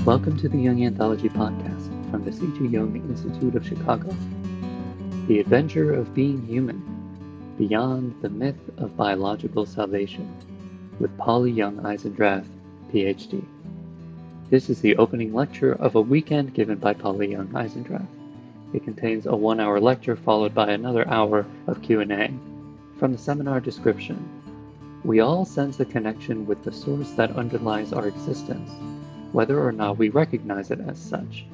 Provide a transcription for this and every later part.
Welcome to the Young Anthology podcast from the C.G. Jung Institute of Chicago. The Adventure of Being Human, Beyond the Myth of Biological Salvation, with Polly Young-Eisendrath, Ph.D. This is the opening lecture of a weekend given by Polly Young-Eisendrath. It contains a 1-hour lecture followed by another hour of Q&A. From the seminar description, we all sense a connection with the source that underlies our existence, whether or not we recognize it as such,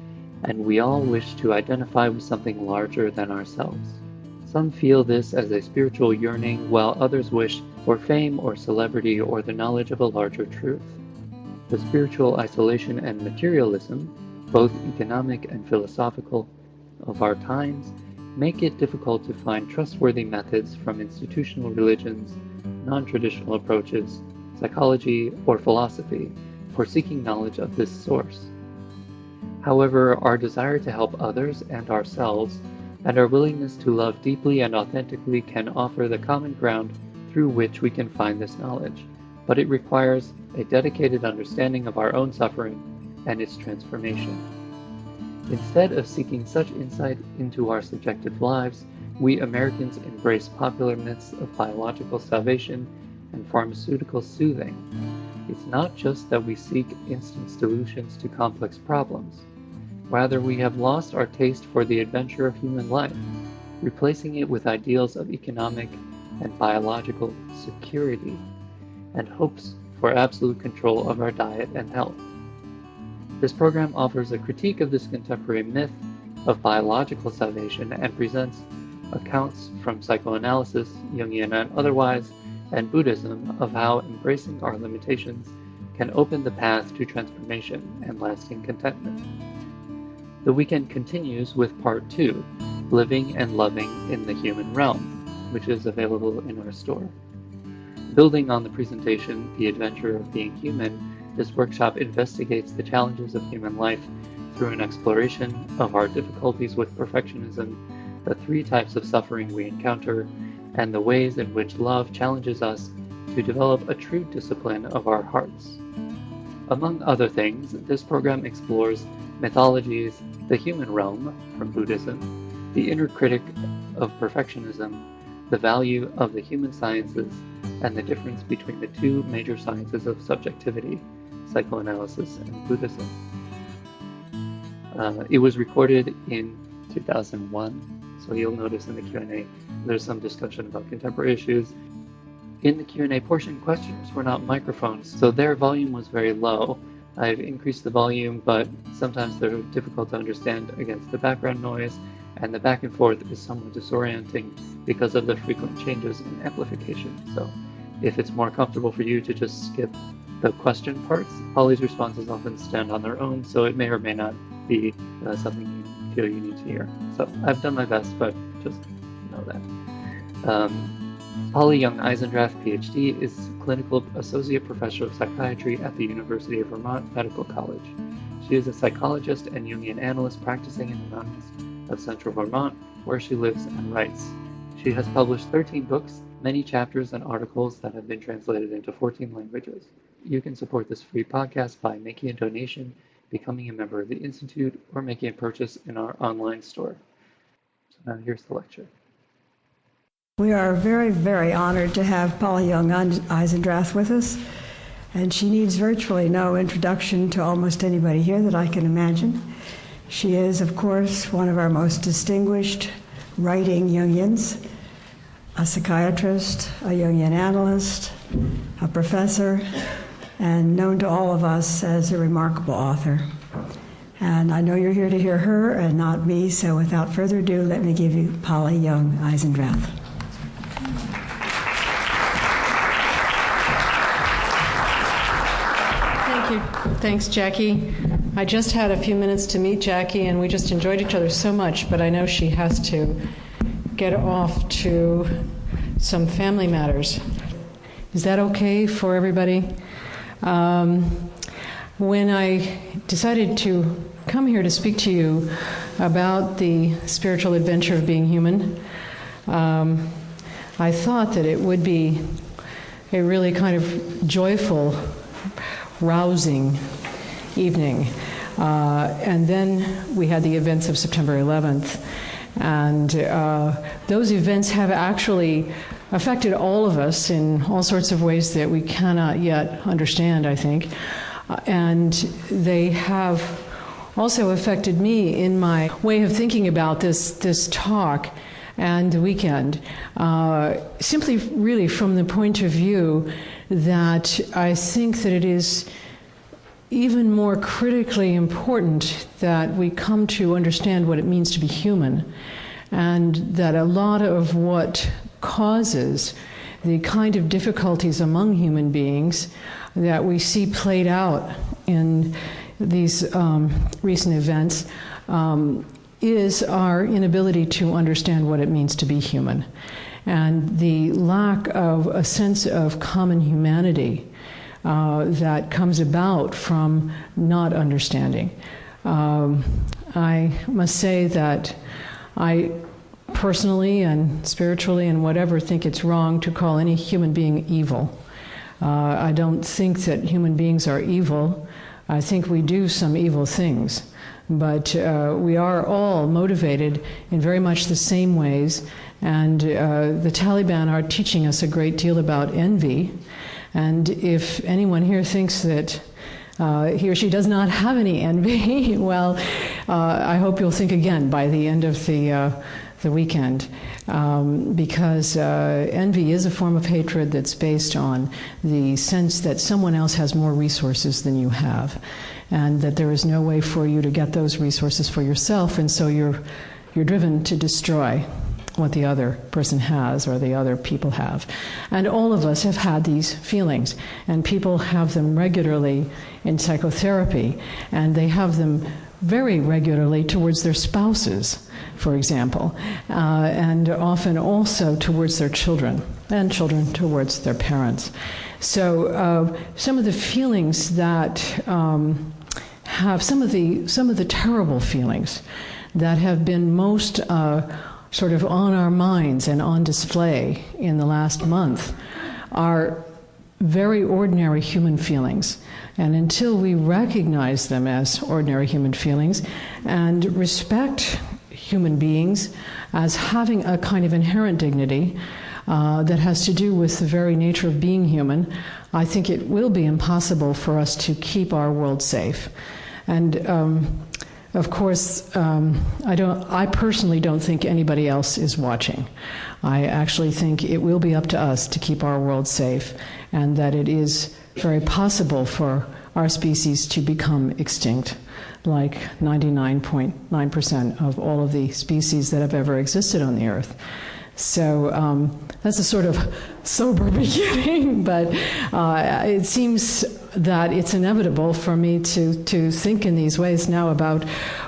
and we all wish to identify with something larger than ourselves. Some feel this as a spiritual yearning, while others wish for fame or celebrity or the knowledge of a larger truth. The spiritual isolation and materialism, both economic and philosophical, of our times make it difficult to find trustworthy methods from institutional religions, non-traditional approaches, psychology, or philosophy for seeking knowledge of this source. However, our desire to help others and ourselves, and our willingness to love deeply and authentically can offer the common ground through which we can find this knowledge, but it requires a dedicated understanding of our own suffering and its transformation. Instead of seeking such insight into our subjective lives, we Americans embrace popular myths of biological salvation and pharmaceutical soothing. It's not just that we seek instant solutions to complex problems. Rather, we have lost our taste for the adventure of human life, replacing it with ideals of economic and biological security and hopes for absolute control of our diet and health. This program offers a critique of this contemporary myth of biological salvation and presents accounts from psychoanalysis, Jungian and otherwise, and Buddhism of how embracing our limitations can open the path to transformation and lasting contentment. The weekend continues with Part 2, Living and Loving in the Human Realm, which is available in our store. Building on the presentation, The Adventure of Being Human, this workshop investigates the challenges of human life through an exploration of our difficulties with perfectionism, the 3 types of suffering we encounter, and the ways in which love challenges us to develop a true discipline of our hearts. Among other things, this program explores mythologies, the human realm from Buddhism, the inner critic of perfectionism, the value of the human sciences, and the difference between the 2 major sciences of subjectivity, psychoanalysis and Buddhism. It was recorded in 2001, so you'll notice in the Q&A there's some discussion about contemporary issues. In the Q&A portion, questions were not microphones, so their volume was very low. I've increased the volume, but sometimes they're difficult to understand against the background noise, and the back and forth is somewhat disorienting because of the frequent changes in amplification. So if it's more comfortable for you to just skip the question parts, Polly's responses often stand on their own, so it may or may not be something you feel you need to hear. So I've done my best, but just know that. Polly Young-Eisendrath, Ph.D., is Clinical Associate Professor of Psychiatry at the University of Vermont Medical College. She is a psychologist and Jungian analyst practicing in the mountains of central Vermont, where she lives and writes. She has published 13 books, many chapters and articles that have been translated into 14 languages. You can support this free podcast by making a donation, becoming a member of the Institute, or making a purchase in our online store. So now here's the lecture. We are very, very honored to have Polly Young-Eisendrath with us, and she needs virtually no introduction to almost anybody here that I can imagine. She is, of course, one of our most distinguished writing Jungians, a psychiatrist, a Jungian analyst, a professor, and known to all of us as a remarkable author. And I know you're here to hear her and not me, so without further ado, let me give you Polly Young-Eisendrath. Thank you. Thanks, Jackie. I just had a few minutes to meet Jackie, and we just enjoyed each other so much, but I know she has to get off to some family matters. Is that okay for everybody? When I decided to come here to speak to you about the spiritual adventure of being human, I thought that it would be a really kind of joyful, rousing evening. And then we had the events of September 11th. And those events have actually affected all of us in all sorts of ways that we cannot yet understand, I think. And they have also affected me in my way of thinking about this talk and the weekend, simply really from the point of view that I think that it is even more critically important that we come to understand what it means to be human, and that a lot of what causes the kind of difficulties among human beings that we see played out in these recent events is our inability to understand what it means to be human, and the lack of a sense of common humanity that comes about from not understanding. I must say that I personally and spiritually and whatever think it's wrong to call any human being evil. I don't think that human beings are evil. I think we do some evil things, but we are all motivated in very much the same ways, and the Taliban are teaching us a great deal about envy. And if anyone here thinks that he or she does not have any envy, well, I hope you'll think again by the end of the weekend, because envy is a form of hatred that's based on the sense that someone else has more resources than you have, and that there is no way for you to get those resources for yourself, and so you're driven to destroy what the other person has or the other people have. And all of us have had these feelings, and people have them regularly in psychotherapy, and they have them very regularly towards their spouses, for example, and often also towards their children, and children towards their parents. So some of the feelings that have some of the terrible feelings that have been most sort of on our minds and on display in the last month are very ordinary human feelings. And until we recognize them as ordinary human feelings and respect human beings as having a kind of inherent dignity that has to do with the very nature of being human, I think it will be impossible for us to keep our world safe. And of course, I personally don't think anybody else is watching. I actually think it will be up to us to keep our world safe, and that it is very possible for our species to become extinct, like 99.9% of all of the species that have ever existed on the Earth. So that's a sort of sober beginning, but it seems that it's inevitable for me to think in these ways now about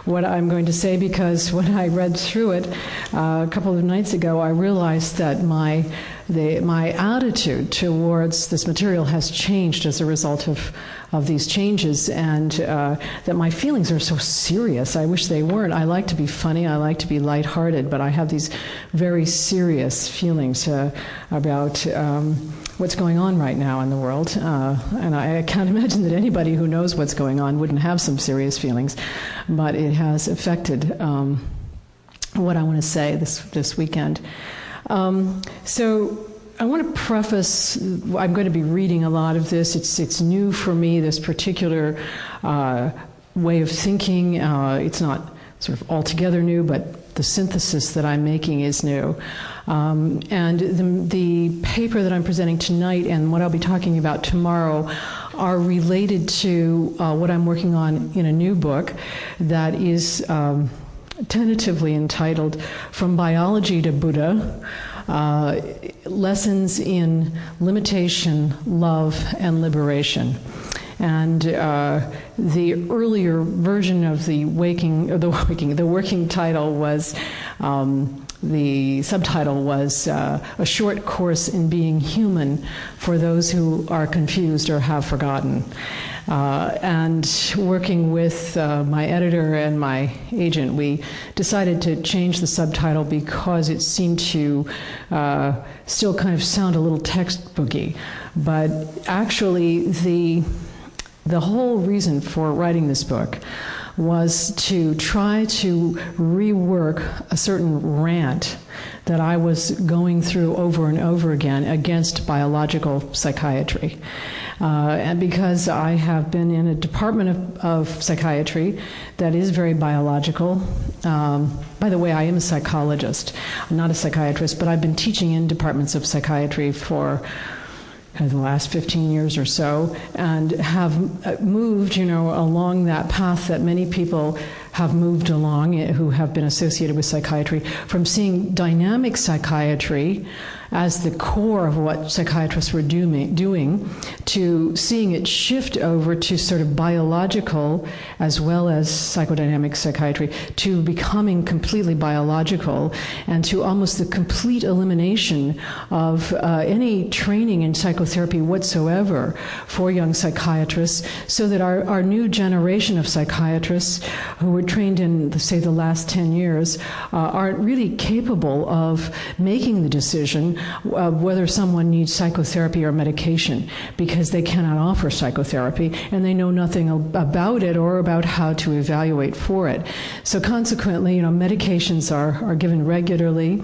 what I'm going to say, because when I read through it a couple of nights ago, I realized that my attitude towards this material has changed as a result of these changes, and that my feelings are so serious. I wish they weren't. I like to be funny, I like to be lighthearted, but I have these very serious feelings about what's going on right now in the world. And I can't imagine that anybody who knows what's going on wouldn't have some serious feelings, but it has affected what I want to say this weekend. So I want to preface, I'm going to be reading a lot of this. It's new for me, this particular way of thinking. It's not sort of altogether new, but the synthesis that I'm making is new. And the paper that I'm presenting tonight and what I'll be talking about tomorrow are related to what I'm working on in a new book that is tentatively entitled From Biology to Buddha, Lessons in Limitation, Love, and Liberation. And the earlier version of the working title was, the subtitle was A Short Course in Being Human for Those Who Are Confused or Have Forgotten. And working with my editor and my agent, we decided to change the subtitle because it seemed to still kind of sound a little textbooky. But actually, the whole reason for writing this book was to try to rework a certain rant that I was going through over and over again against biological psychiatry. And because I have been in a department of psychiatry that is very biological. By the way, I am a psychologist. I'm not a psychiatrist, but I've been teaching in departments of psychiatry for the last 15 years or so, and have moved, along that path that many people have moved along who have been associated with psychiatry, from seeing dynamic psychiatry as the core of what psychiatrists were doing, to seeing it shift over to sort of biological as well as psychodynamic psychiatry, to becoming completely biological, and to almost the complete elimination of any training in psychotherapy whatsoever for young psychiatrists, so that our new generation of psychiatrists who were trained in, say, the last 10 years aren't really capable of making the decision whether someone needs psychotherapy or medication, because they cannot offer psychotherapy and they know nothing about it or about how to evaluate for it. So consequently, medications are given regularly.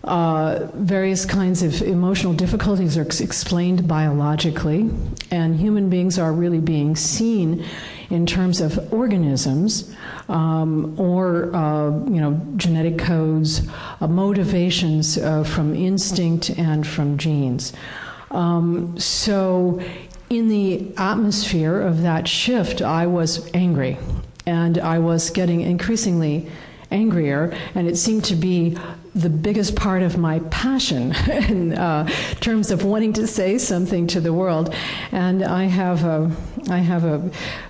Various kinds of emotional difficulties are explained biologically, and human beings are really being seen in terms of organisms, or genetic codes, motivations from instinct and from genes. So in the atmosphere of that shift, I was angry, and I was getting increasingly angrier, and it seemed to be the biggest part of my passion in terms of wanting to say something to the world. And I have a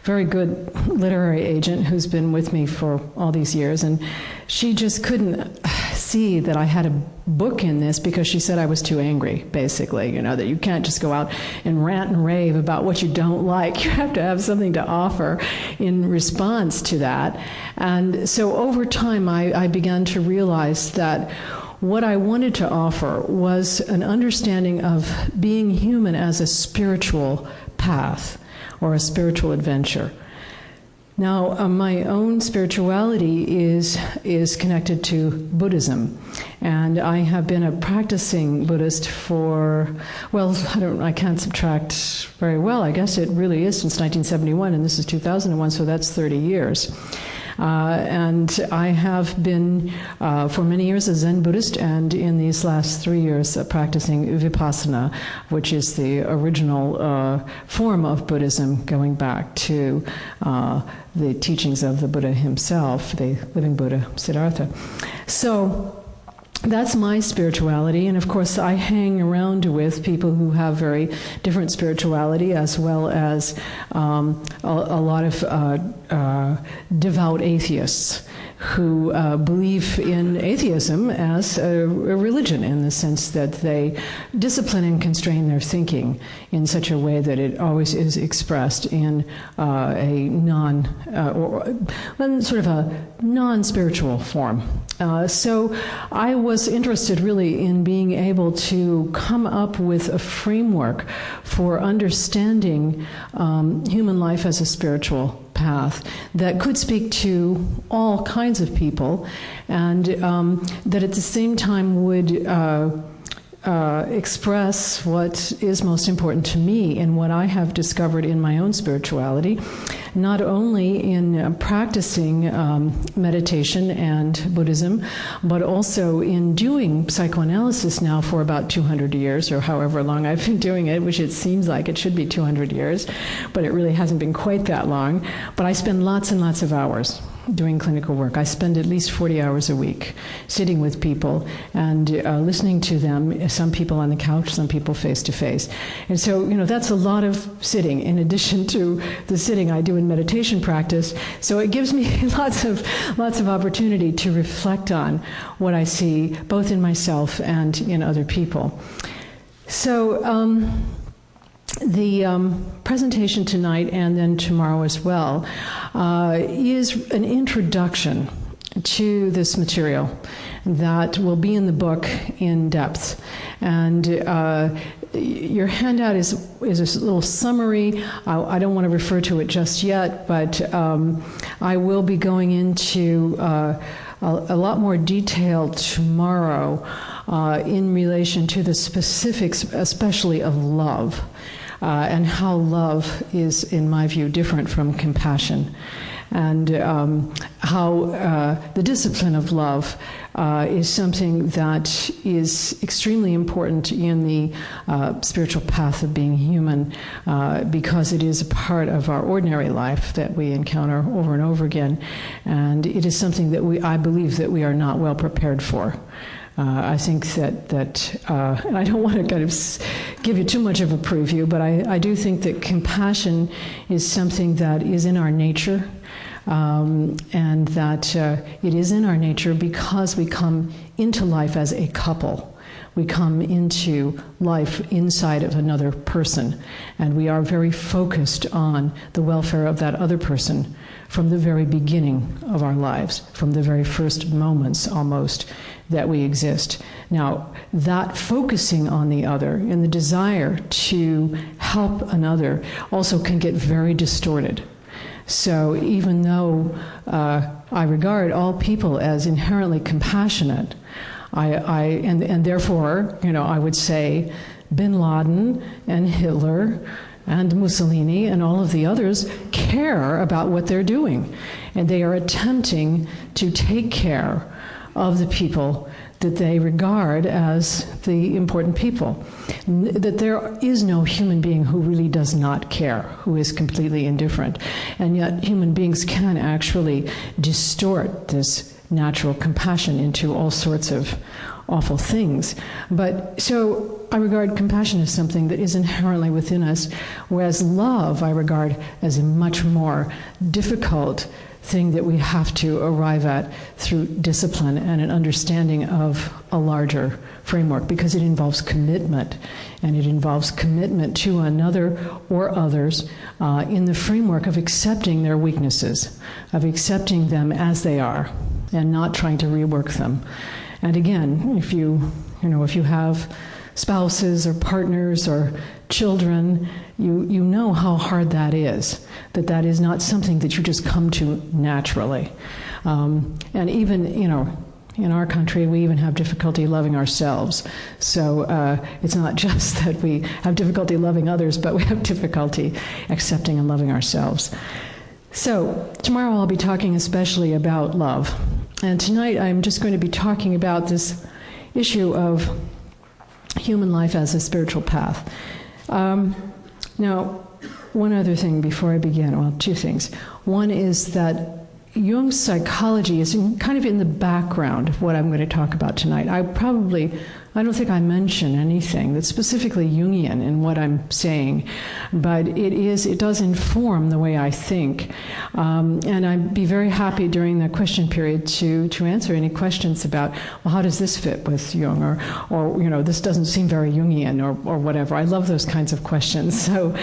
very good literary agent who's been with me for all these years, and she just couldn't see that I had a book in this, because she said I was too angry, basically, that you can't just go out and rant and rave about what you don't like. You have to have something to offer in response to that. And so over time, I began to realize that what I wanted to offer was an understanding of being human as a spiritual path or a spiritual adventure. Now, my own spirituality is connected to Buddhism, and I have been a practicing Buddhist for, I can't subtract very well. I guess it really is since 1971, and this is 2001, so that's 30 years. And I have been, for many years, a Zen Buddhist, and in these last 3 years practicing Vipassana, which is the original form of Buddhism, going back to the teachings of the Buddha himself, the living Buddha, Siddhartha. So that's my spirituality, and of course I hang around with people who have very different spirituality, as well as a lot of devout atheists who believe in atheism as a religion, in the sense that they discipline and constrain their thinking in such a way that it always is expressed in a sort of a non-spiritual form. So I was interested really in being able to come up with a framework for understanding human life as a spiritual path that could speak to all kinds of people, and that at the same time would express what is most important to me and what I have discovered in my own spirituality, not only in practicing meditation and Buddhism, but also in doing psychoanalysis now for about 200 years, or however long I've been doing it, which it seems like it should be 200 years, but it really hasn't been quite that long. But I spend lots and lots of hours doing clinical work. I spend at least 40 hours a week sitting with people and listening to them, some people on the couch, some people face to face. And so, that's a lot of sitting in addition to the sitting I do in meditation practice. So it gives me lots of opportunity to reflect on what I see both in myself and in other people. So the presentation tonight, and then tomorrow as well, is an introduction to this material that will be in the book in depth. And your handout is a little summary. I don't want to refer to it just yet, but I will be going into a lot more detail tomorrow in relation to the specifics, especially of love, and how love is, in my view, different from compassion, and how the discipline of love is something that is extremely important in the spiritual path of being human, because it is a part of our ordinary life that we encounter over and over again, and it is something that I believe that we are not well prepared for. I think that and I don't want to kind of give you too much of a preview, but I do think that compassion is something that is in our nature, and that it is in our nature because we come into life as a couple. We come into life inside of another person, and we are very focused on the welfare of that other person from the very beginning of our lives, from the very first moments almost that we exist. Now, that focusing on the other and the desire to help another also can get very distorted. So even though I regard all people as inherently compassionate, and therefore, I would say Bin Laden and Hitler and Mussolini and all of the others care about what they're doing. And they are attempting to take care of the people that they regard as the important people. That there is no human being who really does not care, who is completely indifferent. And yet human beings can actually distort this natural compassion into all sorts of awful things. But so I regard compassion as something that is inherently within us, whereas love I regard as a much more difficult thing that we have to arrive at through discipline and an understanding of a larger framework, because it involves commitment, and it involves commitment to another or others in the framework of accepting their weaknesses, of accepting them as they are, and not trying to rework them. And again, if you have spouses or partners or children, you know how hard that is. That is not something that you just come to naturally. And even, in our country, we even have difficulty loving ourselves. So it's not just that we have difficulty loving others, but we have difficulty accepting and loving ourselves. So tomorrow I'll be talking especially about love. And tonight I'm just going to be talking about this issue of human life as a spiritual path. Now, one other thing before I begin, well, two things. One is that Jung's psychology is kind of in the background of what I'm going to talk about tonight. I don't think I mention anything that's specifically Jungian in what I'm saying, but it does inform the way I think. And I'd be very happy during the question period to answer any questions about, well, how does this fit with Jung, or this doesn't seem very Jungian, or whatever. I love those kinds of questions, so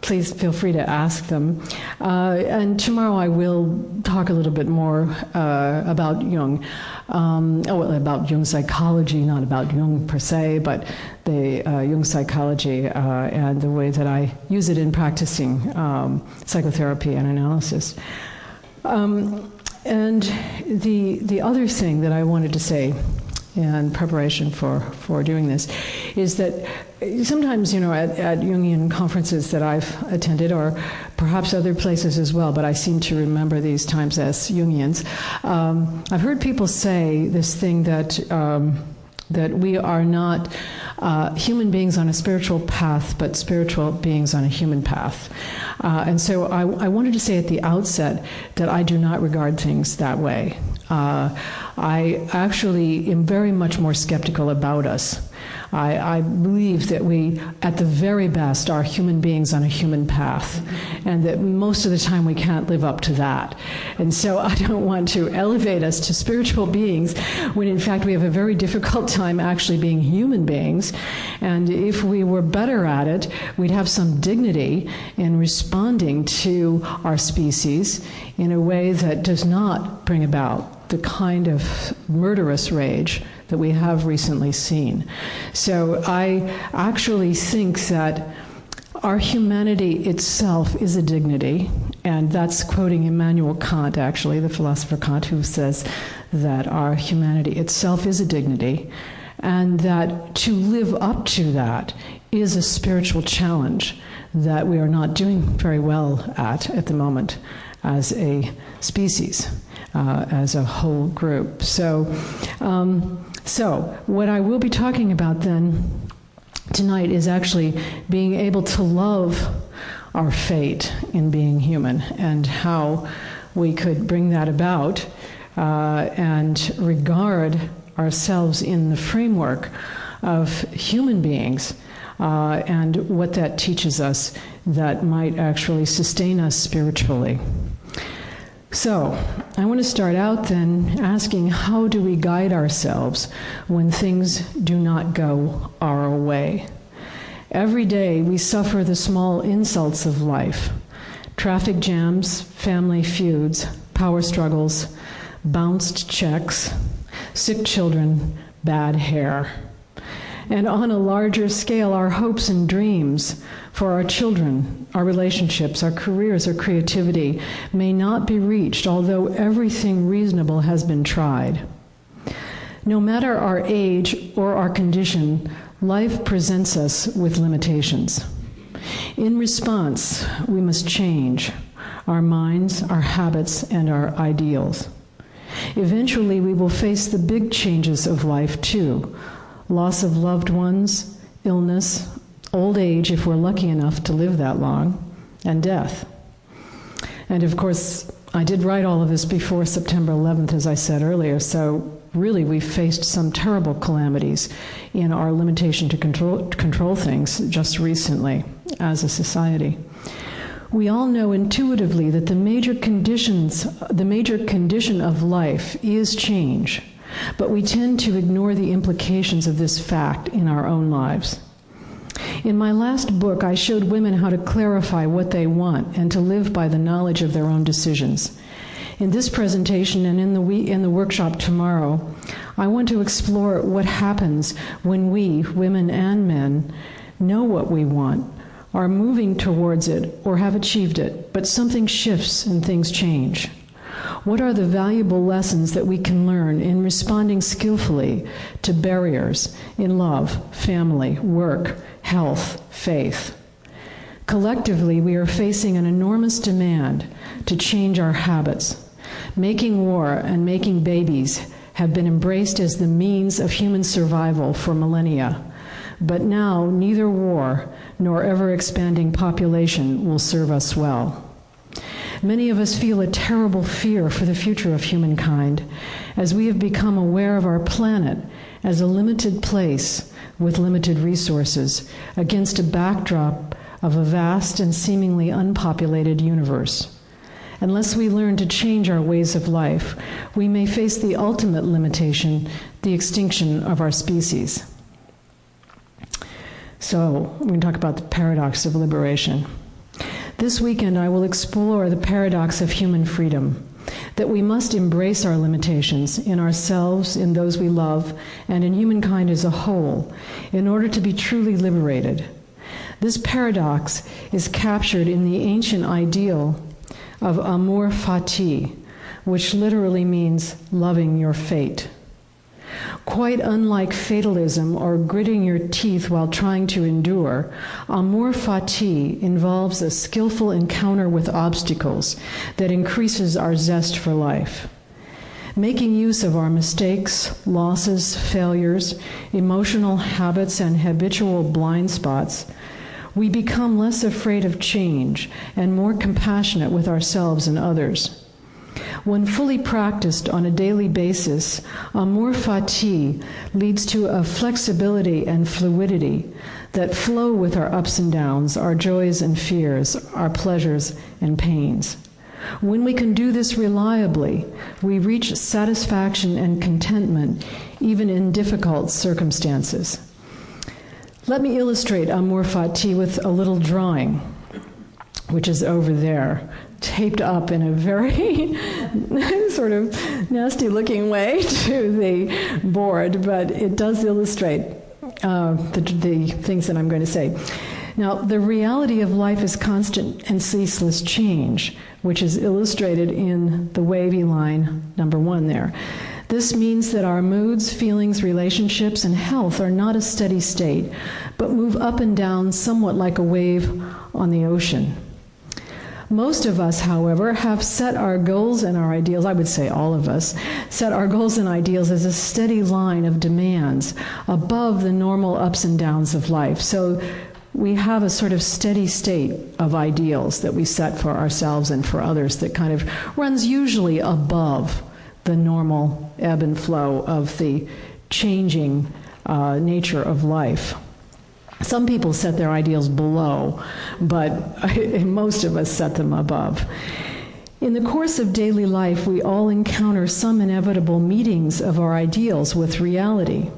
please feel free to ask them. And tomorrow I will talk a little bit more about Jung, about Jung's psychology, not about Jung per se, but the Jung psychology and the way that I use it in practicing psychotherapy and analysis. And the other thing that I wanted to say in preparation for doing this is that sometimes, at Jungian conferences that I've attended, or perhaps other places as well, but I seem to remember these times as Jungians, I've heard people say this thing that we are not human beings on a spiritual path, but spiritual beings on a human path. And so I wanted to say at the outset that I do not regard things that way. I actually am very much more skeptical about us. I believe that we, at the very best, are human beings on a human path, and that most of the time we can't live up to that. And so I don't want to elevate us to spiritual beings when in fact we have a very difficult time actually being human beings. And if we were better at it, we'd have some dignity in responding to our species in a way that does not bring about the kind of murderous rage that we have recently seen. So I actually think that our humanity itself is a dignity, and that's quoting Immanuel Kant, actually, the philosopher Kant, who says that our humanity itself is a dignity, and that to live up to that is a spiritual challenge that we are not doing very well at the moment as a species, as a whole group. So what I will be talking about then tonight is actually being able to love our fate in being human, and how we could bring that about and regard ourselves in the framework of human beings, and what that teaches us that might actually sustain us spiritually. So, I want to start out then asking, how do we guide ourselves when things do not go our way? Every day we suffer the small insults of life: traffic jams, family feuds, power struggles, bounced checks, sick children, bad hair. And on a larger scale, our hopes and dreams for our children, our relationships, our careers, our creativity may not be reached, although everything reasonable has been tried. No matter our age or our condition, life presents us with limitations. In response, we must change our minds, our habits, and our ideals. Eventually, we will face the big changes of life too: loss of loved ones, illness, old age if we're lucky enough to live that long, and death. And of course, I did write all of this before September 11th, as I said earlier, so really we've faced some terrible calamities in our limitation to control things just recently as a society. We all know intuitively that the major condition of life is change, but we tend to ignore the implications of this fact in our own lives. In my last book, I showed women how to clarify what they want and to live by the knowledge of their own decisions. In this presentation and in the workshop tomorrow, I want to explore what happens when we, women and men, know what we want, are moving towards it, or have achieved it, but something shifts and things change. What are the valuable lessons that we can learn in responding skillfully to barriers in love, family, work, health, faith? Collectively, we are facing an enormous demand to change our habits. Making war and making babies have been embraced as the means of human survival for millennia. But now, neither war nor ever-expanding population will serve us well. Many of us feel a terrible fear for the future of humankind, as we have become aware of our planet as a limited place with limited resources against a backdrop of a vast and seemingly unpopulated universe. Unless we learn to change our ways of life, we may face the ultimate limitation, the extinction of our species. So, we're going to talk about the paradox of liberation. This weekend, I will explore the paradox of human freedom, that we must embrace our limitations in ourselves, in those we love, and in humankind as a whole, in order to be truly liberated. This paradox is captured in the ancient ideal of amor fati, which literally means loving your fate. Quite unlike fatalism or gritting your teeth while trying to endure, amor fati involves a skillful encounter with obstacles that increases our zest for life. Making use of our mistakes, losses, failures, emotional habits, and habitual blind spots, we become less afraid of change and more compassionate with ourselves and others. When fully practiced on a daily basis, amor fati leads to a flexibility and fluidity that flow with our ups and downs, our joys and fears, our pleasures and pains. When we can do this reliably, we reach satisfaction and contentment even in difficult circumstances. Let me illustrate amor fati with a little drawing, which is over there. taped up in a very sort of nasty-looking way to the board, but it does illustrate the things that I'm going to say. Now, the reality of life is constant and ceaseless change, which is illustrated in the wavy line number 1 there. This means that our moods, feelings, relationships, and health are not a steady state, but move up and down somewhat like a wave on the ocean. Most of us, however, have set our goals and our ideals, I would say all of us, set our goals and ideals as a steady line of demands above the normal ups and downs of life. So we have a sort of steady state of ideals that we set for ourselves and for others that kind of runs usually above the normal ebb and flow of the changing nature of life. Some people set their ideals below, but most of us set them above. In the course of daily life, we all encounter some inevitable meetings of our ideals with reality,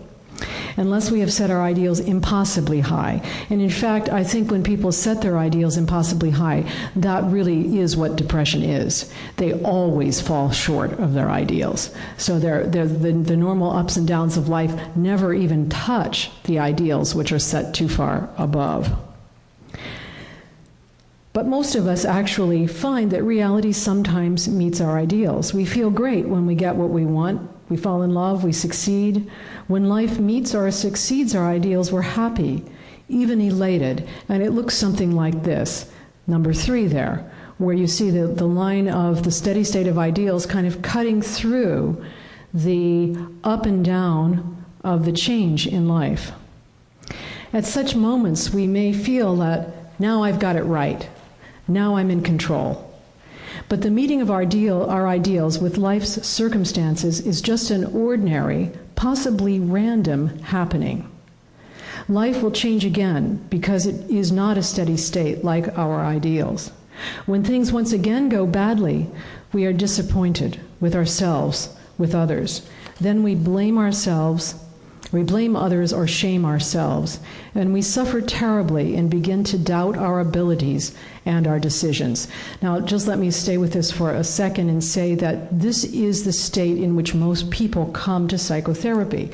unless we have set our ideals impossibly high. And in fact, I think when people set their ideals impossibly high, that really is what depression is. They always fall short of their ideals. So the normal ups and downs of life never even touch the ideals which are set too far above. But most of us actually find that reality sometimes meets our ideals. We feel great when we get what we want. We fall in love, we succeed. When life meets or succeeds our ideals, we're happy, even elated. And it looks something like this, number 3 there, where you see the line of the steady state of ideals kind of cutting through the up and down of the change in life. At such moments, we may feel that now I've got it right. Now I'm in control. But the meeting of our ideals with life's circumstances is just an ordinary, possibly random happening. Life will change again because it is not a steady state like our ideals. When things once again go badly, we are disappointed with ourselves, with others. Then we blame ourselves, we blame others or shame ourselves, and we suffer terribly and begin to doubt our abilities and our decisions. Now, just let me stay with this for a second and say that this is the state in which most people come to psychotherapy.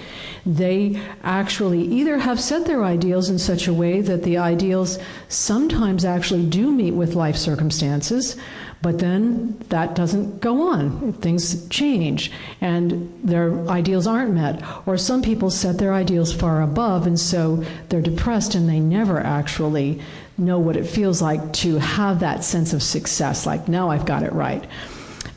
They actually either have set their ideals in such a way that the ideals sometimes actually do meet with life circumstances, but then that doesn't go on. Things change and their ideals aren't met. Or some people set their ideals far above, and so they're depressed and they never actually know what it feels like to have that sense of success, like now I've got it right.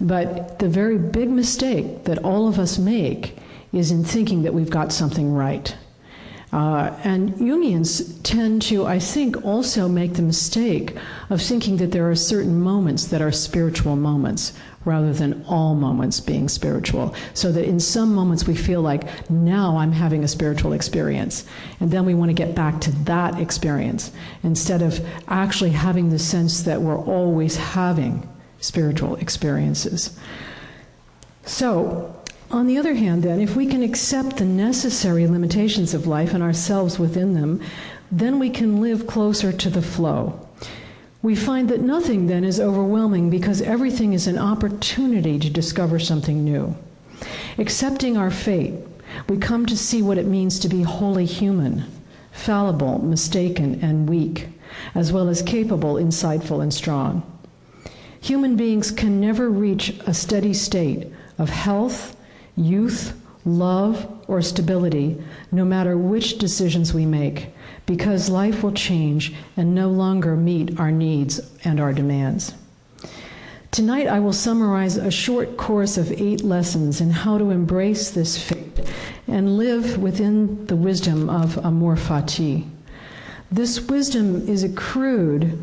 But the very big mistake that all of us make is in thinking that we've got something right. And Jungians tend to, I think, also make the mistake of thinking that there are certain moments that are spiritual moments, rather than all moments being spiritual. So that in some moments we feel like, now I'm having a spiritual experience. And then we want to get back to that experience, instead of actually having the sense that we're always having spiritual experiences. So, on the other hand, then, if we can accept the necessary limitations of life and ourselves within them, then we can live closer to the flow. We find that nothing then is overwhelming because everything is an opportunity to discover something new. Accepting our fate, we come to see what it means to be wholly human, fallible, mistaken, and weak, as well as capable, insightful, and strong. Human beings can never reach a steady state of health, youth, love, or stability, no matter which decisions we make, because life will change and no longer meet our needs and our demands. Tonight I will summarize a short course of 8 lessons in how to embrace this fate and live within the wisdom of amor fati. This wisdom is accrued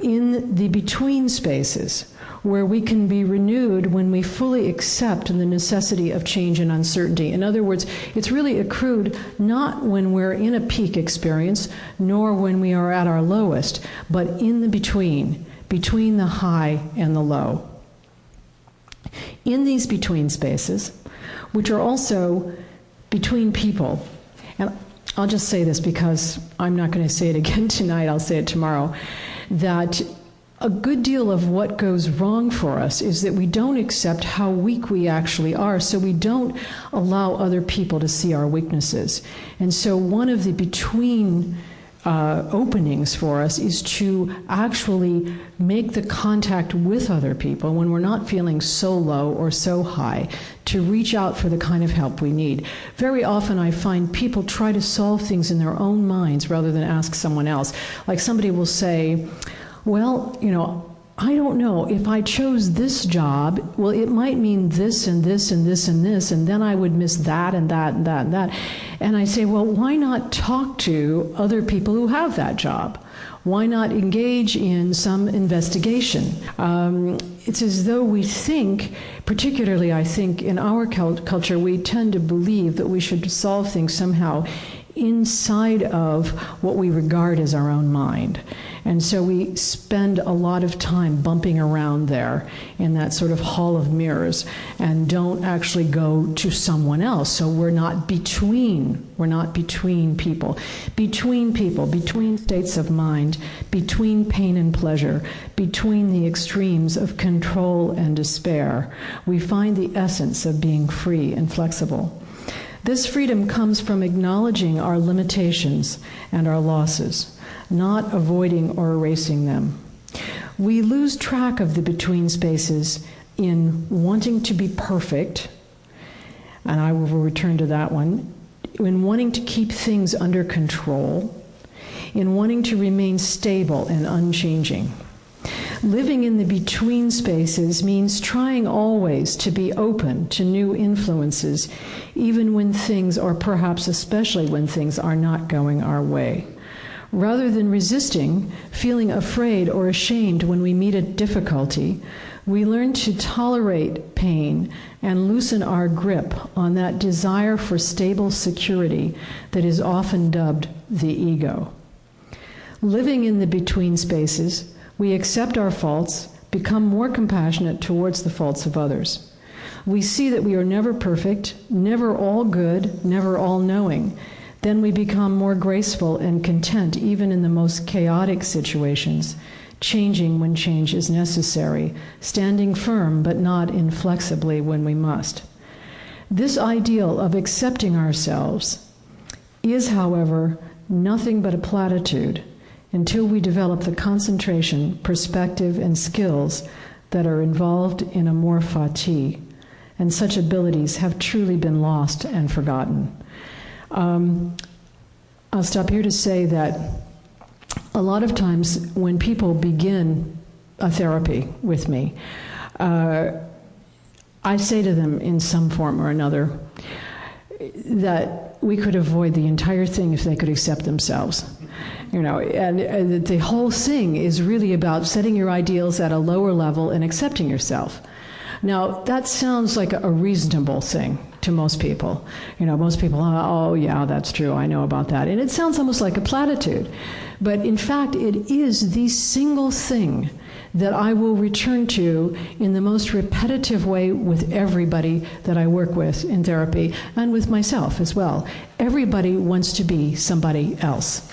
in the between spaces, where we can be renewed when we fully accept the necessity of change and uncertainty. In other words, it's really accrued not when we're in a peak experience, nor when we are at our lowest, but in the between the high and the low. In these between spaces, which are also between people, and I'll just say this because I'm not going to say it again tonight, I'll say it tomorrow, that a good deal of what goes wrong for us is that we don't accept how weak we actually are, so we don't allow other people to see our weaknesses. And so one of the between openings for us is to actually make the contact with other people when we're not feeling so low or so high, to reach out for the kind of help we need. Very often I find people try to solve things in their own minds rather than ask someone else. Like somebody will say, well, I don't know, if I chose this job, well, it might mean this and this and this and this, and then I would miss that and that and that and that. And I say, well, why not talk to other people who have that job? Why not engage in some investigation? It's as though we think, particularly I think in our culture, we tend to believe that we should solve things somehow inside of what we regard as our own mind. And so we spend a lot of time bumping around there in that sort of hall of mirrors and don't actually go to someone else. So we're not between people, between states of mind, between pain and pleasure, between the extremes of control and despair. We find the essence of being free and flexible. This freedom comes from acknowledging our limitations and our losses, not avoiding or erasing them. We lose track of the between spaces in wanting to be perfect, and I will return to that one, in wanting to keep things under control, in wanting to remain stable and unchanging. Living in the between spaces means trying always to be open to new influences, even when things, or perhaps especially when things, are not going our way. Rather than resisting, feeling afraid or ashamed when we meet a difficulty, we learn to tolerate pain and loosen our grip on that desire for stable security that is often dubbed the ego. Living in the between spaces, we accept our faults, become more compassionate towards the faults of others. We see that we are never perfect, never all good, never all knowing. Then we become more graceful and content even in the most chaotic situations, changing when change is necessary, standing firm but not inflexibly when we must. This ideal of accepting ourselves is, however, nothing but a platitude until we develop the concentration, perspective, and skills that are involved in amor fati, and such abilities have truly been lost and forgotten. I'll stop here to say that a lot of times when people begin a therapy with me, I say to them in some form or another that we could avoid the entire thing if they could accept themselves. And the whole thing is really about setting your ideals at a lower level and accepting yourself. Now, that sounds like a reasonable thing to most people. Most people, oh yeah, that's true, I know about that. And it sounds almost like a platitude. But in fact, it is the single thing that I will return to in the most repetitive way with everybody that I work with in therapy, and with myself as well. Everybody wants to be somebody else.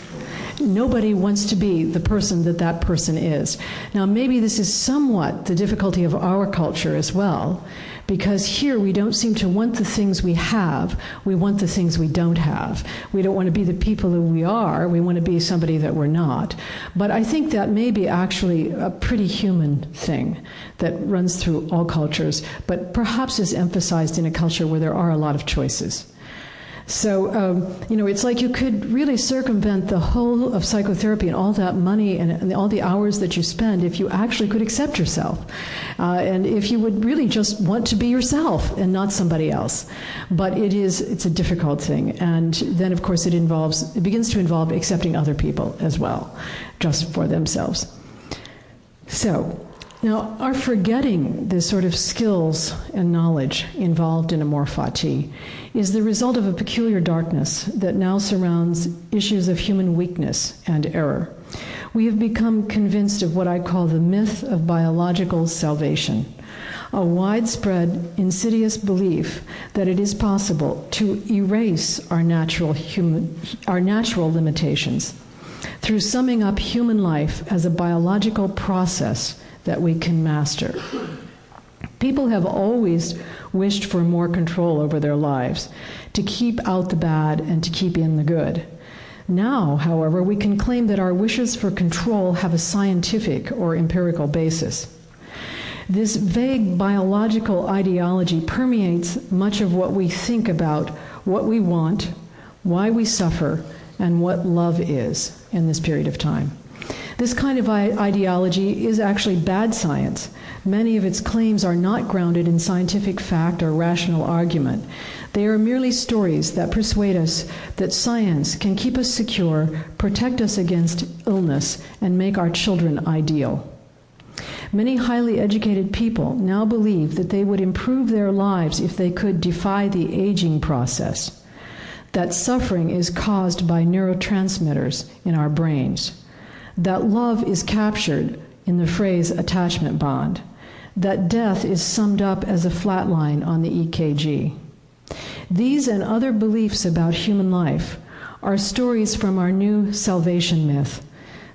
Nobody wants to be the person that that person is. Now, maybe this is somewhat the difficulty of our culture as well, because here we don't seem to want the things we have, we want the things we don't have. We don't want to be the people who we are, we want to be somebody that we're not. But I think that may be actually a pretty human thing that runs through all cultures, but perhaps is emphasized in a culture where there are a lot of choices. So, it's like you could really circumvent the whole of psychotherapy and all that money and all the hours that you spend if you actually could accept yourself. And if you would really just want to be yourself and not somebody else. But it's a difficult thing. And then, of course, it begins to involve accepting other people as well, just for themselves. So, now, our forgetting the sort of skills and knowledge involved in amor fati is the result of a peculiar darkness that now surrounds issues of human weakness and error. We have become convinced of what I call the myth of biological salvation, a widespread, insidious belief that it is possible to erase our natural limitations. through summing up human life as a biological process that we can master. People have always wished for more control over their lives, to keep out the bad and to keep in the good. Now, however, we can claim that our wishes for control have a scientific or empirical basis. This vague biological ideology permeates much of what we think about what we want, why we suffer, and what love is in this period of time. This kind of ideology is actually bad science. Many of its claims are not grounded in scientific fact or rational argument. They are merely stories that persuade us that science can keep us secure, protect us against illness, and make our children ideal. Many highly educated people now believe that they would improve their lives if they could defy the aging process, that suffering is caused by neurotransmitters in our brains, that love is captured in the phrase attachment bond, that death is summed up as a flat line on the EKG. These and other beliefs about human life are stories from our new salvation myth,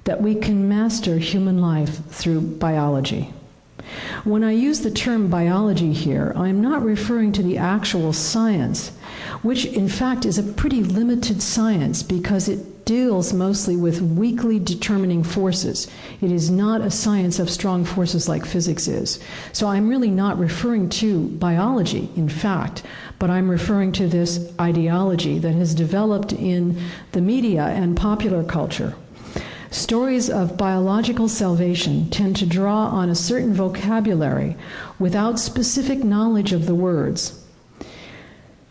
that we can master human life through biology. When I use the term biology here, I'm not referring to the actual science, which in fact is a pretty limited science because it deals mostly with weakly determining forces. It is not a science of strong forces like physics is. So I'm really not referring to biology, in fact, but I'm referring to this ideology that has developed in the media and popular culture. Stories of biological salvation tend to draw on a certain vocabulary without specific knowledge of the words.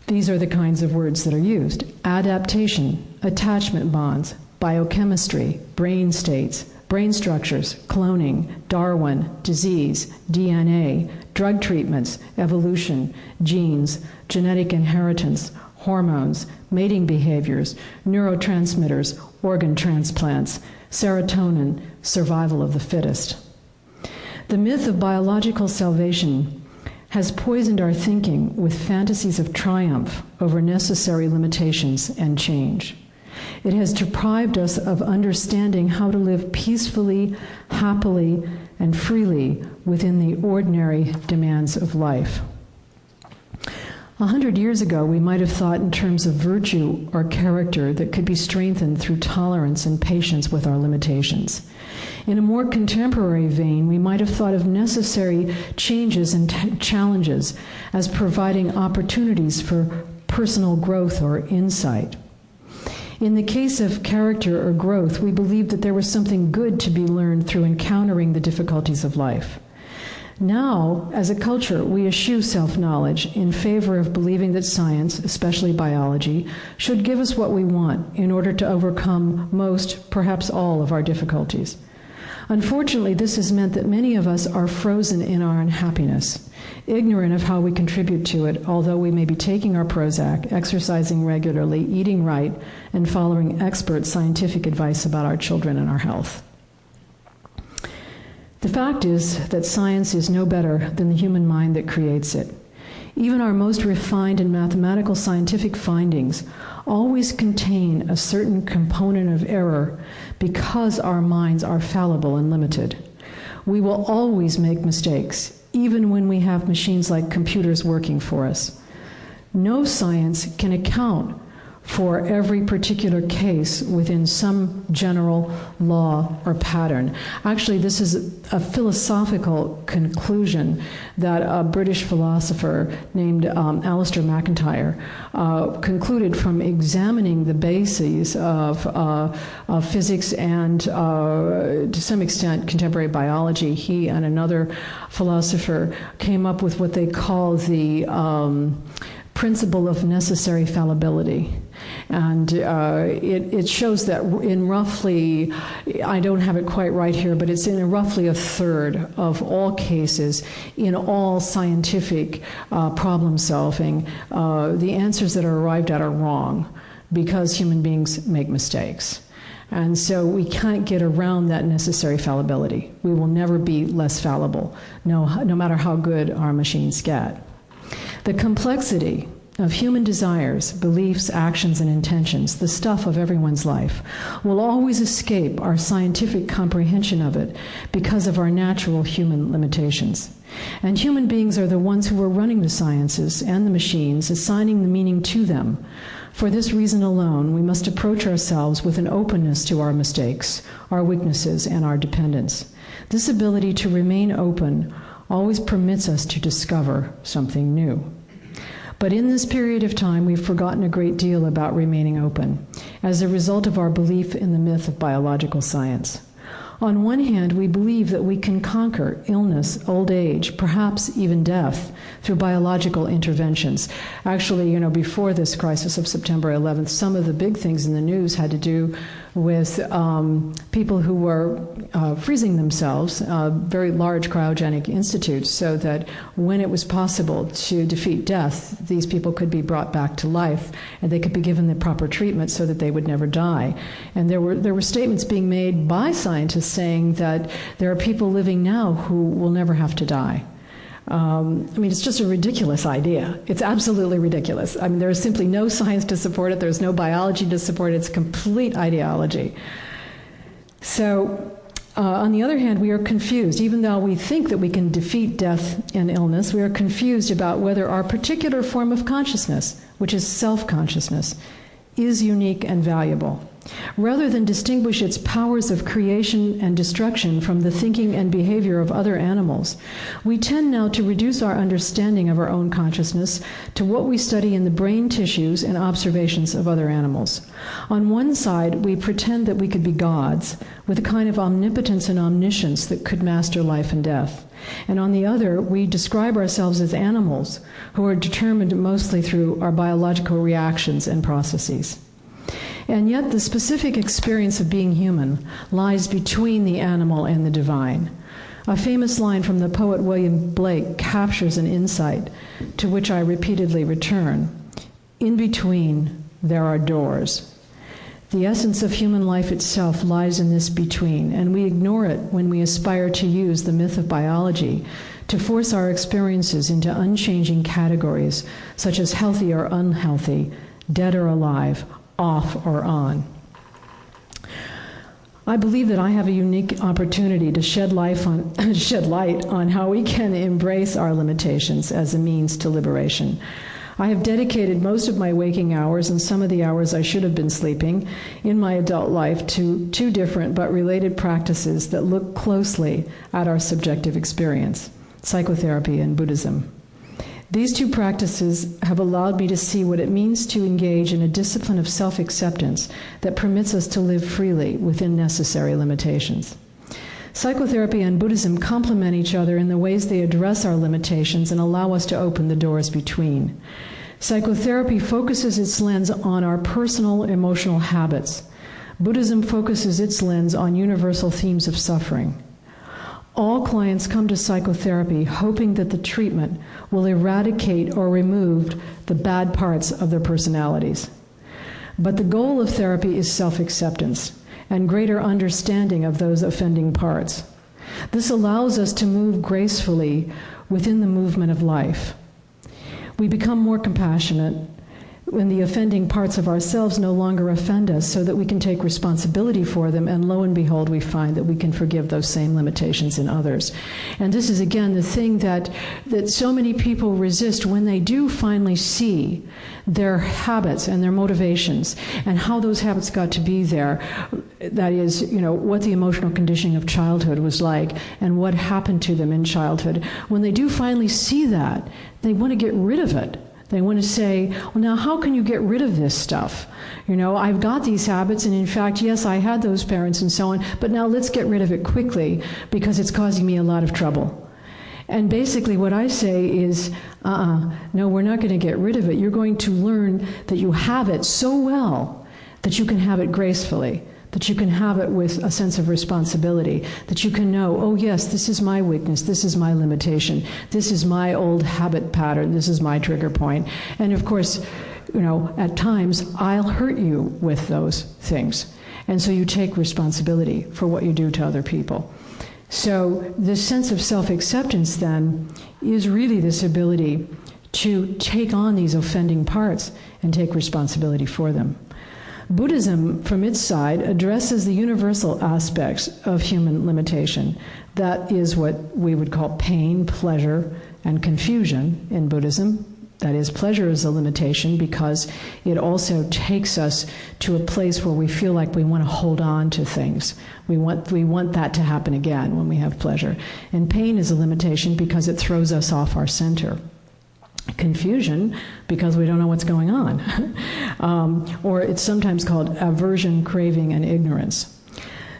These are the kinds of words that are used: adaptation, attachment bonds, biochemistry, brain states, brain structures, cloning, Darwin, disease, DNA, drug treatments, evolution, genes, genetic inheritance, hormones, mating behaviors, neurotransmitters, organ transplants, serotonin, survival of the fittest. The myth of biological salvation has poisoned our thinking with fantasies of triumph over necessary limitations and change. It has deprived us of understanding how to live peacefully, happily, and freely within the ordinary demands of life. 100 years ago, we might have thought in terms of virtue or character that could be strengthened through tolerance and patience with our limitations. In a more contemporary vein, we might have thought of necessary changes and challenges as providing opportunities for personal growth or insight. In the case of character or growth, we believed that there was something good to be learned through encountering the difficulties of life. Now, as a culture, we eschew self-knowledge in favor of believing that science, especially biology, should give us what we want in order to overcome most, perhaps all, of our difficulties. Unfortunately, this has meant that many of us are frozen in our unhappiness, ignorant of how we contribute to it, although we may be taking our Prozac, exercising regularly, eating right, and following expert scientific advice about our children and our health. The fact is that science is no better than the human mind that creates it. Even our most refined and mathematical scientific findings always contain a certain component of error because our minds are fallible and limited. We will always make mistakes, even when we have machines like computers working for us. No science can account for every particular case within some general law or pattern. Actually, this is a philosophical conclusion that a British philosopher named Alistair MacIntyre concluded from examining the bases of physics and, to some extent, contemporary biology. He and another philosopher came up with what they call the principle of necessary fallibility. And it shows that in roughly, I don't have it quite right here, but it's in roughly a third of all cases in all scientific problem solving, the answers that are arrived at are wrong because human beings make mistakes. And so we can't get around that necessary fallibility. We will never be less fallible, no matter how good our machines get. The complexity of human desires, beliefs, actions, and intentions, the stuff of everyone's life, will always escape our scientific comprehension of it because of our natural human limitations. And human beings are the ones who are running the sciences and the machines, assigning the meaning to them. For this reason alone, we must approach ourselves with an openness to our mistakes, our weaknesses, and our dependence. This ability to remain open always permits us to discover something new. But in this period of time, we've forgotten a great deal about remaining open as a result of our belief in the myth of biological science. On one hand, we believe that we can conquer illness, old age, perhaps even death through biological interventions. Actually, before this crisis of September 11th, some of the big things in the news had to do with people who were freezing themselves, very large cryogenic institutes, so that when it was possible to defeat death, these people could be brought back to life and they could be given the proper treatment so that they would never die. And there were statements being made by scientists saying that there are people living now who will never have to die. It's just a ridiculous idea. It's absolutely ridiculous. There is simply no science to support it. There's no biology to support it. It's complete ideology. So, on the other hand, we are confused. Even though we think that we can defeat death and illness, we are confused about whether our particular form of consciousness, which is self-consciousness, is unique and valuable. Rather than distinguish its powers of creation and destruction from the thinking and behavior of other animals, we tend now to reduce our understanding of our own consciousness to what we study in the brain tissues and observations of other animals. On one side, we pretend that we could be gods, with a kind of omnipotence and omniscience that could master life and death. And on the other, we describe ourselves as animals who are determined mostly through our biological reactions and processes. And yet the specific experience of being human lies between the animal and the divine. A famous line from the poet William Blake captures an insight to which I repeatedly return. In between, there are doors. The essence of human life itself lies in this between, and we ignore it when we aspire to use the myth of biology to force our experiences into unchanging categories, such as healthy or unhealthy, dead or alive, off or on. I believe that I have a unique opportunity to shed light on how we can embrace our limitations as a means to liberation. I have dedicated most of my waking hours and some of the hours I should have been sleeping in my adult life to two different but related practices that look closely at our subjective experience: psychotherapy and Buddhism. These two practices have allowed me to see what it means to engage in a discipline of self-acceptance that permits us to live freely within necessary limitations. Psychotherapy and Buddhism complement each other in the ways they address our limitations and allow us to open the doors between. Psychotherapy focuses its lens on our personal emotional habits. Buddhism focuses its lens on universal themes of suffering. All clients come to psychotherapy hoping that the treatment will eradicate or remove the bad parts of their personalities. But the goal of therapy is self-acceptance and greater understanding of those offending parts. This allows us to move gracefully within the movement of life. We become more compassionate when the offending parts of ourselves no longer offend us, so that we can take responsibility for them, and lo and behold, we find that we can forgive those same limitations in others. And this is, again, the thing that so many people resist when they do finally see their habits and their motivations and how those habits got to be there. That is, what the emotional conditioning of childhood was like and what happened to them in childhood. When they do finally see that, they want to get rid of it. They want to say, well, now how can you get rid of this stuff? I've got these habits, and in fact, yes, I had those parents and so on, but now let's get rid of it quickly because it's causing me a lot of trouble. And basically what I say is, no, we're not going to get rid of it. You're going to learn that you have it so well that you can have it gracefully, that you can have it with a sense of responsibility, that you can know, oh yes, this is my weakness, this is my limitation, this is my old habit pattern, this is my trigger point. And of course, at times, I'll hurt you with those things. And so you take responsibility for what you do to other people. So this sense of self-acceptance then is really this ability to take on these offending parts and take responsibility for them. Buddhism, from its side, addresses the universal aspects of human limitation. That is what we would call pain, pleasure, and confusion in Buddhism. That is, pleasure is a limitation because it also takes us to a place where we feel like we want to hold on to things. We want that to happen again when we have pleasure. And pain is a limitation because it throws us off our center. Confusion, because we don't know what's going on. Or it's sometimes called aversion, craving, and ignorance.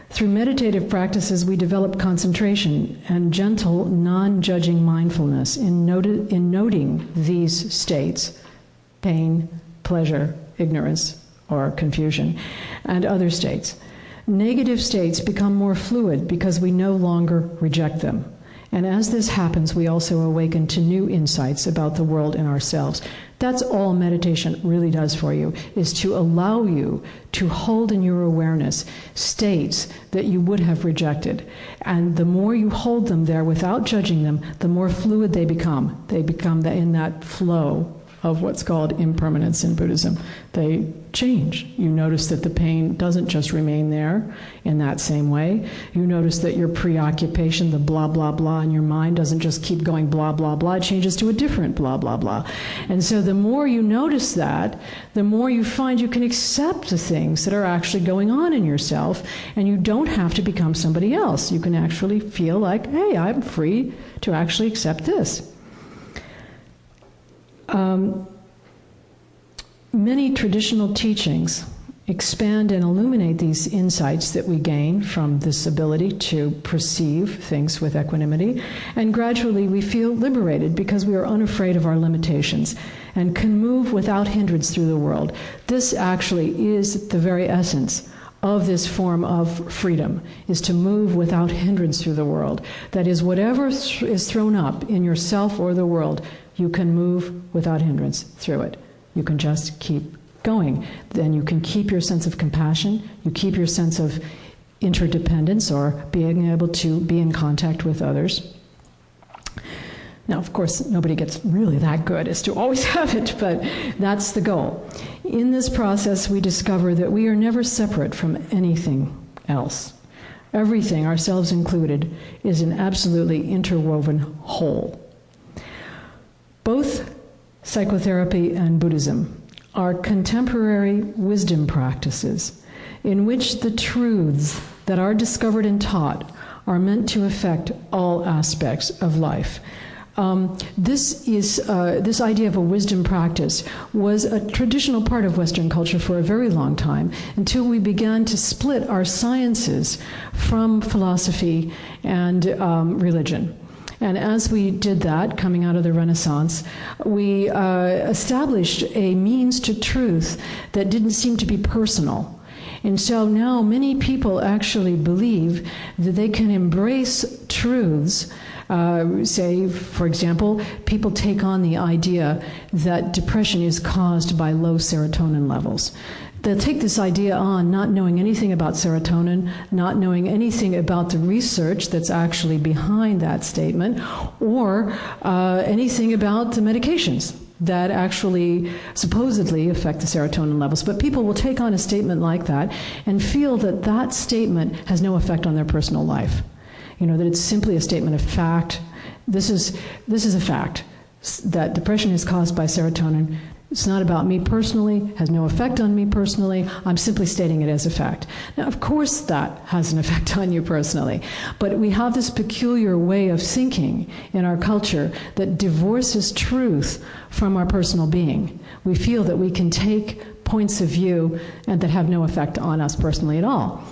Through meditative practices, we develop concentration and gentle, non-judging mindfulness in noting these states, pain, pleasure, ignorance, or confusion, and other states. Negative states become more fluid because we no longer reject them. And as this happens, we also awaken to new insights about the world and ourselves. That's all meditation really does for you, is to allow you to hold in your awareness states that you would have rejected. And the more you hold them there without judging them, the more fluid they become. They become in that flow of what's called impermanence in Buddhism. They change. You notice that the pain doesn't just remain there in that same way. You notice that your preoccupation, the blah, blah, blah in your mind doesn't just keep going blah, blah, blah. It changes to a different blah, blah, blah. And so the more you notice that, the more you find you can accept the things that are actually going on in yourself, and you don't have to become somebody else. You can actually feel like, hey, I'm free to actually accept this. Many traditional teachings expand and illuminate these insights that we gain from this ability to perceive things with equanimity, and gradually we feel liberated because we are unafraid of our limitations and can move without hindrance through the world. This actually is the very essence of this form of freedom, is to move without hindrance through the world. That is, whatever is thrown up in yourself or the world, you can move without hindrance through it. You can just keep going. Then you can keep your sense of compassion, you keep your sense of interdependence or being able to be in contact with others. Now, of course, nobody gets really that good as to always have it, but that's the goal. In this process, we discover that we are never separate from anything else. Everything, ourselves included, is an absolutely interwoven whole. Both psychotherapy and Buddhism are contemporary wisdom practices in which the truths that are discovered and taught are meant to affect all aspects of life. This idea of a wisdom practice was a traditional part of Western culture for a very long time, until we began to split our sciences from philosophy and religion. And as we did that, coming out of the Renaissance, we established a means to truth that didn't seem to be personal. And so now many people actually believe that they can embrace truths. Say, for example, people take on the idea that depression is caused by low serotonin levels. They'll take this idea on, not knowing anything about serotonin, not knowing anything about the research that's actually behind that statement, or anything about the medications that actually supposedly affect the serotonin levels. But people will take on a statement like that and feel that that statement has no effect on their personal life. You know, that it's simply a statement of fact. This is a fact, that depression is caused by serotonin. It's not about me personally, has no effect on me personally. I'm simply stating it as a fact. Now, of course that has an effect on you personally, but we have this peculiar way of thinking in our culture that divorces truth from our personal being. We feel that we can take points of view and that have no effect on us personally at all.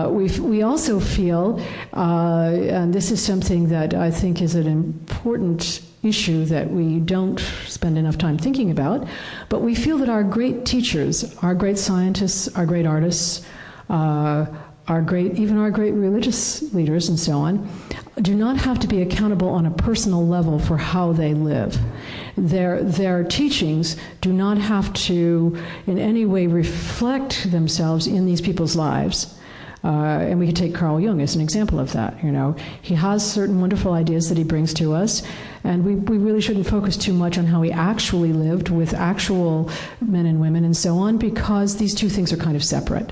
We also feel, and this is something that I think is an important issue that we don't spend enough time thinking about, but we feel that our great teachers, our great scientists, our great artists, even our great religious leaders and so on, do not have to be accountable on a personal level for how they live. Their teachings do not have to in any way reflect themselves in these people's lives. And we could take Carl Jung as an example of that. He has certain wonderful ideas that he brings to us, and we really shouldn't focus too much on how he actually lived with actual men and women and so on, because these two things are kind of separate.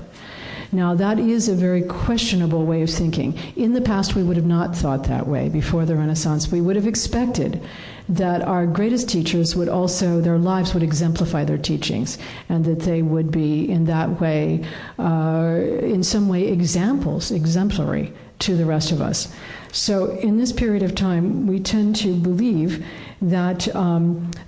Now, that is a very questionable way of thinking. In the past, we would have not thought that way. Before the Renaissance, we would have expected that our greatest teachers would also, their lives would exemplify their teachings, and that they would be, in that way, in some way, exemplary to the rest of us. So in this period of time, we tend to believe that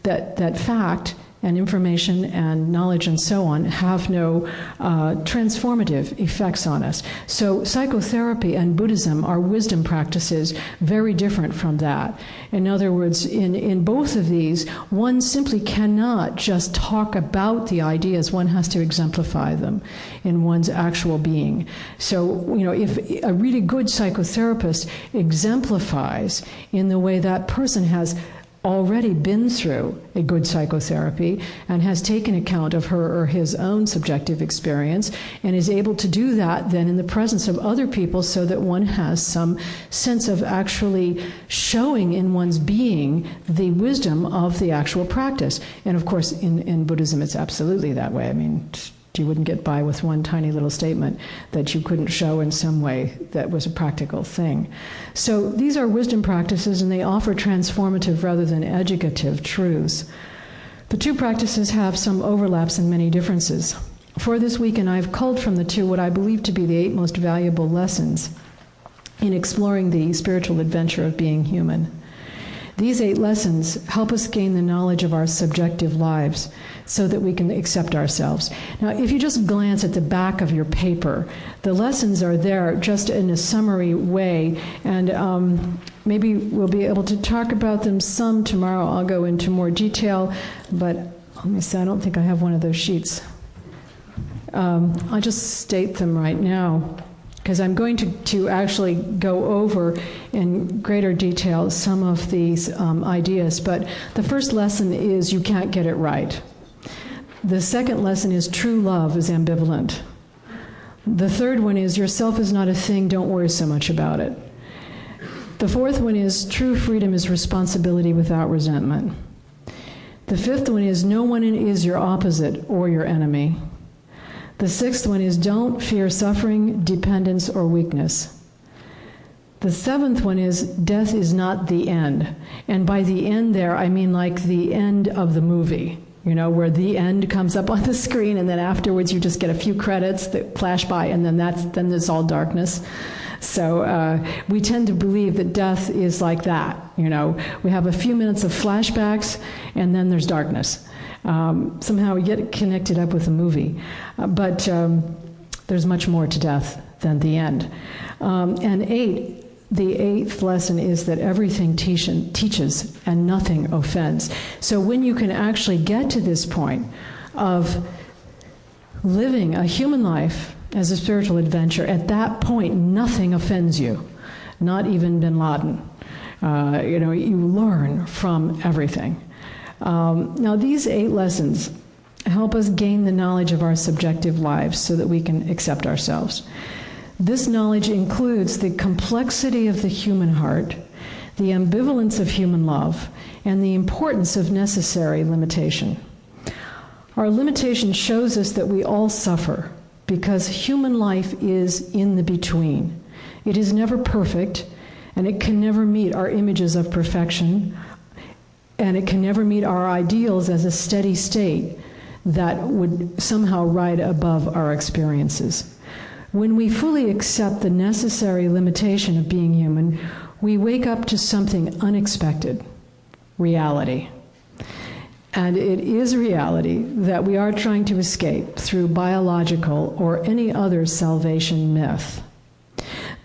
that fact and information and knowledge and so on have no transformative effects on us. So psychotherapy and Buddhism are wisdom practices very different from that. In other words, in both of these, one simply cannot just talk about the ideas, one has to exemplify them in one's actual being. So, if a really good psychotherapist exemplifies in the way that person has already been through a good psychotherapy and has taken account of her or his own subjective experience and is able to do that then in the presence of other people, so that one has some sense of actually showing in one's being the wisdom of the actual practice. And of course, in Buddhism, it's absolutely that way. I mean, you wouldn't get by with one tiny little statement that you couldn't show in some way that was a practical thing. So these are wisdom practices, and they offer transformative rather than educative truths. The two practices have some overlaps and many differences. For this weekend, I've culled from the two what I believe to be the 8 most valuable lessons in exploring the spiritual adventure of being human. These 8 lessons help us gain the knowledge of our subjective lives so that we can accept ourselves. Now, if you just glance at the back of your paper, the lessons are there just in a summary way, and maybe we'll be able to talk about them some tomorrow. I'll go into more detail, but let me see, I don't think I have one of those sheets. I'll just state them right now, because I'm going to actually go over in greater detail some of these ideas. But the first lesson is you can't get it right. The second lesson is true love is ambivalent. The third one is yourself is not a thing, don't worry so much about it. The fourth one is true freedom is responsibility without resentment. The fifth one is no one is your opposite or your enemy. The sixth one is don't fear suffering, dependence, or weakness. The seventh one is death is not the end. And by the end there, I mean like the end of the movie, where the end comes up on the screen, and then afterwards you just get a few credits that flash by, and then there's all darkness. So we tend to believe that death is like that. We have a few minutes of flashbacks, and then there's darkness. Somehow we get connected up with the movie. But there's much more to death than the end. The eighth lesson is that everything teaches and nothing offends. So when you can actually get to this point of living a human life as a spiritual adventure, at that point nothing offends you, not even bin Laden. You learn from everything. Now these 8 lessons help us gain the knowledge of our subjective lives so that we can accept ourselves. This knowledge includes the complexity of the human heart, the ambivalence of human love, and the importance of necessary limitation. Our limitation shows us that we all suffer because human life is in the between. It is never perfect, and it can never meet our images of perfection, and it can never meet our ideals as a steady state that would somehow ride above our experiences. When we fully accept the necessary limitation of being human, we wake up to something unexpected, reality. And it is reality that we are trying to escape through biological or any other salvation myth.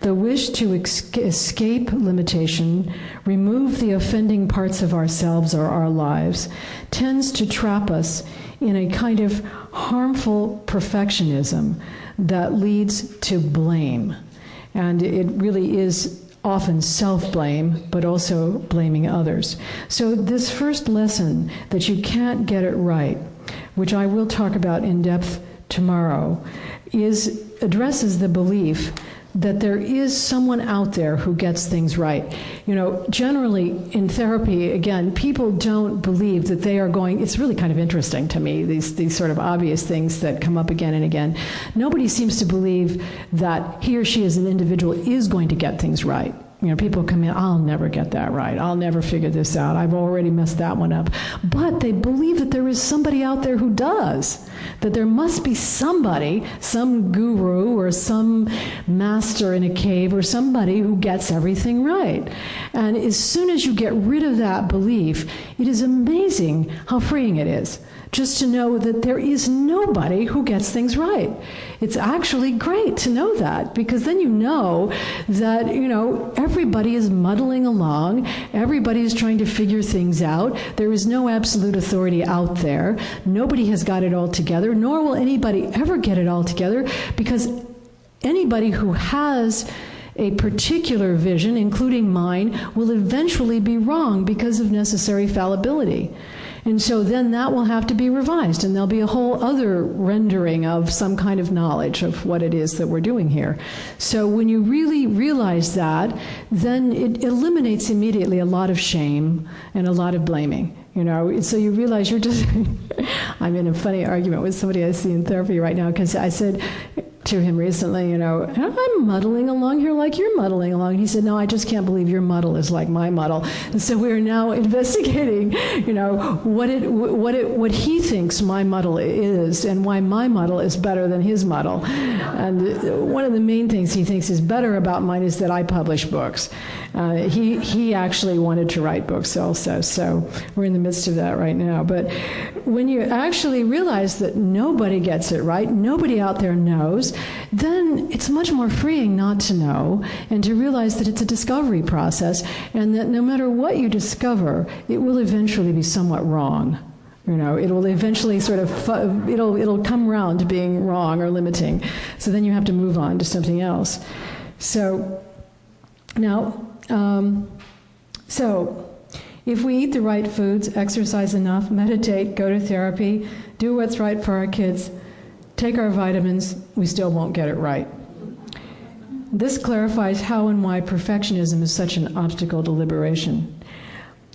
The wish to escape limitation, remove the offending parts of ourselves or our lives, tends to trap us in a kind of harmful perfectionism that leads to blame. And it really is often self-blame, but also blaming others. So this first lesson, that you can't get it right, which I will talk about in depth tomorrow, is addresses the belief that there is someone out there who gets things right. You know, generally in therapy, again, people don't believe that they are going, it's really kind of interesting to me, these sort of obvious things that come up again and again. Nobody seems to believe that he or she as an individual is going to get things right. You know, people come in, I'll never get that right. I'll never figure this out. I've already messed that one up. But they believe that there is somebody out there who does. That there must be somebody, some guru or some master in a cave or somebody who gets everything right. And as soon as you get rid of that belief, it is amazing how freeing it is. Just to know that there is nobody who gets things right. It's actually great to know that, because then you know that, you know, everybody is muddling along, everybody is trying to figure things out, there is no absolute authority out there, nobody has got it all together, nor will anybody ever get it all together, because anybody who has a particular vision, including mine, will eventually be wrong because of necessary fallibility. And so then that will have to be revised, and there'll be a whole other rendering of some kind of knowledge of what it is that we're doing here. So when you really realize that, then it eliminates immediately a lot of shame and a lot of blaming. You know, so you realize you're just, I'm in a funny argument with somebody I see in therapy right now, because I said to him recently, you know, I'm muddling along here like you're muddling along. And he said, no, I just can't believe your muddle is like my muddle. And so we are now investigating, you know, what he thinks my muddle is and why my muddle is better than his muddle. And one of the main things he thinks is better about mine is that I publish books. He actually wanted to write books also, so we're in the midst of that right now. But when you actually realize that nobody gets it right, nobody out there knows, then it's much more freeing not to know and to realize that it's a discovery process, and that no matter what you discover, it will eventually be somewhat wrong. You know, it will eventually sort of, it'll come around to being wrong or limiting. So then you have to move on to something else. So now, if we eat the right foods, exercise enough, meditate, go to therapy, do what's right for our kids, take our vitamins, we still won't get it right. This clarifies how and why perfectionism is such an obstacle to liberation.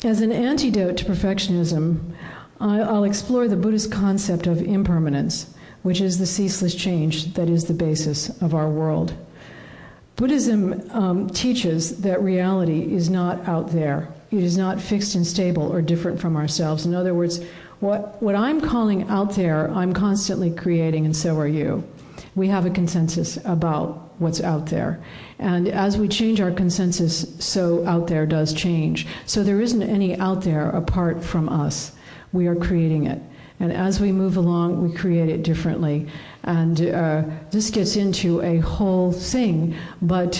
As an antidote to perfectionism, I'll explore the Buddhist concept of impermanence, which is the ceaseless change that is the basis of our world. Buddhism teaches that reality is not out there. It is not fixed and stable or different from ourselves. In other words, what I'm calling out there, I'm constantly creating, and so are you. We have a consensus about what's out there. And as we change our consensus, so out there does change. So there isn't any out there apart from us. We are creating it. And as we move along, we create it differently. And this gets into a whole thing, but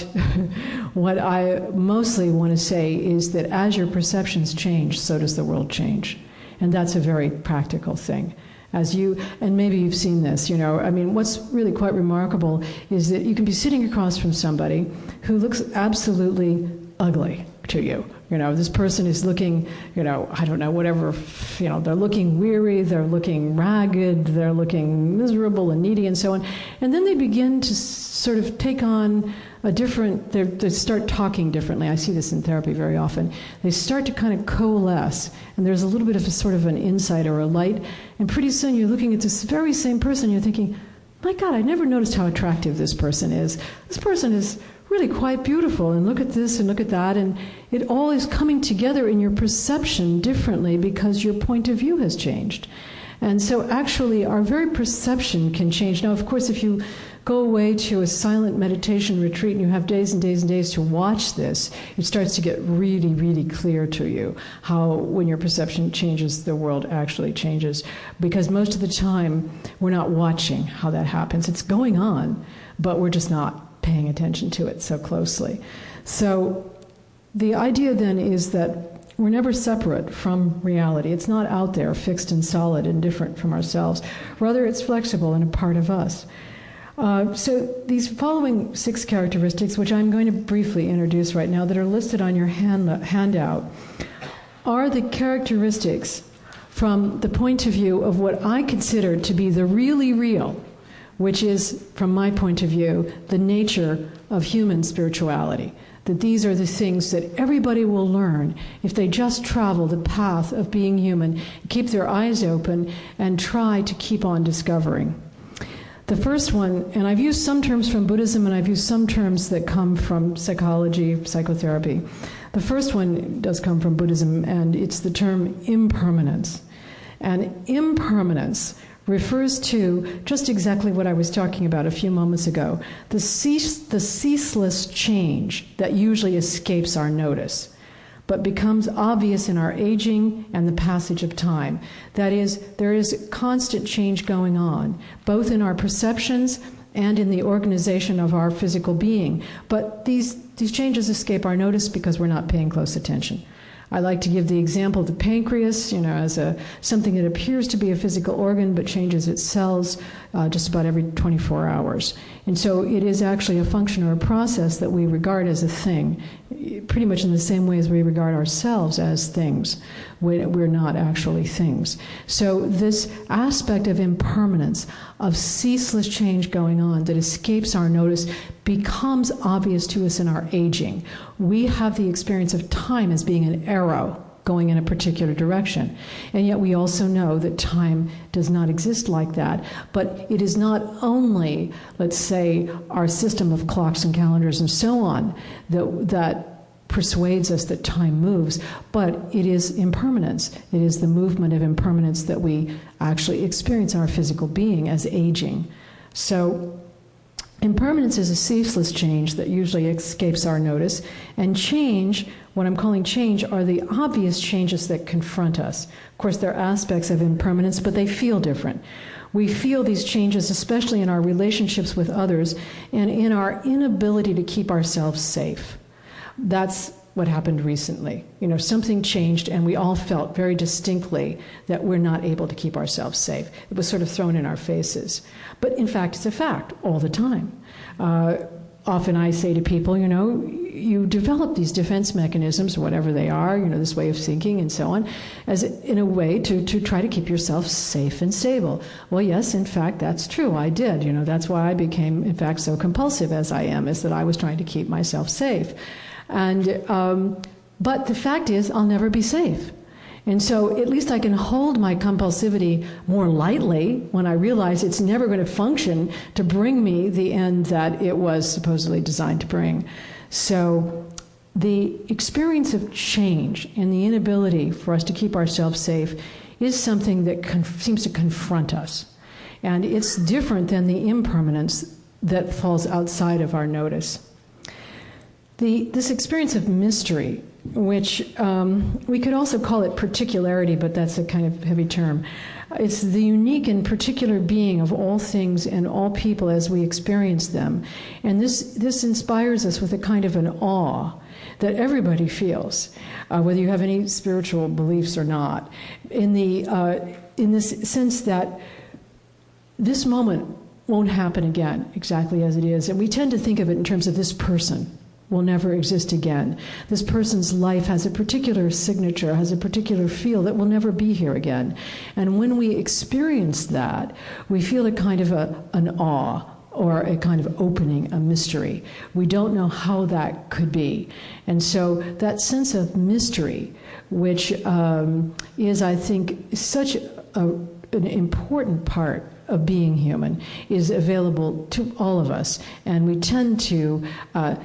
what I mostly want to say is that as your perceptions change, so does the world change. And that's a very practical thing. As you, and maybe you've seen this, you know, I mean, what's really quite remarkable is that you can be sitting across from somebody who looks absolutely ugly to you. You know, this person is looking, you know, I don't know, whatever, you know, they're looking weary, they're looking ragged, they're looking miserable and needy and so on. And then they begin to sort of take on a different, they start talking differently. I see this in therapy very often. They start to kind of coalesce, and there's a little bit of a sort of an insight or a light, and pretty soon you're looking at this very same person, and you're thinking, my God, I never noticed how attractive this person is. This person is really quite beautiful, and look at this and look at that, and it all is coming together in your perception differently because your point of view has changed. And so actually our very perception can change. Now, of course, if you go away to a silent meditation retreat and you have days and days and days to watch this, it starts to get really, really clear to you how when your perception changes, the world actually changes. Because most of the time, we're not watching how that happens. It's going on, but we're just not paying attention to it so closely. So the idea then is that we're never separate from reality. It's not out there, fixed and solid and different from ourselves. Rather, it's flexible and a part of us. So these following 6 characteristics, which I'm going to briefly introduce right now, that are listed on your handout, are the characteristics from the point of view of what I consider to be the really real, which is, from my point of view, the nature of human spirituality. That these are the things that everybody will learn if they just travel the path of being human, keep their eyes open, and try to keep on discovering. The first one, and I've used some terms from Buddhism and I've used some terms that come from psychology, psychotherapy. The first one does come from Buddhism, and it's the term impermanence. And impermanence refers to just exactly what I was talking about a few moments ago, the ceaseless change that usually escapes our notice, but becomes obvious in our aging and the passage of time. That is, there is constant change going on, both in our perceptions and in the organization of our physical being. But these changes escape our notice because we're not paying close attention. I like to give the example of the pancreas, as something that appears to be a physical organ but changes its cells just about every 24 hours. And so it is actually a function or a process that we regard as a thing, pretty much in the same way as we regard ourselves as things. We're not actually things. So this aspect of impermanence, of ceaseless change going on that escapes our notice, becomes obvious to us in our aging. We have the experience of time as being an arrow going in a particular direction. And yet we also know that time does not exist like that. But it is not only, let's say, our system of clocks and calendars and so on that persuades us that time moves, but it is impermanence. It is the movement of impermanence that we actually experience in our physical being as aging. So impermanence is a ceaseless change that usually escapes our notice, and change, what I'm calling change, are the obvious changes that confront us. Of course, there are aspects of impermanence, but they feel different. We feel these changes, especially in our relationships with others and in our inability to keep ourselves safe. That's what happened recently. Something changed, and we all felt very distinctly that we're not able to keep ourselves safe. It was sort of thrown in our faces. But in fact, it's a fact all the time. Often I say to people, you develop these defense mechanisms, whatever they are, this way of thinking and so on, as in a way to try to keep yourself safe and stable. Well, yes, in fact, that's true. I did. That's why I became, in fact, so compulsive as I am, is that I was trying to keep myself safe. And but the fact is, I'll never be safe. And so at least I can hold my compulsivity more lightly when I realize it's never going to function to bring me the end that it was supposedly designed to bring. So the experience of change and the inability for us to keep ourselves safe is something that seems to confront us. And it's different than the impermanence that falls outside of our notice. This experience of mystery, which we could also call it particularity, but that's a kind of heavy term. It's the unique and particular being of all things and all people as we experience them. And this inspires us with a kind of an awe that everybody feels, whether you have any spiritual beliefs or not, in this sense that this moment won't happen again exactly as it is. And we tend to think of it in terms of this person will never exist again. This person's life has a particular signature, has a particular feel that will never be here again. And when we experience that, we feel a kind of an awe or a kind of opening, a mystery. We don't know how that could be. And so that sense of mystery, which is, I think, such an important part of being human, is available to all of us, and we tend to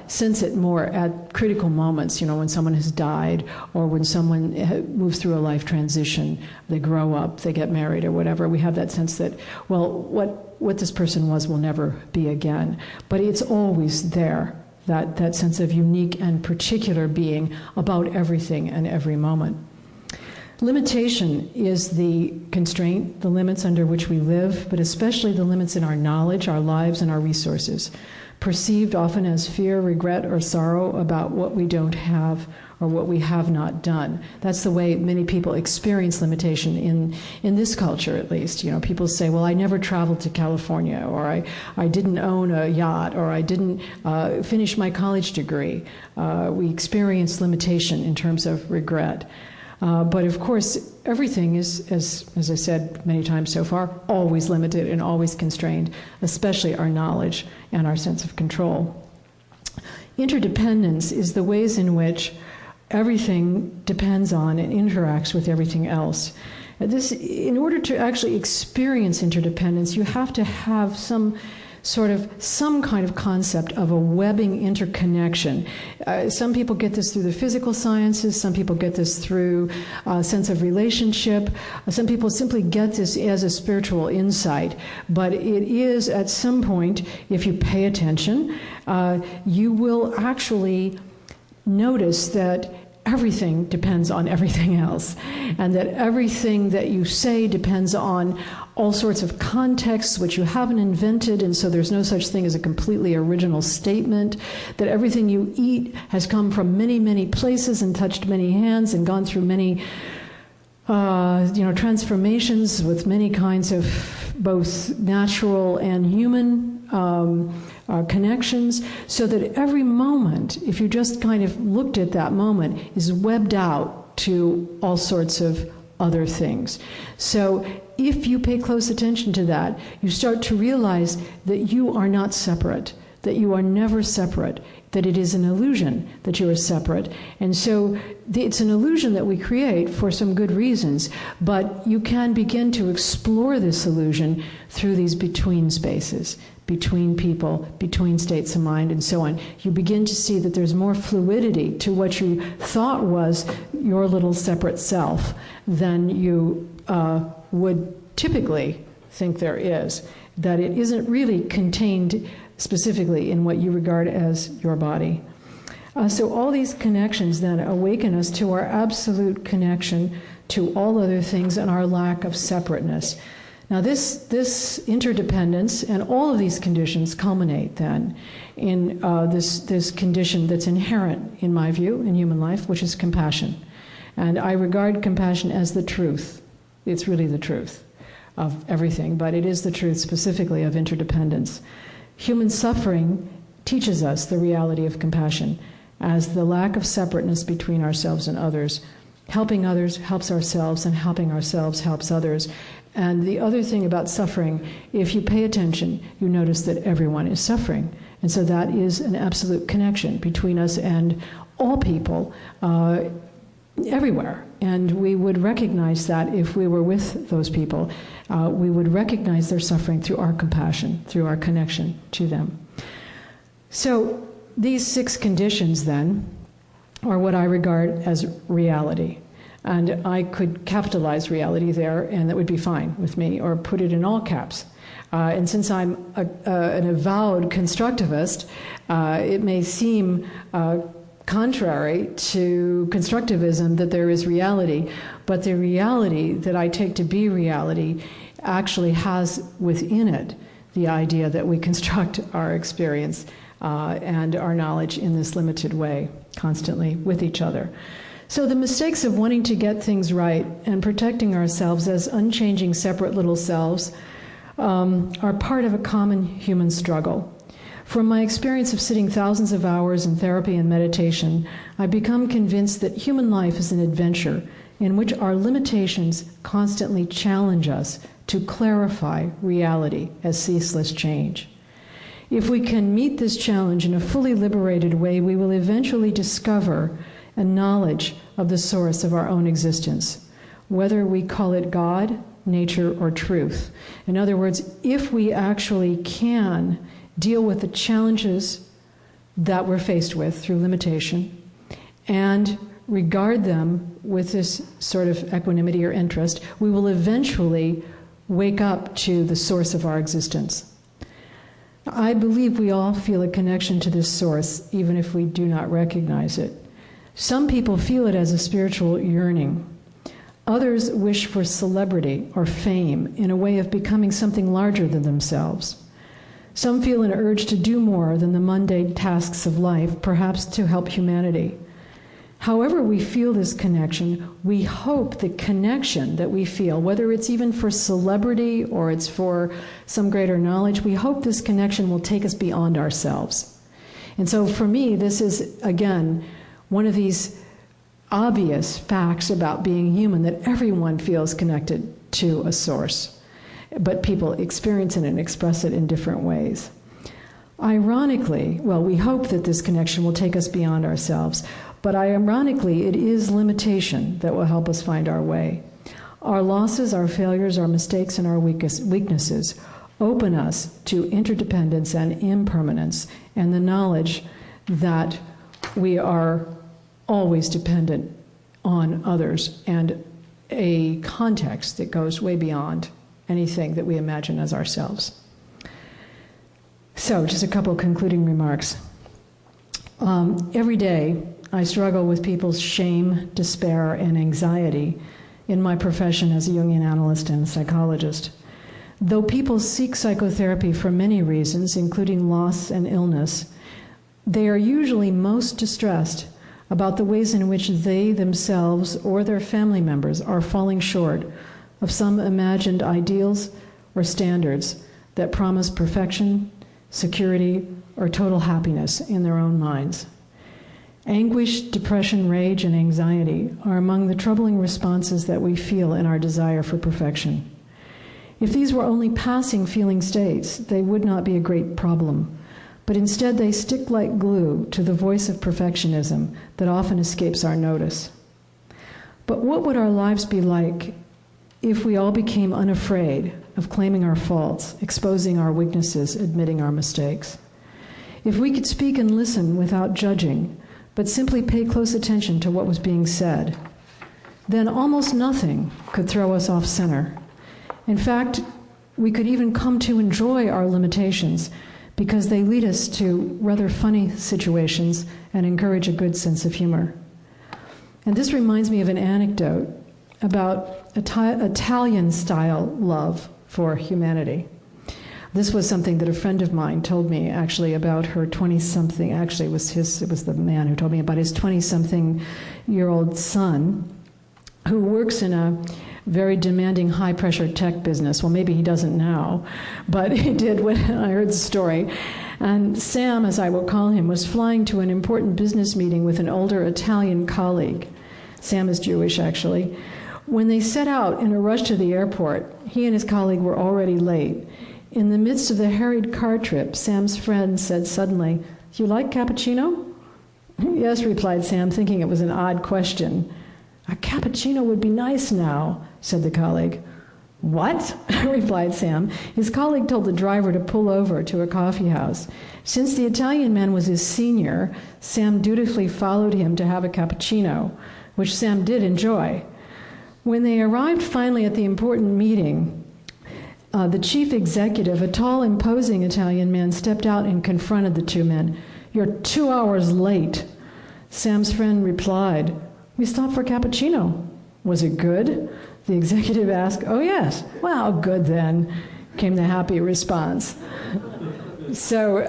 sense it more at critical moments, when someone has died or when someone moves through a life transition, they grow up, they get married or whatever. We have that sense that, well, what this person was will never be again, but it's always there, that sense of unique and particular being about everything and every moment. Limitation is the constraint, the limits under which we live, but especially the limits in our knowledge, our lives, and our resources, perceived often as fear, regret, or sorrow about what we don't have or what we have not done. That's the way many people experience limitation in this culture, at least. People say, well, I never traveled to California, or I didn't own a yacht, or I didn't finish my college degree. We experience limitation in terms of regret. But of course, everything is, as I said many times so far, always limited and always constrained, especially our knowledge and our sense of control. Interdependence is the ways in which everything depends on and interacts with everything else. In order to actually experience interdependence, you have to have some kind of concept of a webbing interconnection. Some people get this through the physical sciences, some people get this through a sense of relationship, some people simply get this as a spiritual insight. But it is, at some point, if you pay attention, you will actually notice that everything depends on everything else, and that everything that you say depends on all sorts of contexts which you haven't invented, and so there's no such thing as a completely original statement, that everything you eat has come from many, many places and touched many hands and gone through many transformations with many kinds of both natural and human connections, so that every moment, if you just kind of looked at that moment, is webbed out to all sorts of other things. So if you pay close attention to that, you start to realize that you are not separate, that you are never separate, that it is an illusion that you are separate. And so it's an illusion that we create for some good reasons, but you can begin to explore this illusion through these between spaces, between people, between states of mind, and so on. You begin to see that there's more fluidity to what you thought was your little separate self than you would typically think there is, that it isn't really contained specifically in what you regard as your body. So all these connections then awaken us to our absolute connection to all other things and our lack of separateness. Now this interdependence and all of these conditions culminate then in this condition that's inherent, in my view, in human life, which is compassion. And I regard compassion as the truth. It's really the truth of everything, but it is the truth specifically of interdependence. Human suffering teaches us the reality of compassion as the lack of separateness between ourselves and others. Helping others helps ourselves, and helping ourselves helps others. And the other thing about suffering, if you pay attention, you notice that everyone is suffering. And so that is an absolute connection between us and all people everywhere. And we would recognize that if we were with those people. We would recognize their suffering through our compassion, through our connection to them. So these 6 conditions then are what I regard as reality. And I could capitalize reality there, and that would be fine with me, or put it in all caps. And since I'm an avowed constructivist, it may seem contrary to constructivism that there is reality, but the reality that I take to be reality actually has within it the idea that we construct our experience and our knowledge in this limited way, constantly with each other. So the mistakes of wanting to get things right and protecting ourselves as unchanging separate little selves are part of a common human struggle. From my experience of sitting thousands of hours in therapy and meditation, I've become convinced that human life is an adventure in which our limitations constantly challenge us to clarify reality as ceaseless change. If we can meet this challenge in a fully liberated way, we will eventually discover a knowledge of the source of our own existence, whether we call it God, nature, or truth. In other words, if we actually can deal with the challenges that we're faced with through limitation and regard them with this sort of equanimity or interest, we will eventually wake up to the source of our existence. I believe we all feel a connection to this source, even if we do not recognize it. Some people feel it as a spiritual yearning. Others wish for celebrity or fame in a way of becoming something larger than themselves. Some feel an urge to do more than the mundane tasks of life, perhaps to help humanity. However we feel this connection, we hope the connection that we feel, whether it's even for celebrity or it's for some greater knowledge, we hope this connection will take us beyond ourselves. And so for me, this is, again, one of these obvious facts about being human that everyone feels connected to a source, but people experience it and express it in different ways. Ironically, well, we hope that this connection will take us beyond ourselves, but ironically, it is limitation that will help us find our way. Our losses, our failures, our mistakes, and our weaknesses open us to interdependence and impermanence, and the knowledge that we are always dependent on others, and a context that goes way beyond anything that we imagine as ourselves. So, just a couple concluding remarks. Every day, I struggle with people's shame, despair, and anxiety in my profession as a Jungian analyst and psychologist. Though people seek psychotherapy for many reasons, including loss and illness, they are usually most distressed about the ways in which they themselves or their family members are falling short of some imagined ideals or standards that promise perfection, security, or total happiness in their own minds. Anguish, depression, rage, and anxiety are among the troubling responses that we feel in our desire for perfection. If these were only passing feeling states, they would not be a great problem. But instead they stick like glue to the voice of perfectionism that often escapes our notice. But what would our lives be like if we all became unafraid of claiming our faults, exposing our weaknesses, admitting our mistakes? If we could speak and listen without judging, but simply pay close attention to what was being said, then almost nothing could throw us off center. In fact, we could even come to enjoy our limitations because they lead us to rather funny situations and encourage a good sense of humor. And this reminds me of an anecdote about Italian-style love for humanity. This was something that a friend of mine told me, actually, about her 20-something, actually it was the man who told me about his 20-something-year-old son, who works in a very demanding high-pressure tech business. Well, maybe he doesn't now, but he did when I heard the story. And Sam, as I will call him, was flying to an important business meeting with an older Italian colleague. Sam is Jewish, actually. When they set out in a rush to the airport, he and his colleague were already late. In the midst of the harried car trip, Sam's friend said suddenly, "You like cappuccino?" "Yes," replied Sam, thinking it was an odd question. "A cappuccino would be nice now," said the colleague. "What?" replied Sam. His colleague told the driver to pull over to a coffee house. Since the Italian man was his senior, Sam dutifully followed him to have a cappuccino, which Sam did enjoy. When they arrived finally at the important meeting, the chief executive, a tall, imposing Italian man, stepped out and confronted the two men. "You're 2 hours late." Sam's friend replied, "We stopped for cappuccino." "Was it good?" the executive asked. "Oh, yes." "Well, good then," came the happy response. So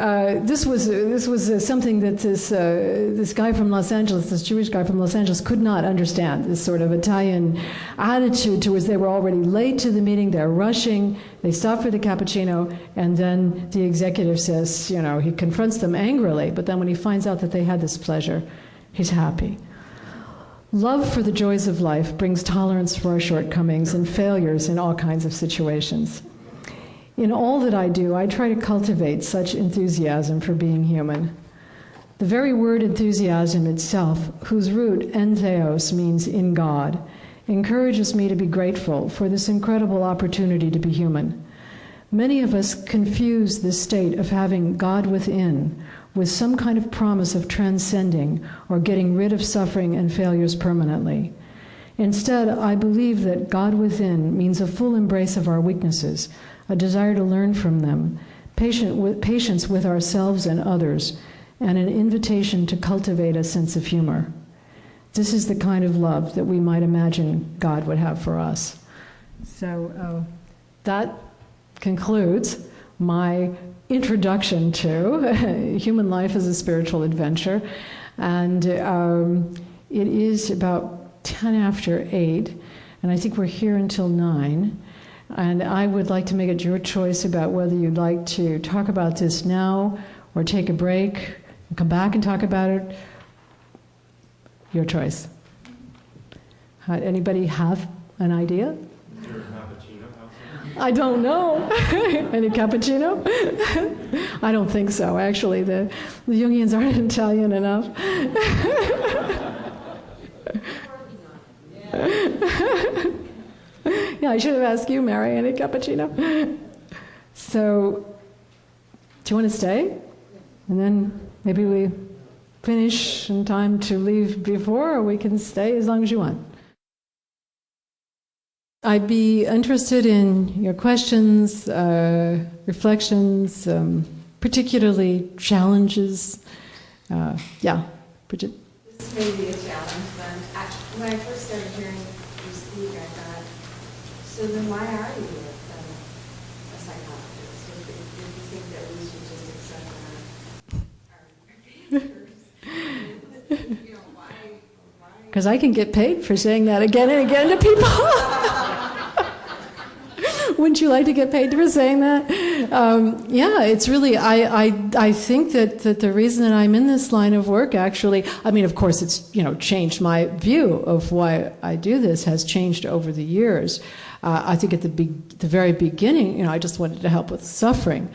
this was something that this guy from Los Angeles, this Jewish guy from Los Angeles, could not understand, this sort of Italian attitude towards they were already late to the meeting, they're rushing, they stop for the cappuccino, and then the executive says, he confronts them angrily, but then when he finds out that they had this pleasure, he's happy. Love for the joys of life brings tolerance for our shortcomings and failures in all kinds of situations. In all that I do, I try to cultivate such enthusiasm for being human. The very word enthusiasm itself, whose root, entheos, means in God, encourages me to be grateful for this incredible opportunity to be human. Many of us confuse this state of having God within with some kind of promise of transcending or getting rid of suffering and failures permanently. Instead, I believe that God within means a full embrace of our weaknesses, a desire to learn from them, patience with ourselves and others, and an invitation to cultivate a sense of humor. This is the kind of love that we might imagine God would have for us. So that concludes my introduction to human life as a spiritual adventure. And it is about 10 after 8, and I think we're here until 9. And I would like to make it your choice about whether you'd like to talk about this now or take a break and come back and talk about it. Your choice. Anybody have an idea? I don't know. Any cappuccino? I don't think so, actually. The Jungians aren't Italian enough. Yeah, I should have asked you, Mary, any cappuccino? So, do you want to stay? And then maybe we finish in time to leave before, or we can stay as long as you want. I'd be interested in your questions, reflections, particularly challenges. Yeah, Bridget? This may be a challenge, but when I first started hearing you speak, I thought, so then why are you a psychologist? If you think that we should just accept our features, why? Because I can get paid for saying that again and again to people. Wouldn't you like to get paid for saying that? Yeah, it's really, I think that the reason that I'm in this line of work, actually, I mean, of course, it's, changed my view of why I do this, has changed over the years. I think at the very beginning, I just wanted to help with suffering.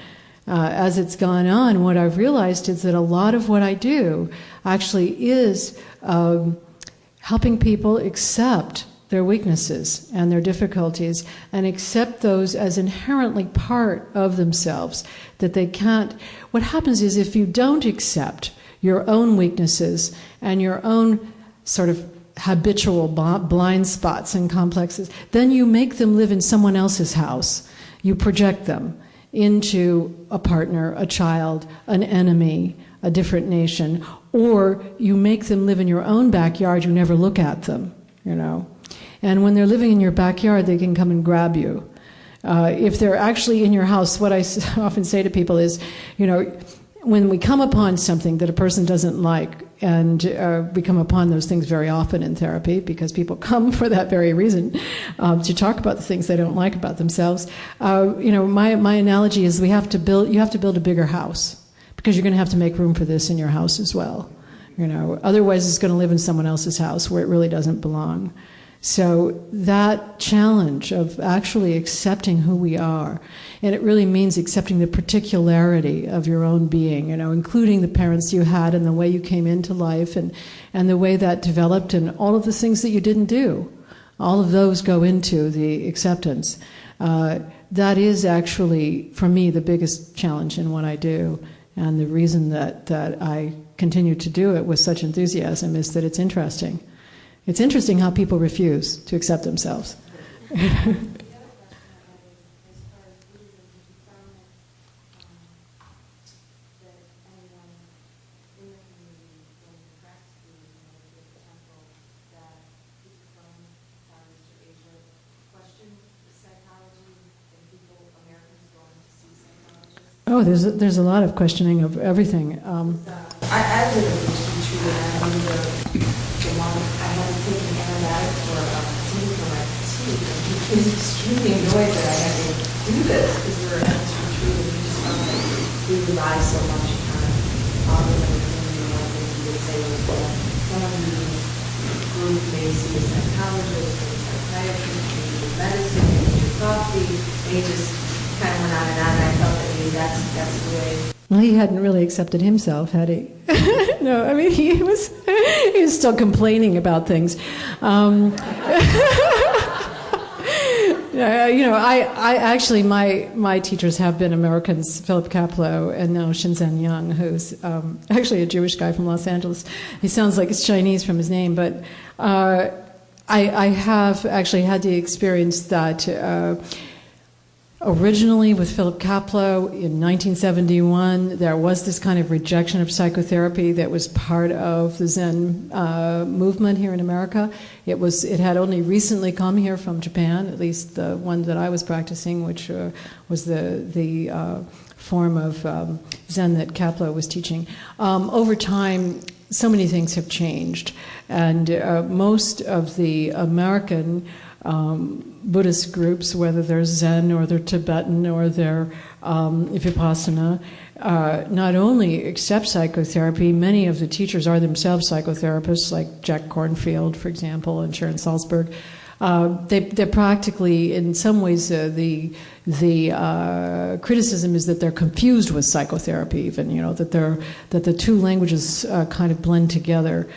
As it's gone on, what I've realized is that a lot of what I do actually is helping people accept their weaknesses and their difficulties, and accept those as inherently part of themselves, that they can't. What happens is, if you don't accept your own weaknesses and your own sort of habitual blind spots and complexes, then you make them live in someone else's house. You project them into a partner, a child, an enemy, a different nation, or you make them live in your own backyard. You never look at them, And when they're living in your backyard, they can come and grab you. If they're actually in your house, what I often say to people is, when we come upon something that a person doesn't like, and we come upon those things very often in therapy, because people come for that very reason, to talk about the things they don't like about themselves. My analogy is you have to build a bigger house, because you're going to have to make room for this in your house as well. Otherwise it's going to live in someone else's house where it really doesn't belong. So that challenge of actually accepting who we are, and it really means accepting the particularity of your own being, including the parents you had and the way you came into life and the way that developed and all of the things that you didn't do. All of those go into the acceptance. That is actually, for me, the biggest challenge in what I do. And the reason that I continue to do it with such enthusiasm is that it's interesting. It's interesting how people refuse to accept themselves. Oh, there's a lot of questioning of everything. I live in a retreat, and I had taken antibiotics for my teeth, and he was extremely annoyed that I had to do this, because we were at this retreat, and he just found that we rely so much on the community, and one thing he would say was that some of the group may see a psychologist, or a psychiatrist, maybe do medicine, maybe do coffee, and he just kind of went on, and I felt that maybe that's the way. Well, he hadn't really accepted himself, had he? No, I mean, he was still complaining about things. I actually, my teachers have been Americans, Philip Kapleau and now Shenzhen Yang, who's actually a Jewish guy from Los Angeles. He sounds like it's Chinese from his name, but I have actually had the experience that originally with Philip Kapleau in 1971, there was this kind of rejection of psychotherapy that was part of the Zen movement here in America. It had only recently come here from Japan, at least the one that I was practicing, which was the form of Zen that Kapleau was teaching. Over time, so many things have changed, and most of the American Buddhist groups, whether they're Zen or they're Tibetan or they're Vipassana, not only accept psychotherapy, many of the teachers are themselves psychotherapists, like Jack Kornfield, for example, and Sharon Salzberg. They're practically, in some ways, the criticism is that they're confused with psychotherapy, even, that the two languages kind of blend together.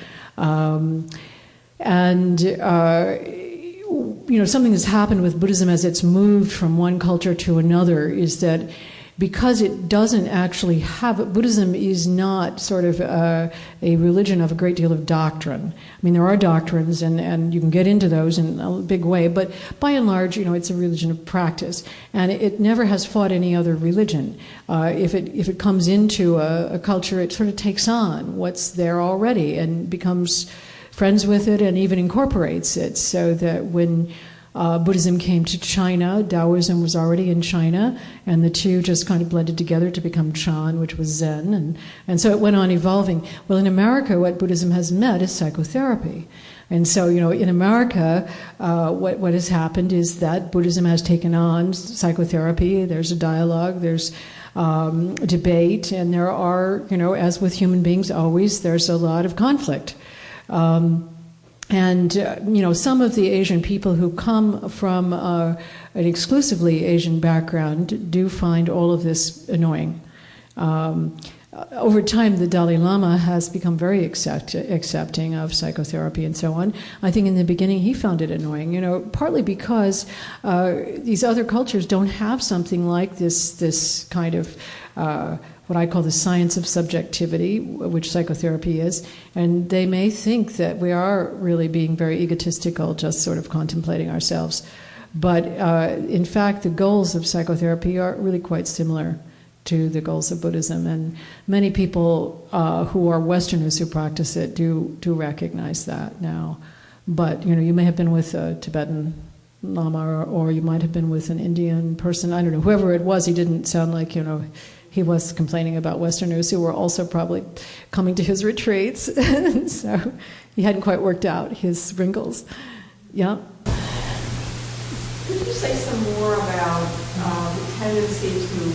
Something that's happened with Buddhism as it's moved from one culture to another is that because it doesn't actually have, Buddhism is not sort of a religion of a great deal of doctrine. I mean, there are doctrines, and you can get into those in a big way, but by and large, it's a religion of practice, and it never has fought any other religion. If it comes into a culture, it sort of takes on what's there already and becomes friends with it and even incorporates it, so that when Buddhism came to China, Taoism was already in China, and the two just kind of blended together to become Chan, which was Zen, and so it went on evolving. Well, in America, what Buddhism has met is psychotherapy. And so, in America, what has happened is that Buddhism has taken on psychotherapy. There's a dialogue, there's debate, and there are, as with human beings always, there's a lot of conflict. Some of the Asian people who come from an exclusively Asian background do find all of this annoying. Over time, the Dalai Lama has become very accepting of psychotherapy and so on. I think in the beginning he found it annoying, partly because these other cultures don't have something like this kind of what I call the science of subjectivity, which psychotherapy is, and they may think that we are really being very egotistical, just sort of contemplating ourselves. But in fact, the goals of psychotherapy are really quite similar to the goals of Buddhism, and many people who are Westerners who practice it do recognize that now. But you may have been with a Tibetan Lama, or you might have been with an Indian person. I don't know. Whoever it was, he didn't sound like he was complaining about Westerners who were also probably coming to his retreats. So he hadn't quite worked out his wrinkles. Yeah. Could you say some more about the tendency to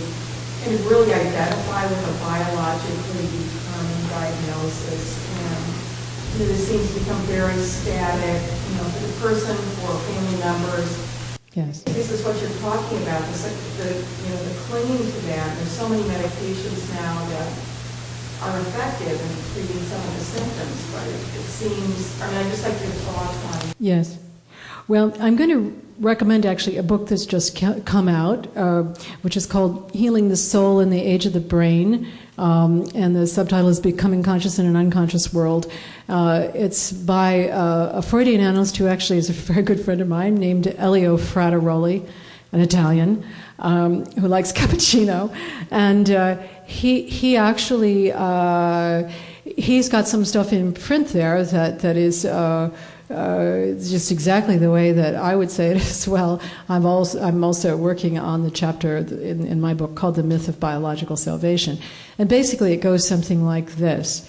kind of really identify with a biologically determined diagnosis? And this seems to become very static, for the person, for family members. Yes. This is what you're talking about, the clinging to that. There's so many medications now that are effective in treating some of the symptoms, but it seems, I'd just like your thoughts on. Yes. Well, I'm going to recommend actually a book that's just come out, which is called Healing the Soul in the Age of the Brain, and the subtitle is Becoming Conscious in an Unconscious World. It's by a Freudian analyst who actually is a very good friend of mine named Elio Frateroli, an Italian, who likes cappuccino. And he actually, he's got some stuff in print there that is just exactly the way that I would say it as well. I'm also working on the chapter in my book called The Myth of Biological Salvation. And basically it goes something like this.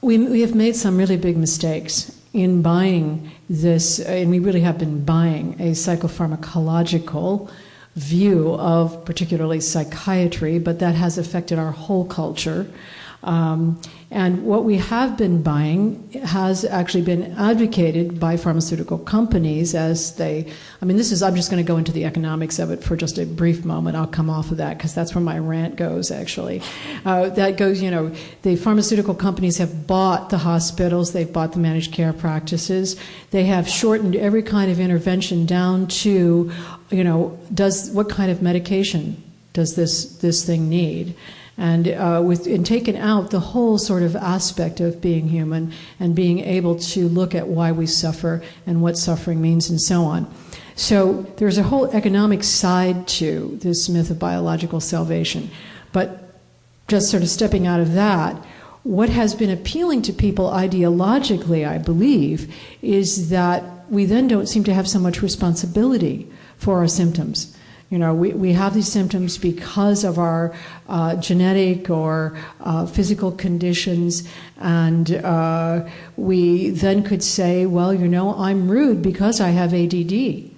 We have made some really big mistakes in buying this, and we really have been buying a psychopharmacological view of particularly psychiatry, but that has affected our whole culture. And what we have been buying has actually been advocated by pharmaceutical companies as they, I'm just going to go into the economics of it for just a brief moment. I'll come off of that because that's where my rant goes, actually. That goes, the pharmaceutical companies have bought the hospitals, they've bought the managed care practices, they have shortened every kind of intervention down to, what kind of medication does this thing need? And taken out the whole sort of aspect of being human and being able to look at why we suffer and what suffering means and so on. So there's a whole economic side to this myth of biological salvation. But just sort of stepping out of that, what has been appealing to people ideologically, I believe, is that we then don't seem to have so much responsibility for our symptoms. We have these symptoms because of our genetic or physical conditions, and we then could say, well, I'm rude because I have ADD.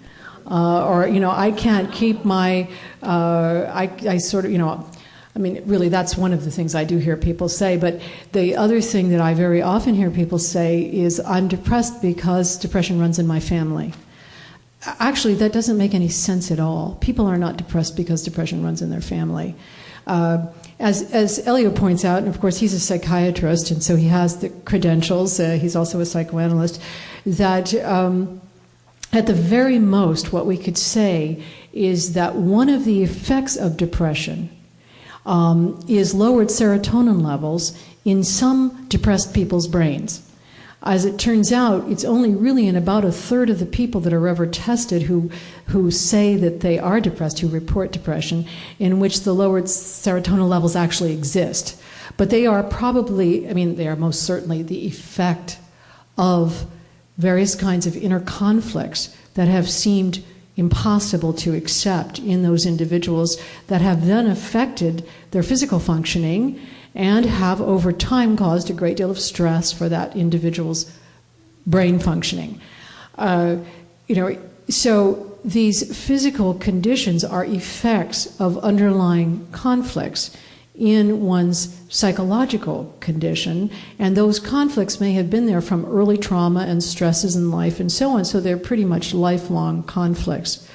Or, I can't keep my, I sort of, really that's one of the things I do hear people say, but the other thing that I very often hear people say is, I'm depressed because depression runs in my family. Actually, that doesn't make any sense at all. People are not depressed because depression runs in their family. As Elio points out, and of course he's a psychiatrist, and so he has the credentials, he's also a psychoanalyst, that at the very most what we could say is that one of the effects of depression is lowered serotonin levels in some depressed people's brains. As it turns out, it's only really in about a third of the people that are ever tested who say that they are depressed, who report depression, in which the lowered serotonin levels actually exist. But they are probably, they are most certainly the effect of various kinds of inner conflicts that have seemed impossible to accept in those individuals, that have then affected their physical functioning and have over time caused a great deal of stress for that individual's brain functioning. So these physical conditions are effects of underlying conflicts in one's psychological condition, and those conflicts may have been there from early trauma and stresses in life and so on, so they're pretty much lifelong conflicts.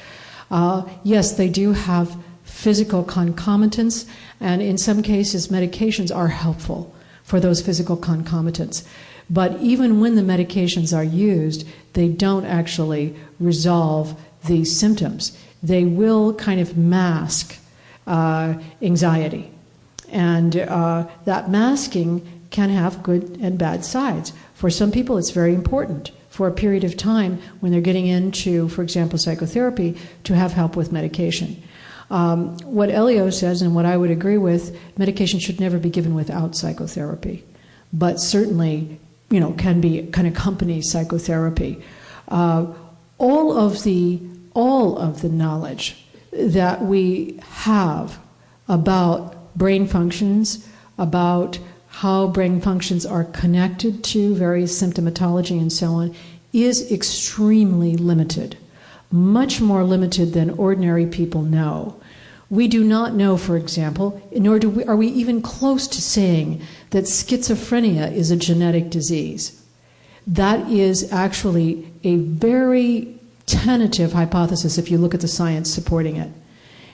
Yes, they do have physical concomitants, and in some cases medications are helpful for those physical concomitants. But even when the medications are used, they don't actually resolve these symptoms. They will kind of mask anxiety. And that masking can have good and bad sides. For some people, it's very important for a period of time when they're getting into, for example, psychotherapy, to have help with medication. What Elio says, and what I would agree with, medication should never be given without psychotherapy, but certainly, can accompany psychotherapy. All of the knowledge that we have about brain functions, about how brain functions are connected to various symptomatology and so on, is extremely limited, much more limited than ordinary people know. We do not know, for example, nor are we even close to saying that schizophrenia is a genetic disease. That is actually a very tentative hypothesis if you look at the science supporting it.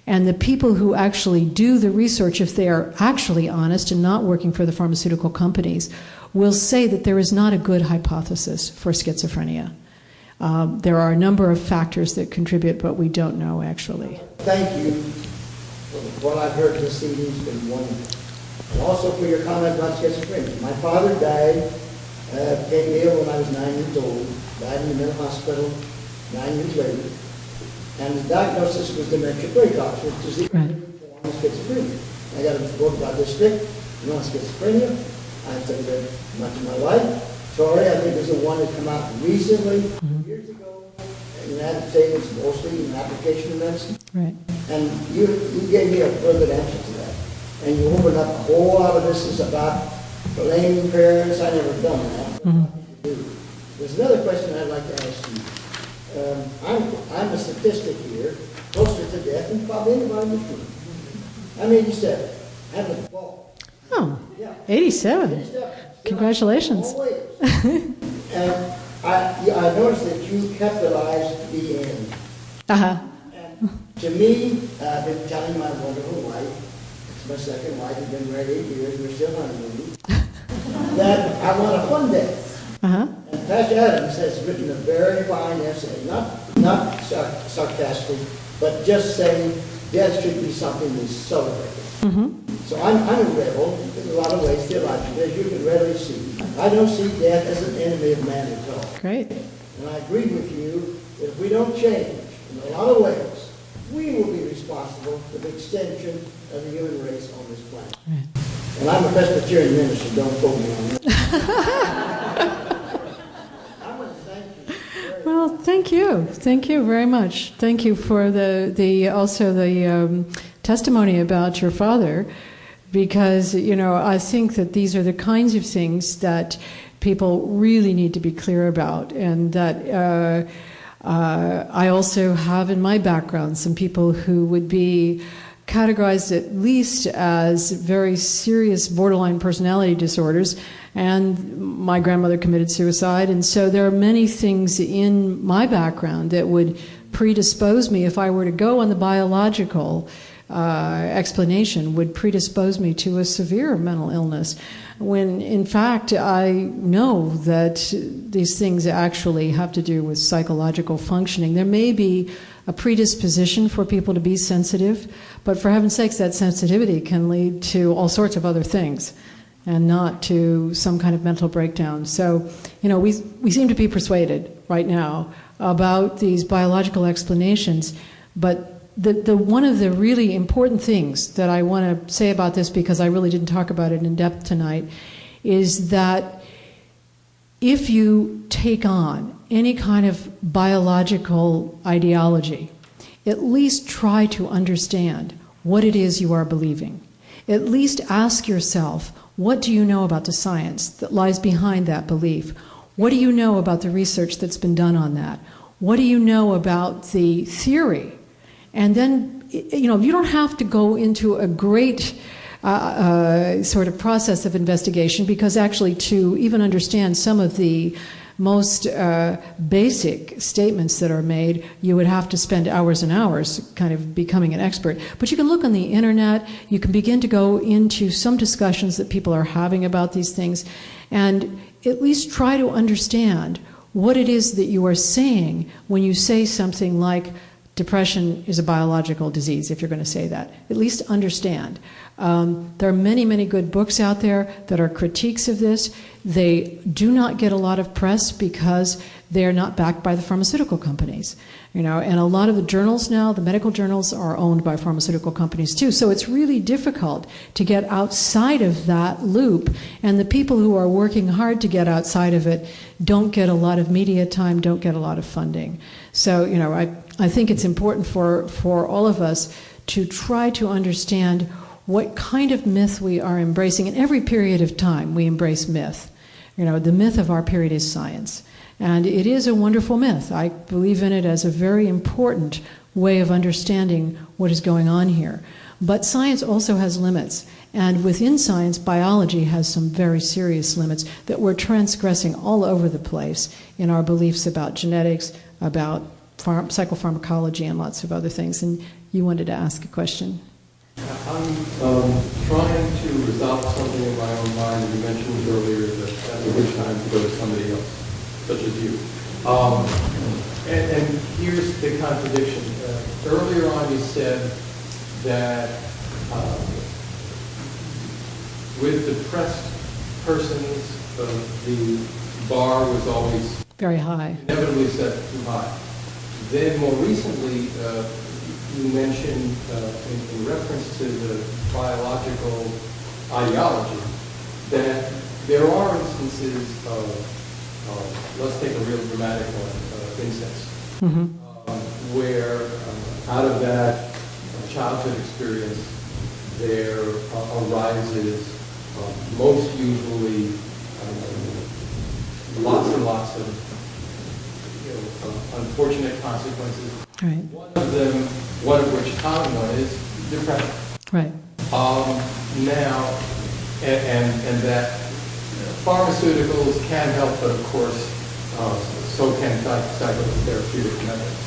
And the people who actually do the research, if they are actually honest and not working for the pharmaceutical companies, will say that there is not a good hypothesis for schizophrenia. There are a number of factors that contribute, but we don't know actually. Thank you for what I've heard this evening. It's been wonderful. And also for your comment about schizophrenia. My father died, became ill when I was 9 years old, died in the mental hospital 9 years later. And the diagnosis was dementia praecox, which is the form of schizophrenia. I got to go to my district, schizophrenia. I said that much of my life. Sorry, I think there's a one that came out recently, years ago, in the United States, mostly in application of medicine. Right. And you gave me a further answer to that. And you opened up a whole lot of this is about blaming parents. I never done that. There's another question I'd like to ask you. I'm a statistic here, closer to death than probably anybody in this room. I'm 87. I haven't fall. Oh, yeah. 87. Congratulations. And I noticed that you capitalized the end. Uh-huh. And to me, I've been telling my wonderful wife, it's my second wife, we've been married 8 years, we're still honeymooning, that I want a fun death. Uh-huh. And Pastor Adams has written a very fine essay, not sarcastic, but just saying death should be something that's celebrated. So I'm a rebel in a lot of ways, theologically, as you can readily see. I don't see death as an enemy of man at all. Great. And I agree with you that if we don't change in a lot of ways, we will be responsible for the extension of the human race on this planet. Right. And I'm a Presbyterian minister, don't quote me on that. I want to thank you. Well, Well, thank you. Thank you very much. Thank you for the testimony about your father, because, I think that these are the kinds of things that people really need to be clear about, and that I also have in my background some people who would be categorized at least as very serious borderline personality disorders, and my grandmother committed suicide, and so there are many things in my background that would predispose me, if I were to go on the biological explanation, would predispose me to a severe mental illness, when in fact I know that these things actually have to do with psychological functioning. There may be a predisposition for people to be sensitive, but for heaven's sakes, that sensitivity can lead to all sorts of other things and not to some kind of mental breakdown. So, we seem to be persuaded right now about these biological explanations, but the one of the really important things that I want to say about this, because I really didn't talk about it in depth tonight, is that if you take on any kind of biological ideology, at least try to understand what it is you are believing. At least ask yourself, what do you know about the science that lies behind that belief? What do you know about the research that's been done on that? What do you know about the theory? And then, you don't have to go into a great sort of process of investigation, because actually to even understand some of the most basic statements that are made, you would have to spend hours and hours kind of becoming an expert. But you can look on the internet, you can begin to go into some discussions that people are having about these things, and at least try to understand what it is that you are saying when you say something like, depression is a biological disease, if you're going to say that. At least understand. There are many, many good books out there that are critiques of this. They do not get a lot of press because they are not backed by the pharmaceutical companies. And a lot of the journals now, the medical journals, are owned by pharmaceutical companies too. So it's really difficult to get outside of that loop. And the people who are working hard to get outside of it don't get a lot of media time, don't get a lot of funding. So, I think it's important for all of us to try to understand what kind of myth we are embracing. In every period of time, we embrace myth. The myth of our period is science. And it is a wonderful myth. I believe in it as a very important way of understanding what is going on here. But science also has limits. And within science, biology has some very serious limits that we're transgressing all over the place in our beliefs about genetics, about psychopharmacology, and lots of other things. And you wanted to ask a question. I'm trying to resolve something in my own mind, and you mentioned earlier that that's a good time to go to somebody else, such as you. And here's the contradiction. Earlier on you said that with depressed persons, the bar was always very high, inevitably set too high. Then more recently, you mentioned in reference to the biological ideology that there are instances of, let's take a real dramatic one, incest, where out of that childhood experience there arises most usually lots and lots of unfortunate consequences. Right. One of which common one is depression. Right. Now, and that pharmaceuticals can help, but of course, so can psychotherapeutic methods.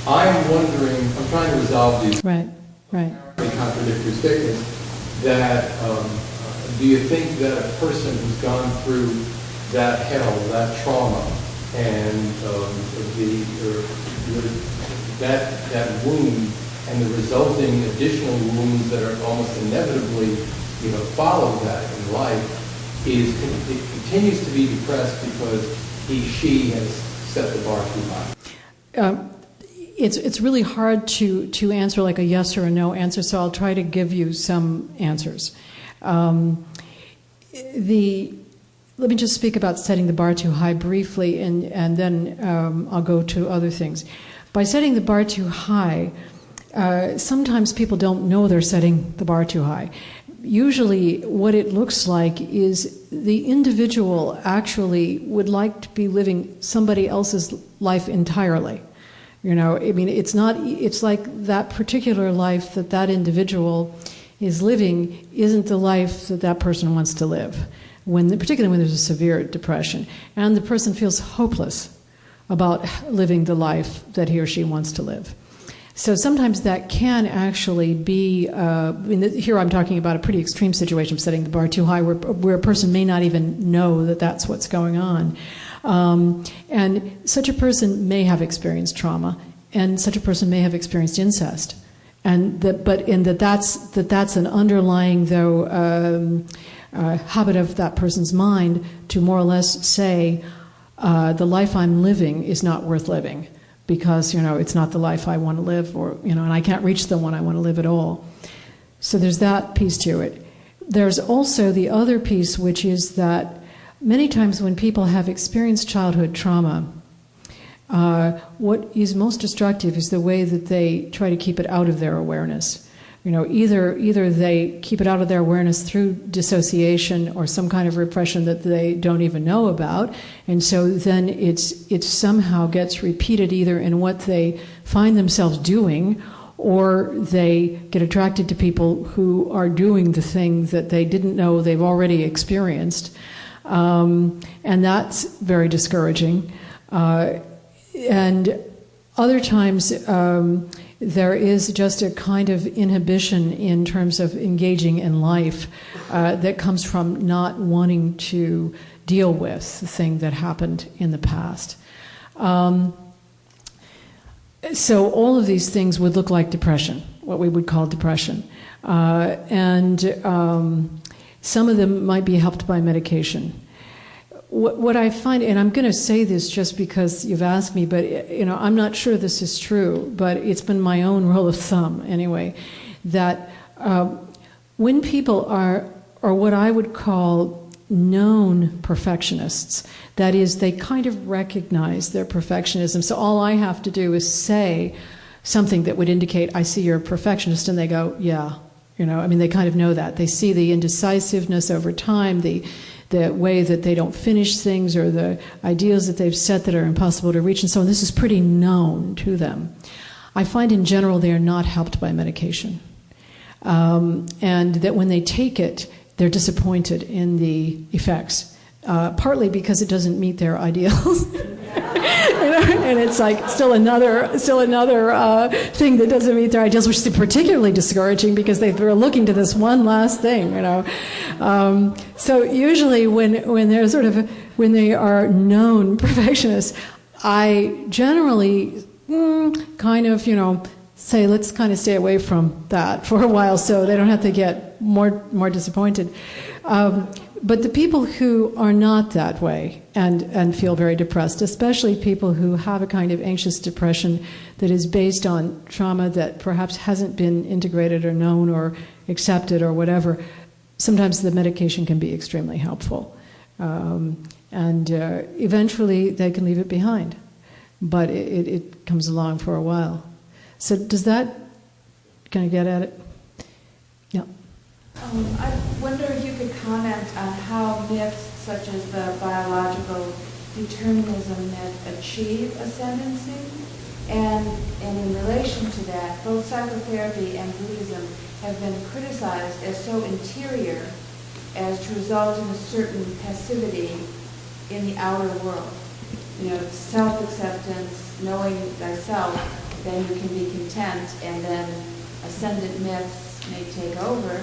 I'm wondering, I'm trying to resolve these contradictory statements, that do you think that a person who's gone through that hell, that trauma, and that wound and the resulting additional wounds that are almost inevitably, follow that in life, it continues to be depressed because she has set the bar too high? It's really hard to answer like a yes or a no answer, so I'll try to give you some answers. let me just speak about setting the bar too high briefly, and then I'll go to other things. By setting the bar too high, sometimes people don't know they're setting the bar too high. Usually what it looks like is the individual actually would like to be living somebody else's life entirely. You know, I mean, it's like that particular life that that individual is living isn't the life that that person wants to live, particularly when there's a severe depression. And the person feels hopeless about living the life that he or she wants to live. So sometimes that can actually be, here I'm talking about a pretty extreme situation of setting the bar too high, where a person may not even know that that's what's going on. And such a person may have experienced trauma, and such a person may have experienced incest. And that's an underlying, though, habit of that person's mind to more or less say, the life I'm living is not worth living, because, you know, it's not the life I want to live, or, you know, and I can't reach the one I want to live at all. So there's that piece to it. There's also the other piece, which is that many times when people have experienced childhood trauma, what is most destructive is the way that they try to keep it out of their awareness. You know, either they keep it out of their awareness through dissociation or some kind of repression that they don't even know about, and so then it somehow gets repeated either in what they find themselves doing, or they get attracted to people who are doing the thing that they didn't know they've already experienced, and that's very discouraging. And other times, there is just a kind of inhibition in terms of engaging in life that comes from not wanting to deal with the thing that happened in the past. So all of these things would look like depression, what we would call depression. And some of them might be helped by medication. What I find, and I'm going to say this just because you've asked me, but, you know, I'm not sure this is true, but it's been my own rule of thumb anyway, that when people are what I would call known perfectionists, that is, they kind of recognize their perfectionism. So all I have to do is say something that would indicate, I see you're a perfectionist, and they go, yeah. You know, I mean, they kind of know that. They see the indecisiveness over time, the way that they don't finish things, or the ideals that they've set that are impossible to reach, and so on. This is pretty known to them. I find in general they are not helped by medication. And that when they take it, they're disappointed in the effects, partly because it doesn't meet their ideals. And it's like still another thing that doesn't meet their ideals, which is particularly discouraging because they're looking to this one last thing, you know. So usually when they are known perfectionists, I generally kind of, you know, say, let's kind of stay away from that for a while so they don't have to get more disappointed. But the people who are not that way and feel very depressed, especially people who have a kind of anxious depression that is based on trauma that perhaps hasn't been integrated or known or accepted or whatever, sometimes the medication can be extremely helpful. And eventually they can leave it behind. But it comes along for a while. So does that kind of get at it? Yeah. I wonder if you could comment on how myths such as the biological determinism myth achieve ascendancy, and in relation to that, both psychotherapy and Buddhism have been criticized as so interior as to result in a certain passivity in the outer world. You know, self-acceptance, knowing thyself, then you can be content, and then ascendant myths may take over.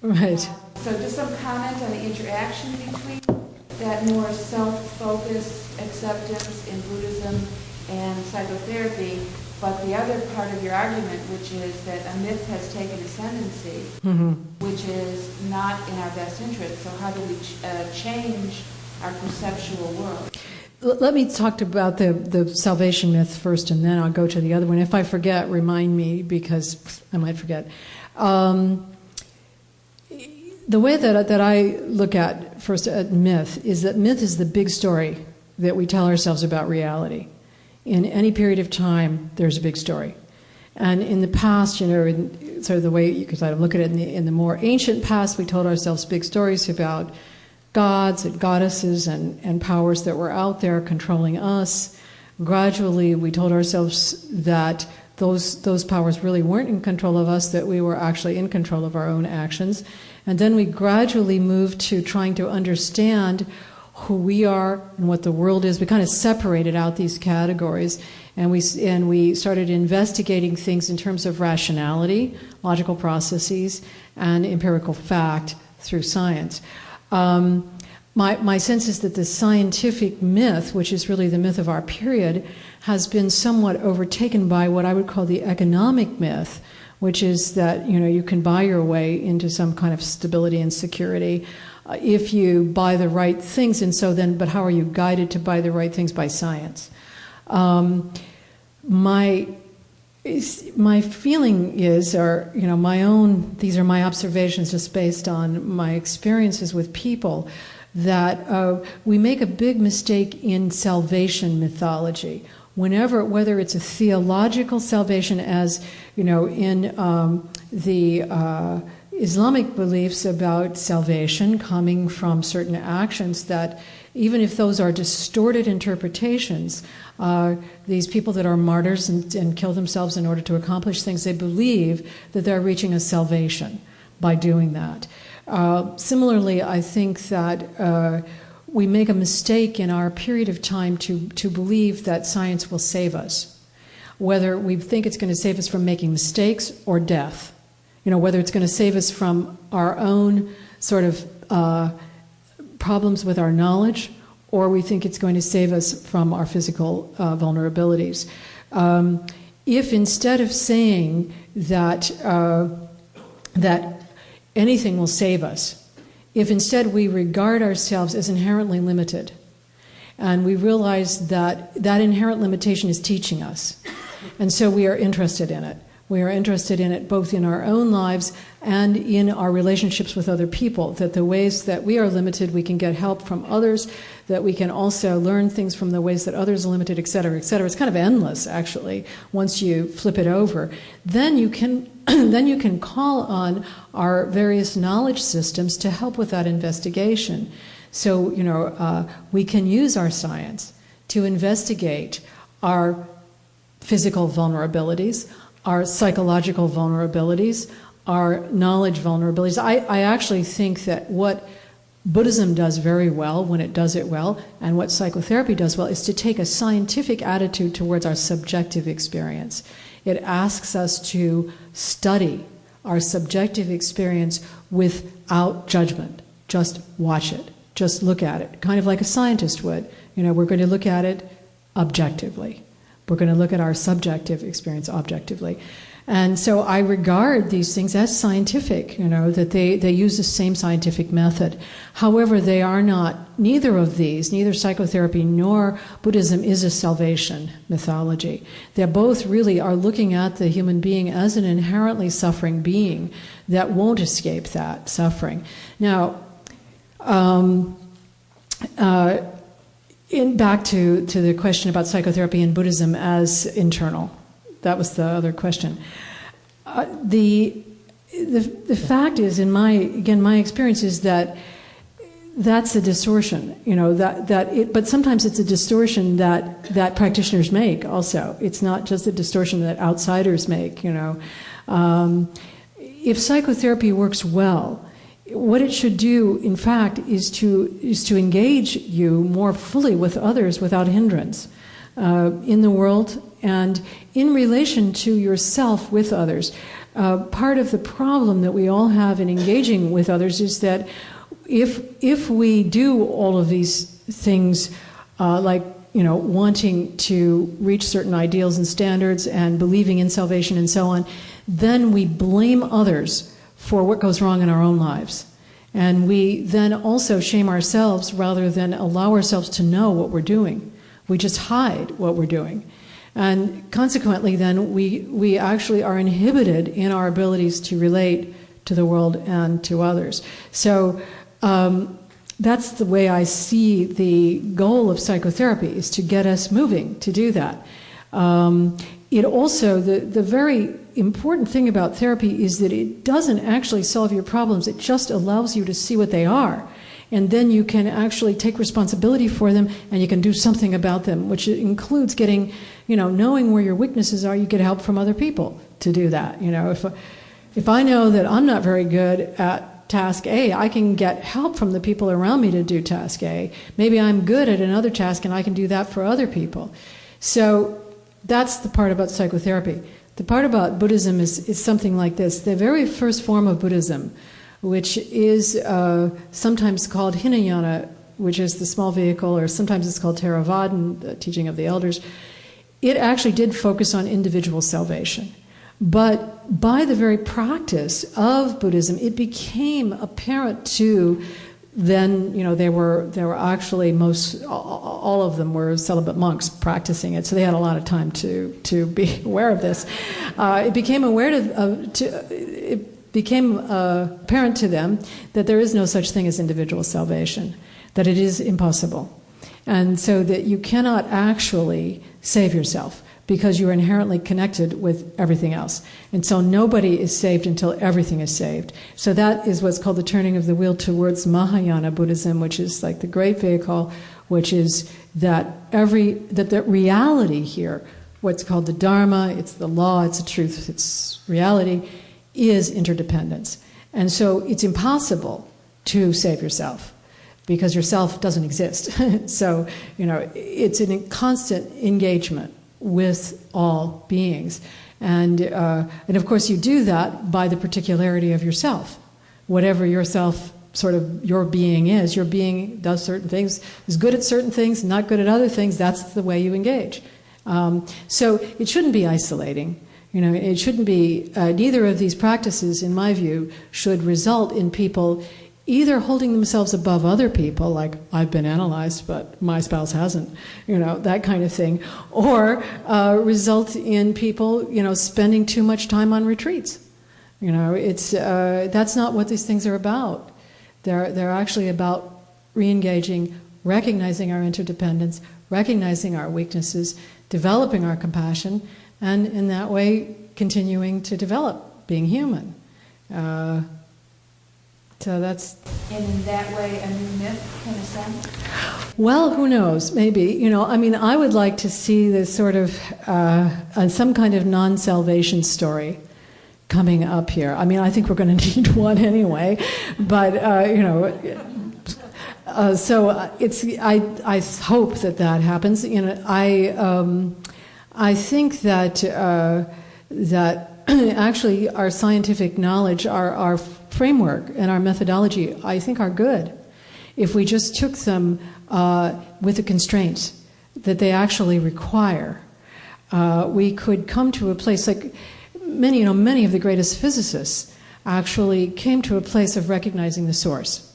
Right. So just some comment on the interaction between that more self-focused acceptance in Buddhism and psychotherapy, but the other part of your argument, which is that a myth has taken ascendancy, which is not in our best interest. So how do we change our perceptual world? Let me talk about the salvation myth first, and then I'll go to the other one. If I forget, remind me, because I might forget. the way that I look at, first, at myth is that myth is the big story that we tell ourselves about reality. In any period of time, there's a big story. And in the past, in sort of the way you could sort of look at it in the more ancient past, we told ourselves big stories about gods and goddesses and powers that were out there controlling us. Gradually, we told ourselves that those powers really weren't in control of us, that we were actually in control of our own actions. And then we gradually moved to trying to understand who we are and what the world is. We kind of separated out these categories, and we started investigating things in terms of rationality, logical processes, and empirical fact through science. My sense is that the scientific myth, which is really the myth of our period, has been somewhat overtaken by what I would call the economic myth, which is that you can buy your way into some kind of stability and security if you buy the right things. And so then, but how are you guided to buy the right things? By science. My feeling is, or my own, these are my observations just based on my experiences with people, that we make a big mistake in salvation mythology. Whether it's a theological salvation, as in the Islamic beliefs about salvation coming from certain actions, that even if those are distorted interpretations, these people that are martyrs and kill themselves in order to accomplish things, they believe that they're reaching a salvation by doing that. Similarly, I think that we make a mistake in our period of time to believe that science will save us, whether we think it's going to save us from making mistakes or death. Whether it's going to save us from our own sort of problems with our knowledge, or we think it's going to save us from our physical vulnerabilities. If instead of saying that anything will save us, if instead we regard ourselves as inherently limited, and we realize that that inherent limitation is teaching us, and so we are interested in it. We are interested in it both in our own lives and in our relationships with other people, that the ways that we are limited, we can get help from others, that we can also learn things from the ways that others are limited, et cetera, et cetera. It's kind of endless, actually, once you flip it over. Then you can call on our various knowledge systems to help with that investigation. So, we can use our science to investigate our physical vulnerabilities, our psychological vulnerabilities, our knowledge vulnerabilities. I actually think that what Buddhism does very well, when it does it well, and what psychotherapy does well, is to take a scientific attitude towards our subjective experience. It asks us to study our subjective experience without judgment. Just watch it. Just look at it, kind of like a scientist would. We're going to look at it objectively. We're going to look at our subjective experience objectively. And so I regard these things as scientific, that they use the same scientific method. However, they are not, neither of these, neither psychotherapy nor Buddhism is a salvation mythology. They both really are looking at the human being as an inherently suffering being that won't escape that suffering. Now, back to the question about psychotherapy and Buddhism as internal. That was the other question. The fact is, in my experience, is that that's a distortion. But sometimes it's a distortion that practitioners make. Also, it's not just a distortion that outsiders make. If psychotherapy works well, what it should do, in fact, is to engage you more fully with others without hindrance in the world and in relation to yourself with others. Part of the problem that we all have in engaging with others is that if we do all of these things, like wanting to reach certain ideals and standards and believing in salvation and so on, then we blame others for what goes wrong in our own lives. And we then also shame ourselves rather than allow ourselves to know what we're doing. We just hide what we're doing. And consequently then we actually are inhibited in our abilities to relate to the world and to others. So that's the way I see the goal of psychotherapy, is to get us moving, to do that. It also, the very important thing about therapy is that it doesn't actually solve your problems, it just allows you to see what they are. And then you can actually take responsibility for them, and you can do something about them, which includes getting, knowing where your weaknesses are. You get help from other people to do that. If I know that I'm not very good at task A, I can get help from the people around me to do task A. Maybe I'm good at another task, and I can do that for other people. So that's the part about psychotherapy. The part about Buddhism is something like this. The very first form of Buddhism, which is sometimes called Hinayana, which is the small vehicle, or sometimes it's called Theravada, the teaching of the elders, it actually did focus on individual salvation. But by the very practice of Buddhism, it became apparent to then, they were actually all of them were celibate monks practicing it, so they had a lot of time to be aware of this. It became apparent to them that there is no such thing as individual salvation, that it is impossible, and so that you cannot actually save yourself, because you are inherently connected with everything else. And so nobody is saved until everything is saved. So that is what's called the turning of the wheel towards Mahayana Buddhism, which is like the great vehicle, which is that the reality here, what's called the Dharma, it's the law, it's the truth, it's reality, is interdependence. And so it's impossible to save yourself, because yourself doesn't exist. So, it's a constant engagement with all beings. And of course you do that by the particularity of yourself. Whatever yourself, sort of your being is, your being does certain things, is good at certain things, not good at other things, that's the way you engage. So it shouldn't be isolating. It shouldn't be, neither of these practices, in my view, should result in people either holding themselves above other people, like I've been analyzed but my spouse hasn't, that kind of thing, or result in people, spending too much time on retreats. It's that's not what these things are about. They're actually about re-engaging, recognizing our interdependence, recognizing our weaknesses, developing our compassion, and in that way continuing to develop, being human. So that's... And in that way, a new myth can ascend? Well, who knows? Maybe. I would like to see this sort of some kind of non-salvation story coming up here. I think we're going to need one anyway. But so it's. I hope that happens. I think that that actually our scientific knowledge, our framework and our methodology, I think, are good. If we just took them with the constraints that they actually require, we could come to a place like many of the greatest physicists actually came to a place of recognizing the source.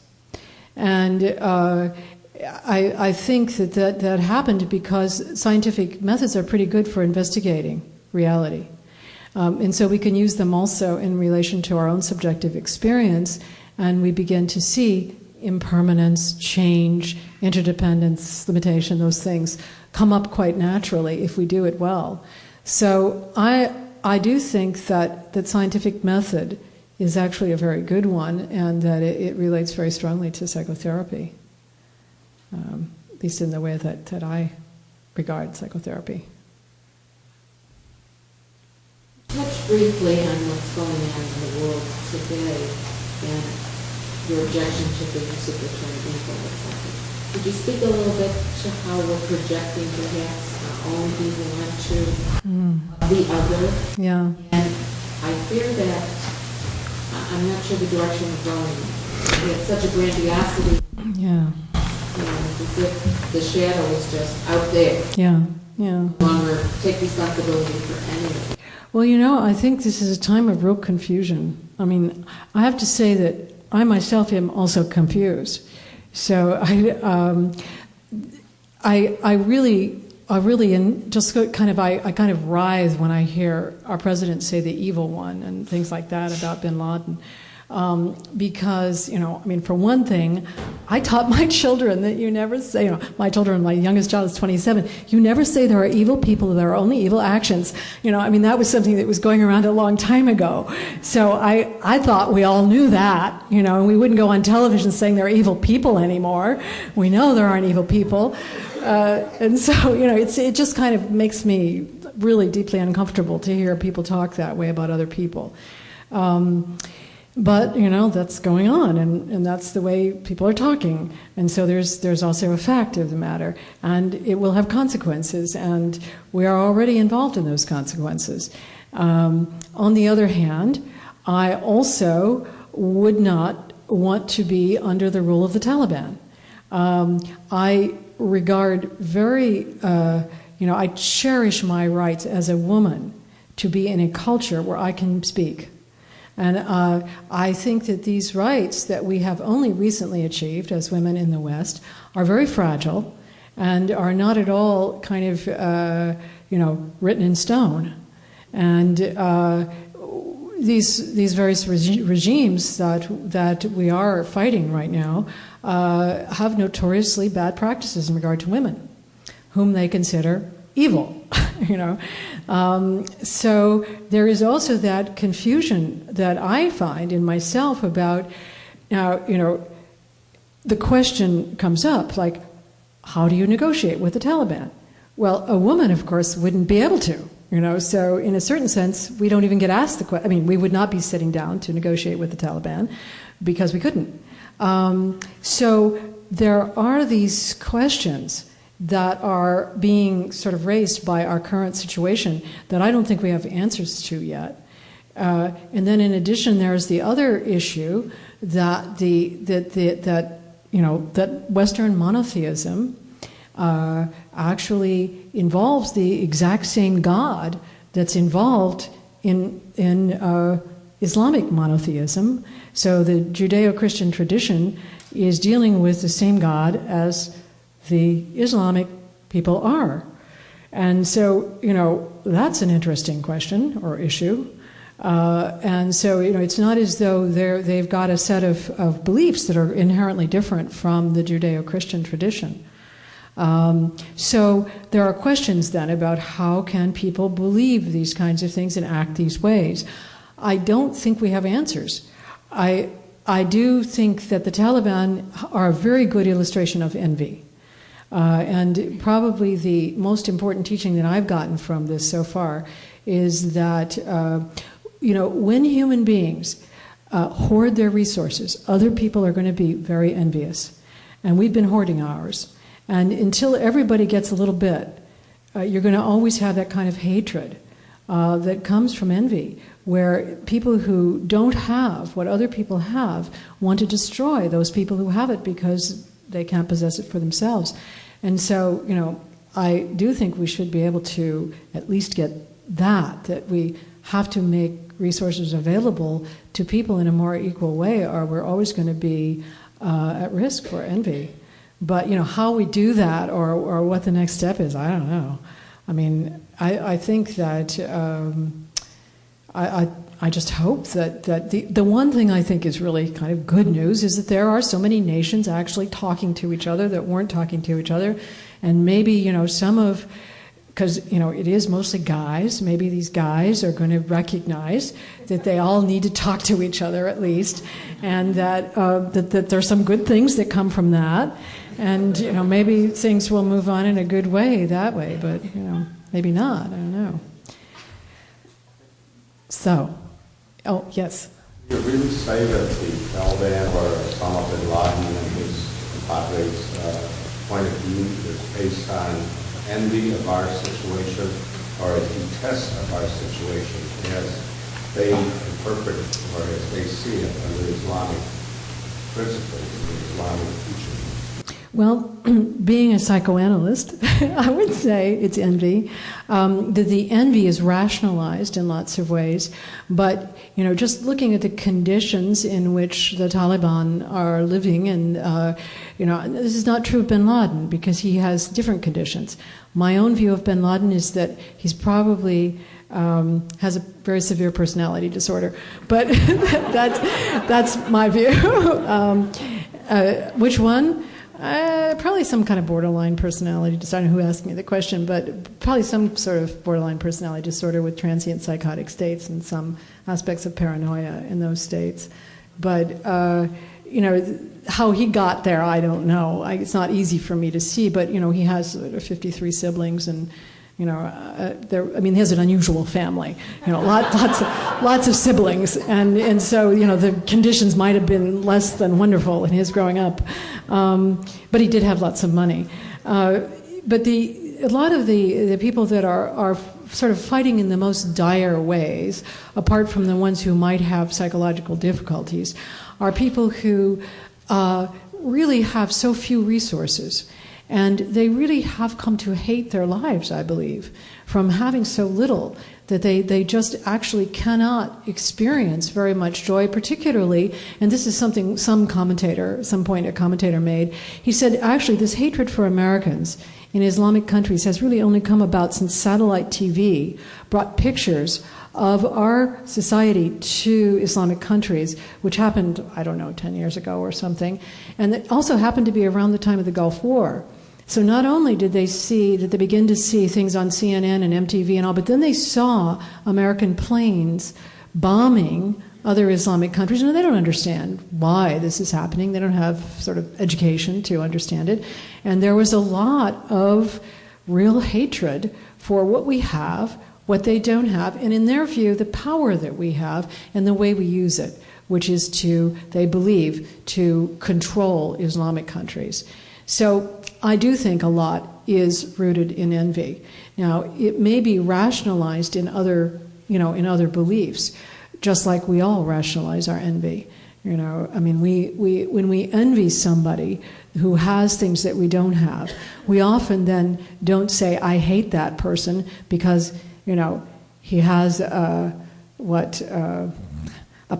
And I think that happened because scientific methods are pretty good for investigating reality. And so we can use them also in relation to our own subjective experience, and we begin to see impermanence, change, interdependence, limitation, those things come up quite naturally if we do it well. So I do think that scientific method is actually a very good one, and that it relates very strongly to psychotherapy, at least in the way that I regard psychotherapy. Touch briefly on what's going on in the world today and your objection to the use of the term evil, etc. Could you speak a little bit to how we're projecting perhaps our own evil onto the other? Yeah. And I fear that I'm not sure the direction we're going. We have such a grandiosity. Yeah. It's as if the shadow is just out there. Yeah. Yeah. No longer take responsibility for anything. Well, I think this is a time of real confusion. I have to say that I myself am also confused. So I really just kind of writhe when I hear our president say the evil one and things like that about bin Laden. Because, I mean, for one thing, I taught my children that you never say, my children, my youngest child is 27, you never say there are evil people, there are only evil actions. I mean, that was something that was going around a long time ago. So I thought we all knew that, and we wouldn't go on television saying there are evil people anymore. We know there aren't evil people. And so, it just kind of makes me really deeply uncomfortable to hear people talk that way about other people. But, that's going on, and that's the way people are talking. And so there's also a fact of the matter, and it will have consequences, and we are already involved in those consequences. On the other hand, I also would not want to be under the rule of the Taliban. I regard I cherish my rights as a woman to be in a culture where I can speak. And I think that these rights that we have only recently achieved as women in the West are very fragile and are not at all kind of, written in stone. And these various regimes that we are fighting right now have notoriously bad practices in regard to women, whom they consider evil, So there is also that confusion that I find in myself about, the question comes up, like, how do you negotiate with the Taliban? Well, a woman, of course, wouldn't be able to, so in a certain sense, we don't even get asked the question. I mean, we would not be sitting down to negotiate with the Taliban because we couldn't. So there are these questions that are being sort of raised by our current situation that I don't think we have answers to yet. And then in addition, there's the other issue that that Western monotheism actually involves the exact same God that's involved in Islamic monotheism. So the Judeo-Christian tradition is dealing with the same God as the Islamic people are. And so, that's an interesting question or issue. And so, it's not as though they've got a set of beliefs that are inherently different from the Judeo-Christian tradition. So there are questions then about how can people believe these kinds of things and act these ways. I don't think we have answers. I do think that the Taliban are a very good illustration of envy. And probably the most important teaching that I've gotten from this so far is that, when human beings hoard their resources, other people are going to be very envious. And we've been hoarding ours. And until everybody gets a little bit, you're going to always have that kind of hatred that comes from envy, where people who don't have what other people have want to destroy those people who have it because they can't possess it for themselves. And so, I do think we should be able to at least get that we have to make resources available to people in a more equal way, or we're always going to be at risk for envy. But, how we do that or what the next step is, I don't know. I mean, I think that I just hope that the one thing I think is really kind of good news is that there are so many nations actually talking to each other that weren't talking to each other. And maybe, because, it is mostly guys, maybe these guys are going to recognize that they all need to talk to each other at least, and that there's some good things that come from that. And, maybe things will move on in a good way that way, but, maybe not, I don't know. So, oh, yes? You really say that the Taliban or Osama bin Laden and his compadres' point of view is based on envy of our situation or a detest of our situation as they interpret it or as they see it under Islamic principles and Islamic teaching? Well, being a psychoanalyst, I would say it's envy. That the envy is rationalized in lots of ways, but just looking at the conditions in which the Taliban are living, and this is not true of bin Laden because he has different conditions. My own view of bin Laden is that he's probably has a very severe personality disorder, but that's my view. Which one? Probably some kind of borderline personality disorder. I don't know who asked me the question, but probably some sort of borderline personality disorder with transient psychotic states and some aspects of paranoia in those states. But, how he got there, I don't know. It's not easy for me to see, but, he has 53 siblings and, he has an unusual family, lots of siblings, and so the conditions might have been less than wonderful in his growing up, but he did have lots of money. But a lot of the people that are sort of fighting in the most dire ways, apart from the ones who might have psychological difficulties, are people who really have so few resources. And they really have come to hate their lives, I believe, from having so little that they just actually cannot experience very much joy, particularly, and this is something a commentator made. He said, actually, this hatred for Americans in Islamic countries has really only come about since satellite TV brought pictures of our society to Islamic countries, which happened, 10 years ago or something, and it also happened to be around the time of the Gulf War. So not only did they begin to see things on CNN and MTV and all, but then they saw American planes bombing other Islamic countries. And they don't understand why this is happening. They don't have sort of education to understand it. And there was a lot of real hatred for what we have, what they don't have, and in their view, the power that we have and the way we use it, which is they believe, to control Islamic countries. So I do think a lot is rooted in envy. Now, it may be rationalized in other beliefs, just like we all rationalize our envy. When we envy somebody who has things that we don't have, we often then don't say, I hate that person because, he has a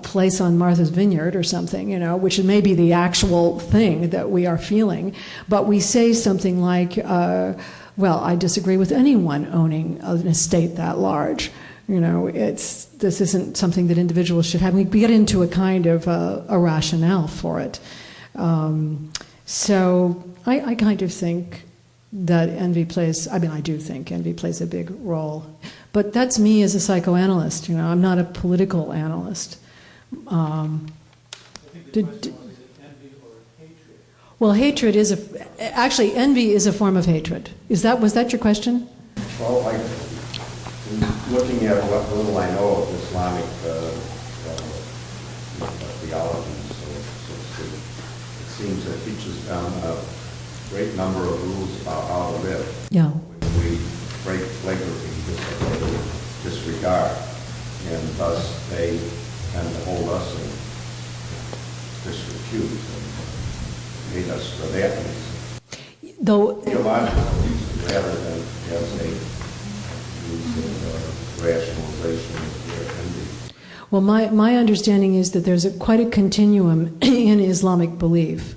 place on Martha's Vineyard or something, which may be the actual thing that we are feeling. But we say something like, I disagree with anyone owning an estate that large. This isn't something that individuals should have. We get into a kind of a rationale for it. So I kind of think that envy plays, I do think envy plays a big role. But that's me as a psychoanalyst, I'm not a political analyst. Well, hatred is actually envy is a form of hatred. Was that your question? Well, looking at what little I know of Islamic theology, it seems that it teaches them a great number of rules about how to live. Yeah. We break flagrantly disregard, and thus they tend to hold us in disrepute and hate us for that reason. Though theological reason rather than as a rationalization of their envy. Well, my understanding is that there's quite a continuum in Islamic belief,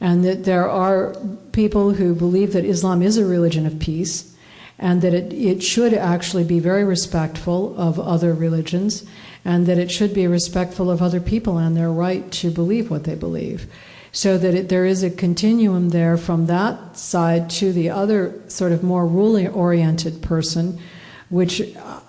and that there are people who believe that Islam is a religion of peace, and that it should actually be very respectful of other religions, and that it should be respectful of other people and their right to believe what they believe. So that there is a continuum there from that side to the other sort of more ruling-oriented person, which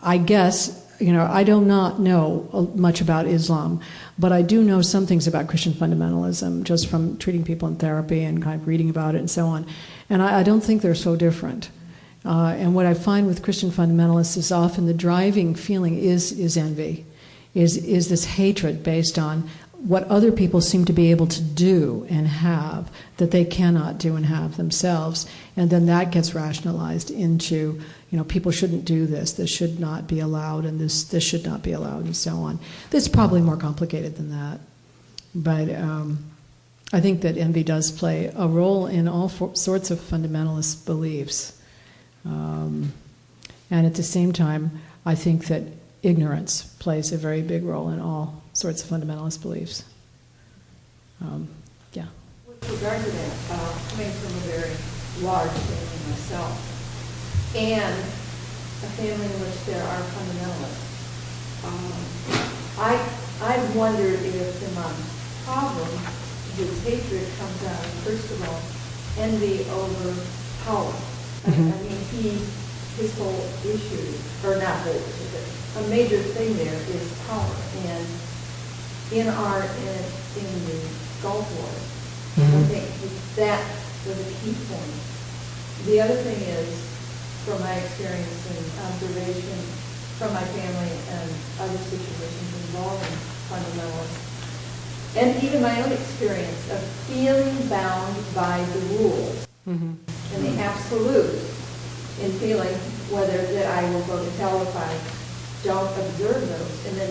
I guess, I do not know much about Islam, but I do know some things about Christian fundamentalism, just from treating people in therapy and kind of reading about it and so on. And I don't think they're so different. And what I find with Christian fundamentalists is often the driving feeling is envy, is this hatred based on what other people seem to be able to do and have that they cannot do and have themselves. And then that gets rationalized into, people shouldn't do this should not be allowed, and this should not be allowed, and so on. It's probably more complicated than that. But I think that envy does play a role in all sorts of fundamentalist beliefs. And at the same time, I think that ignorance plays a very big role in all sorts of fundamentalist beliefs. Yeah. With regard to that, coming from a very large family myself, and a family in which there are fundamentalists, I wondered if the problem, his hatred comes out of, first of all, envy over power. Mm-hmm. I mean, his whole issue, or not whole issue, but a major thing there is power. And in the Gulf War, I think that was a key point. The other thing is, from my experience and observation from my family and other situations involving fundamentalists, and even my own experience of feeling bound by the rules and the absolute, in feeling whether that I will go to hell if I don't observe those. And then,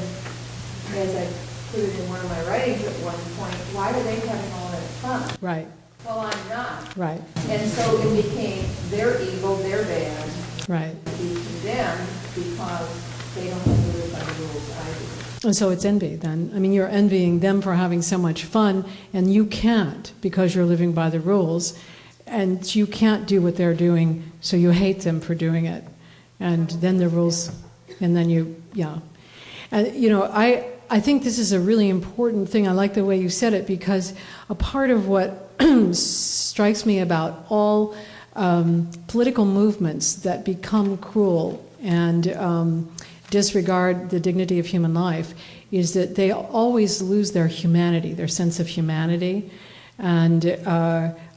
as I put it in one of my writings at one point, why are they having all that fun? Right. Well, I'm not. Right. And so it became they're evil, they're bad. Right. To be condemned because they don't have to live by the rules I do. And so it's envy then. I mean, you're envying them for having so much fun, and you can't because you're living by the rules, and you can't do what they're doing, so you hate them for doing it. And then the rules, and then yeah. And, you know, I think this is a really important thing. I like the way you said it, because a part of what strikes me about all political movements that become cruel and disregard the dignity of human life is that they always lose their humanity, their sense of humanity. And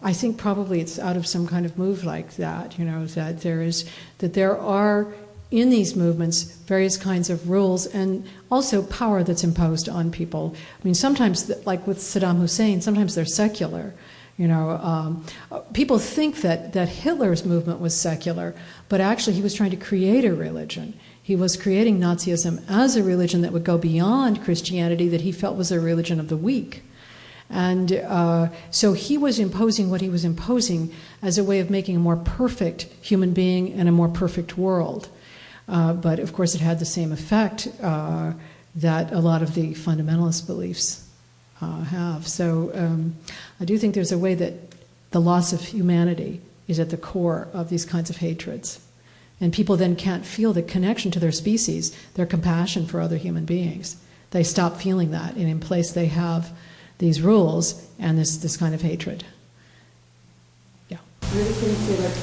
I think probably it's out of some kind of move like that, you know, that there are in these movements various kinds of rules and also power that's imposed on people. I mean, sometimes, like with Saddam Hussein, sometimes they're secular. You know, people think that Hitler's movement was secular, but actually he was trying to create a religion. He was creating Nazism as a religion that would go beyond Christianity, that he felt was a religion of the weak. And so he was imposing what he was imposing as a way of making a more perfect human being and a more perfect world. But of course it had the same effect that a lot of the fundamentalist beliefs have. So I do think there's a way that the loss of humanity is at the core of these kinds of hatreds. And people then can't feel the connection to their species, their compassion for other human beings. They stop feeling that, and in place they have these rules and this kind of hatred. Yeah. I was going to say that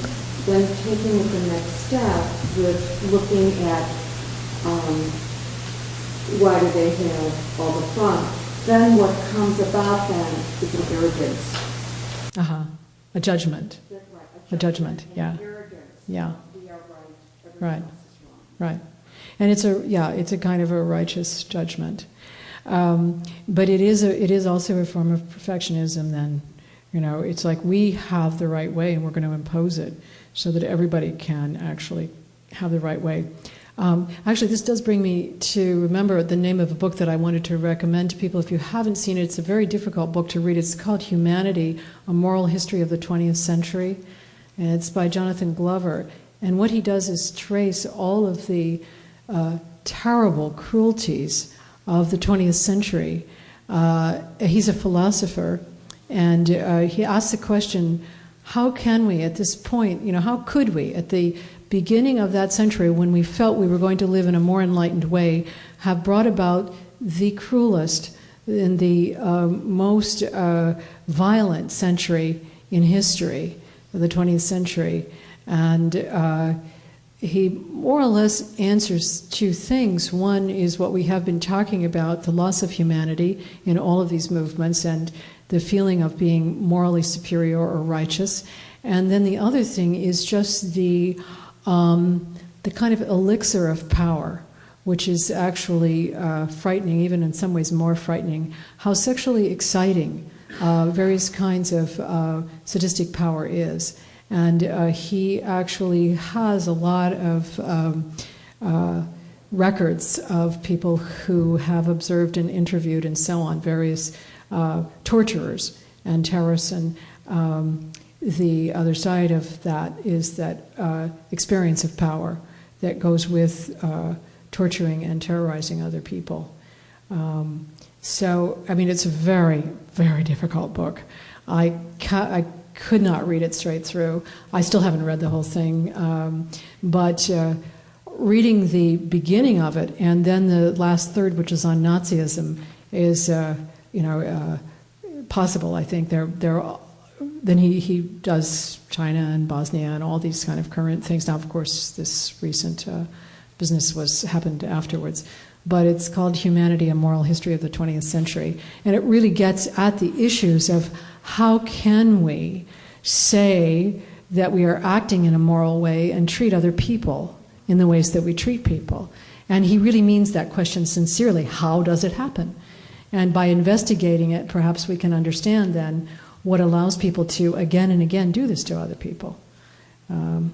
then taking it the next step with looking at why do they have all the fun, then what comes about then is an arrogance. A judgment. That's right. A judgment, yeah. Arrogance. Yeah. We are right. Right. Right. And it's a kind of a righteous judgment. But it is also a form of perfectionism then. You know, it's like we have the right way and we're going to impose it so that everybody can actually have the right way. Actually, this does bring me to remember the name of a book that I wanted to recommend to people. If you haven't seen it, it's a very difficult book to read. It's called Humanity, A Moral History of the 20th Century. And it's by Jonathan Glover. And what he does is trace all of the terrible cruelties of the 20th century. He's a philosopher, and he asks the question, how can we at this point, you know, how could we at the beginning of that century when we felt we were going to live in a more enlightened way have brought about the cruelest and the most violent century in history, the 20th century. And he more or less answers two things. One is what we have been talking about, the loss of humanity in all of these movements and the feeling of being morally superior or righteous. And then the other thing is just the kind of elixir of power, which is actually frightening, even in some ways more frightening, how sexually exciting various kinds of sadistic power is. And he actually has a lot of records of people who have observed and interviewed and so on, various torturers, and terrorists. And the other side of that is that experience of power that goes with torturing and terrorizing other people. So, I mean, it's a very, very difficult book. I could not read it straight through. I still haven't read the whole thing, but reading the beginning of it and then the last third, which is on Nazism, is possible. I think then he does China and Bosnia and all these kind of current things. Now, of course, this recent business happened afterwards. But it's called Humanity, A Moral History of the 20th Century. And it really gets at the issues of how can we say that we are acting in a moral way and treat other people in the ways that we treat people. And he really means that question sincerely. How does it happen? And by investigating it, perhaps we can understand then what allows people to again and again do this to other people. Carolyn.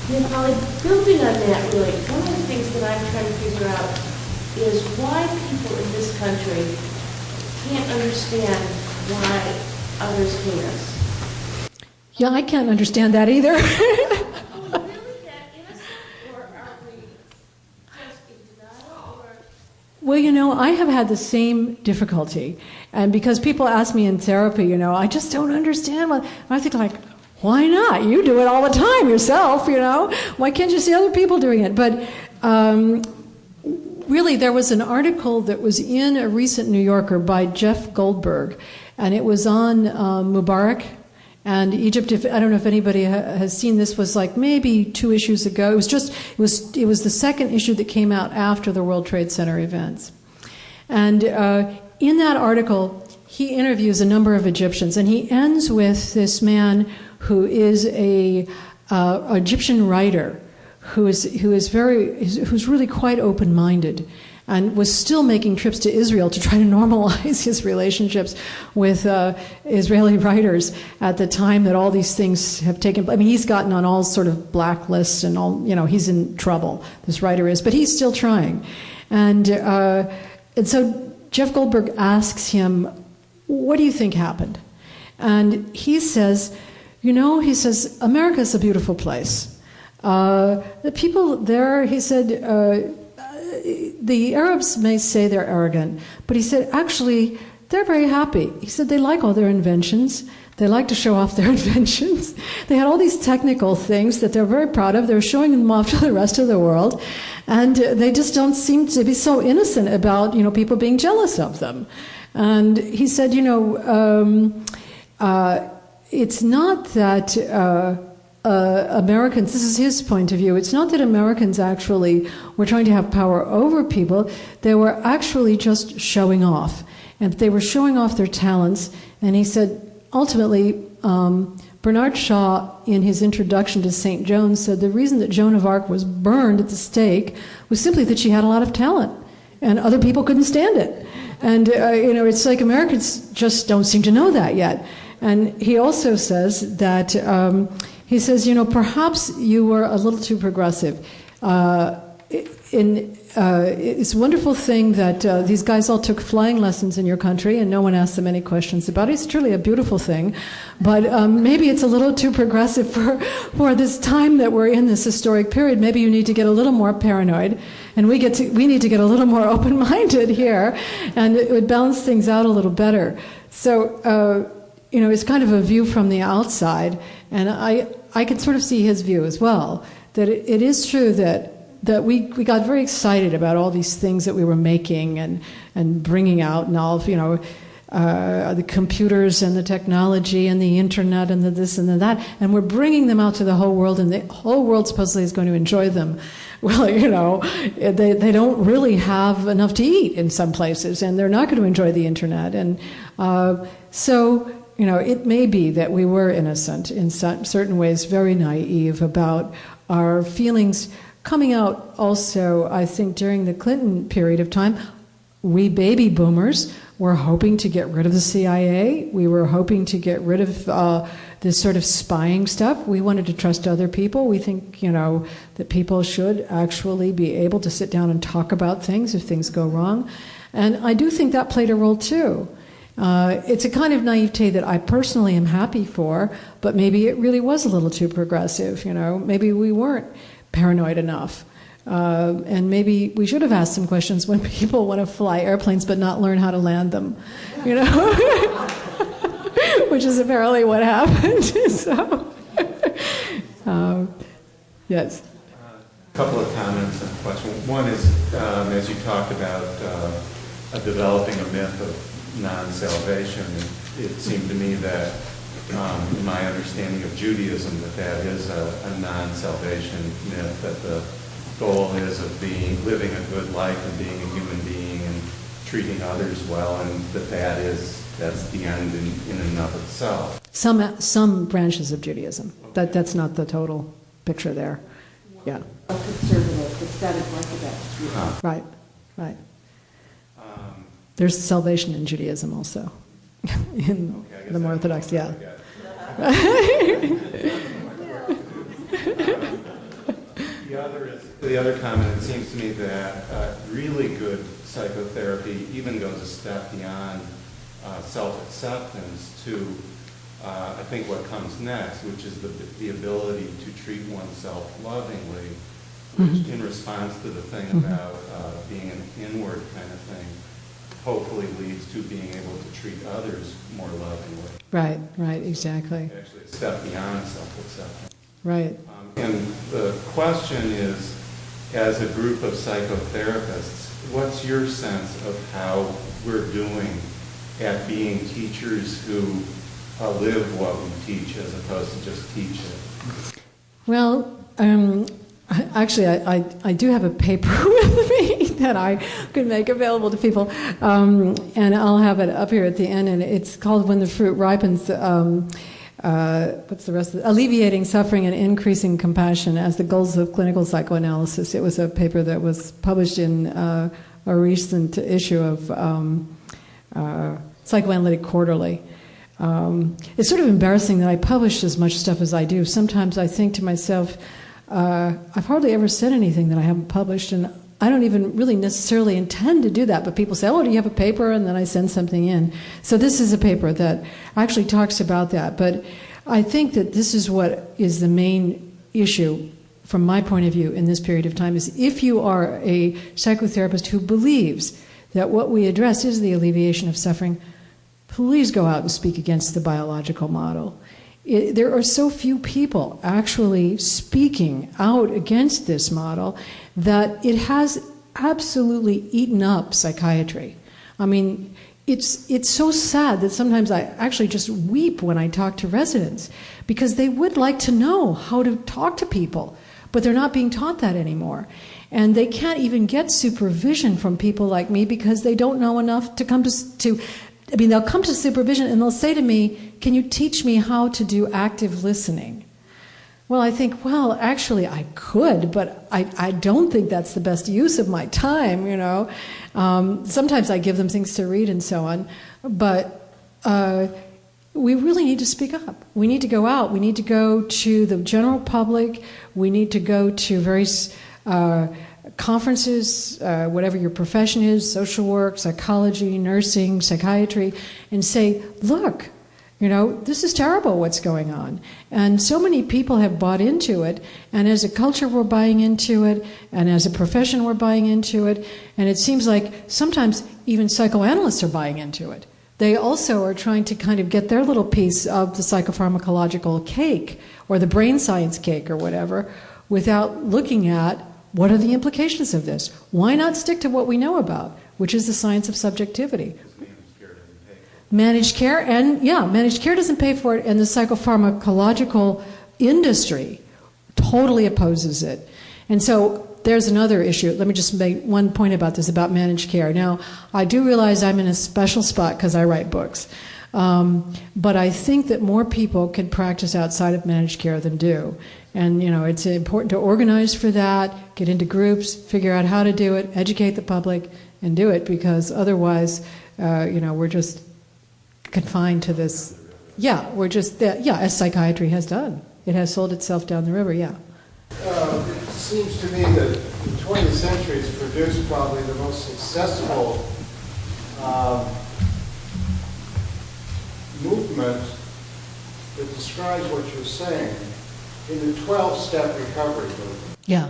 Yeah, Polly, building on that, really, one of the things that I'm trying to figure out is why people in this country can't understand why others hate us. Yeah, I can't understand that either. Are we really that innocent, or are we just in denial? Well, I have had the same difficulty. And because people ask me in therapy, I just don't understand. I think like, why not? You do it all the time yourself, Why can't you see other people doing it? But really, there was an article that was in a recent New Yorker by Jeff Goldberg, and it was on Mubarak and Egypt. I don't know if anybody has seen this. Was like maybe 2 issues ago. It was the second issue that came out after the World Trade Center events, and in that article, he interviews a number of Egyptians, and he ends with this man who is a Egyptian writer who's really quite open-minded and was still making trips to Israel to try to normalize his relationships with Israeli writers at the time that all these things have taken place. I mean, he's gotten on all sort of blacklists and all, he's in trouble, this writer is, but he's still trying. And so Jeff Goldberg asks him, what do you think happened? And he says, America's a beautiful place. The people there, he said, the Arabs may say they're arrogant, but he said, actually, they're very happy. He said they like all their inventions. They like to show off their inventions. They had all these technical things that they're very proud of. They're showing them off to the rest of the world. And they just don't seem to be so innocent about, people being jealous of them. And he said, it's not that Americans, this is his point of view, it's not that Americans actually were trying to have power over people, they were actually just showing off. And they were showing off their talents. And he said, ultimately, Bernard Shaw, in his introduction to St. Joan, said the reason that Joan of Arc was burned at the stake was simply that she had a lot of talent, and other people couldn't stand it. And, it's like Americans just don't seem to know that yet. And he also says that, perhaps you were a little too progressive. It's a wonderful thing that these guys all took flying lessons in your country and no one asked them any questions about it. It's truly a beautiful thing. But maybe it's a little too progressive for this time that we're in, this historic period. Maybe you need to get a little more paranoid. And we need to get a little more open-minded here. And it would balance things out a little better. So, it's kind of a view from the outside. And I can sort of see his view as well. That it is true that we got very excited about all these things that we were making and bringing out, and all, the computers and the technology and the internet and the this and the that, and we're bringing them out to the whole world, and the whole world supposedly is going to enjoy them. Well, they don't really have enough to eat in some places, and they're not going to enjoy the internet. And so, it may be that we were innocent in certain ways, very naive about our feelings coming out also, I think, during the Clinton period of time. We baby boomers were hoping to get rid of the CIA. We were hoping to get rid of this sort of spying stuff. We wanted to trust other people. We think, that people should actually be able to sit down and talk about things if things go wrong. And I do think that played a role too. It's a kind of naivete that I personally am happy for, but maybe it really was a little too progressive, Maybe we weren't paranoid enough. And maybe we should have asked some questions when people want to fly airplanes but not learn how to land them, which is apparently what happened. So, yes. A couple of comments and questions. One is, as you talked about developing a myth of non-salvation, it seemed to me that, in my understanding of Judaism, that is a non-salvation myth, that the goal is of living a good life and being a human being and treating others well, and that's the end in and of itself. Some branches of Judaism. That's not the total picture there. Yeah. Conservative, aesthetic orthodox view. Right. There's salvation in Judaism also. In the more orthodox, yeah. The other comment, it seems to me that really good psychotherapy even goes a step beyond self-acceptance to, I think, what comes next, which is the ability to treat oneself lovingly, which in response to the thing about being an inward kind of thing, hopefully leads to being able to treat others more lovingly. Right, exactly. Actually, a step beyond self-acceptance. Right. And the question is, as a group of psychotherapists, what's your sense of how we're doing at being teachers who live what we teach as opposed to just teach it? Well, actually, I do have a paper with me that I could make available to people, and I'll have it up here at the end, and it's called When the Fruit Ripens. What's the rest of it? Alleviating Suffering and Increasing Compassion as the Goals of Clinical Psychoanalysis. It was a paper that was published in a recent issue of Psychoanalytic Quarterly. It's sort of embarrassing that I publish as much stuff as I do. Sometimes I think to myself, I've hardly ever said anything that I haven't published, and I don't even really necessarily intend to do that, but people say, oh, do you have a paper? And then I send something in. So this is a paper that actually talks about that. But I think that this is what is the main issue from my point of view in this period of time, is if you are a psychotherapist who believes that what we address is the alleviation of suffering, please go out and speak against the biological model. There are so few people actually speaking out against this model that it has absolutely eaten up psychiatry. I mean, it's so sad that sometimes I actually just weep when I talk to residents, because they would like to know how to talk to people, but they're not being taught that anymore. And they can't even get supervision from people like me because they don't know enough to come to they'll come to supervision and they'll say to me, can you teach me how to do active listening? Well, I think, well, actually I could, but I don't think that's the best use of my time, Sometimes I give them things to read and so on, but we really need to speak up. We need to go out. We need to go to the general public. We need to go to various conferences, whatever your profession is, social work, psychology, nursing, psychiatry, and say, look, this is terrible what's going on. And so many people have bought into it, and as a culture we're buying into it, and as a profession we're buying into it, and it seems like sometimes even psychoanalysts are buying into it. They also are trying to kind of get their little piece of the psychopharmacological cake, or the brain science cake, or whatever, without looking at what are the implications of this? Why not stick to what we know about, which is the science of subjectivity? Managed care, managed care doesn't pay for it, and the psychopharmacological industry totally opposes it. And so there's another issue. Let me just make one point about this, about managed care. Now, I do realize I'm in a special spot because I write books. But I think that more people can practice outside of managed care than do. And, it's important to organize for that, get into groups, figure out how to do it, educate the public, and do it, because otherwise, we're just confined to this. Yeah, we're just, as psychiatry has done. It has sold itself down the river, yeah. It seems to me that the 20th century has produced probably the most successful movement that describes what you're saying in the 12-step recovery movement. Yeah,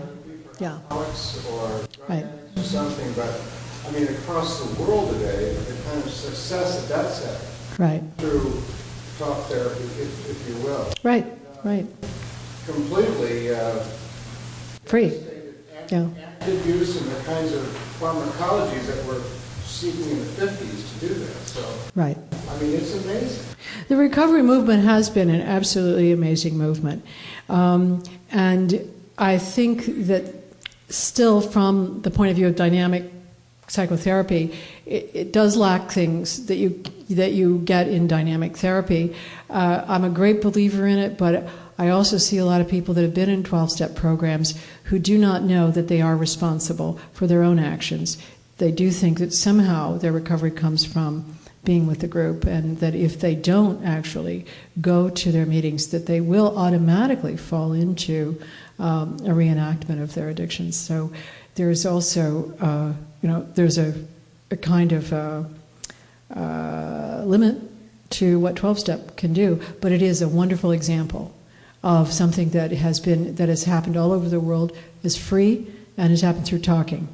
yeah. Alex or Right. or something, but I mean, across the world today, the kind of success that that's had Right, through talk therapy, if you will, right, right. completely Free. Yeah. active use and the kinds of pharmacologies that were seeking in the 50s to do that. So, Right. I mean, it's amazing. The recovery movement has been an absolutely amazing movement. And I think that still from the point of view of dynamic psychotherapy, it does lack things that you get in dynamic therapy. I'm a great believer in it, but I also see a lot of people that have been in 12-step programs who do not know that they are responsible for their own actions. They do think that somehow their recovery comes from being with the group, and that if they don't actually go to their meetings, that they will automatically fall into a reenactment of their addictions. So there's also, there's a kind of limit to what 12-step can do, but it is a wonderful example of something that has happened all over the world, is free, and has happened through talking,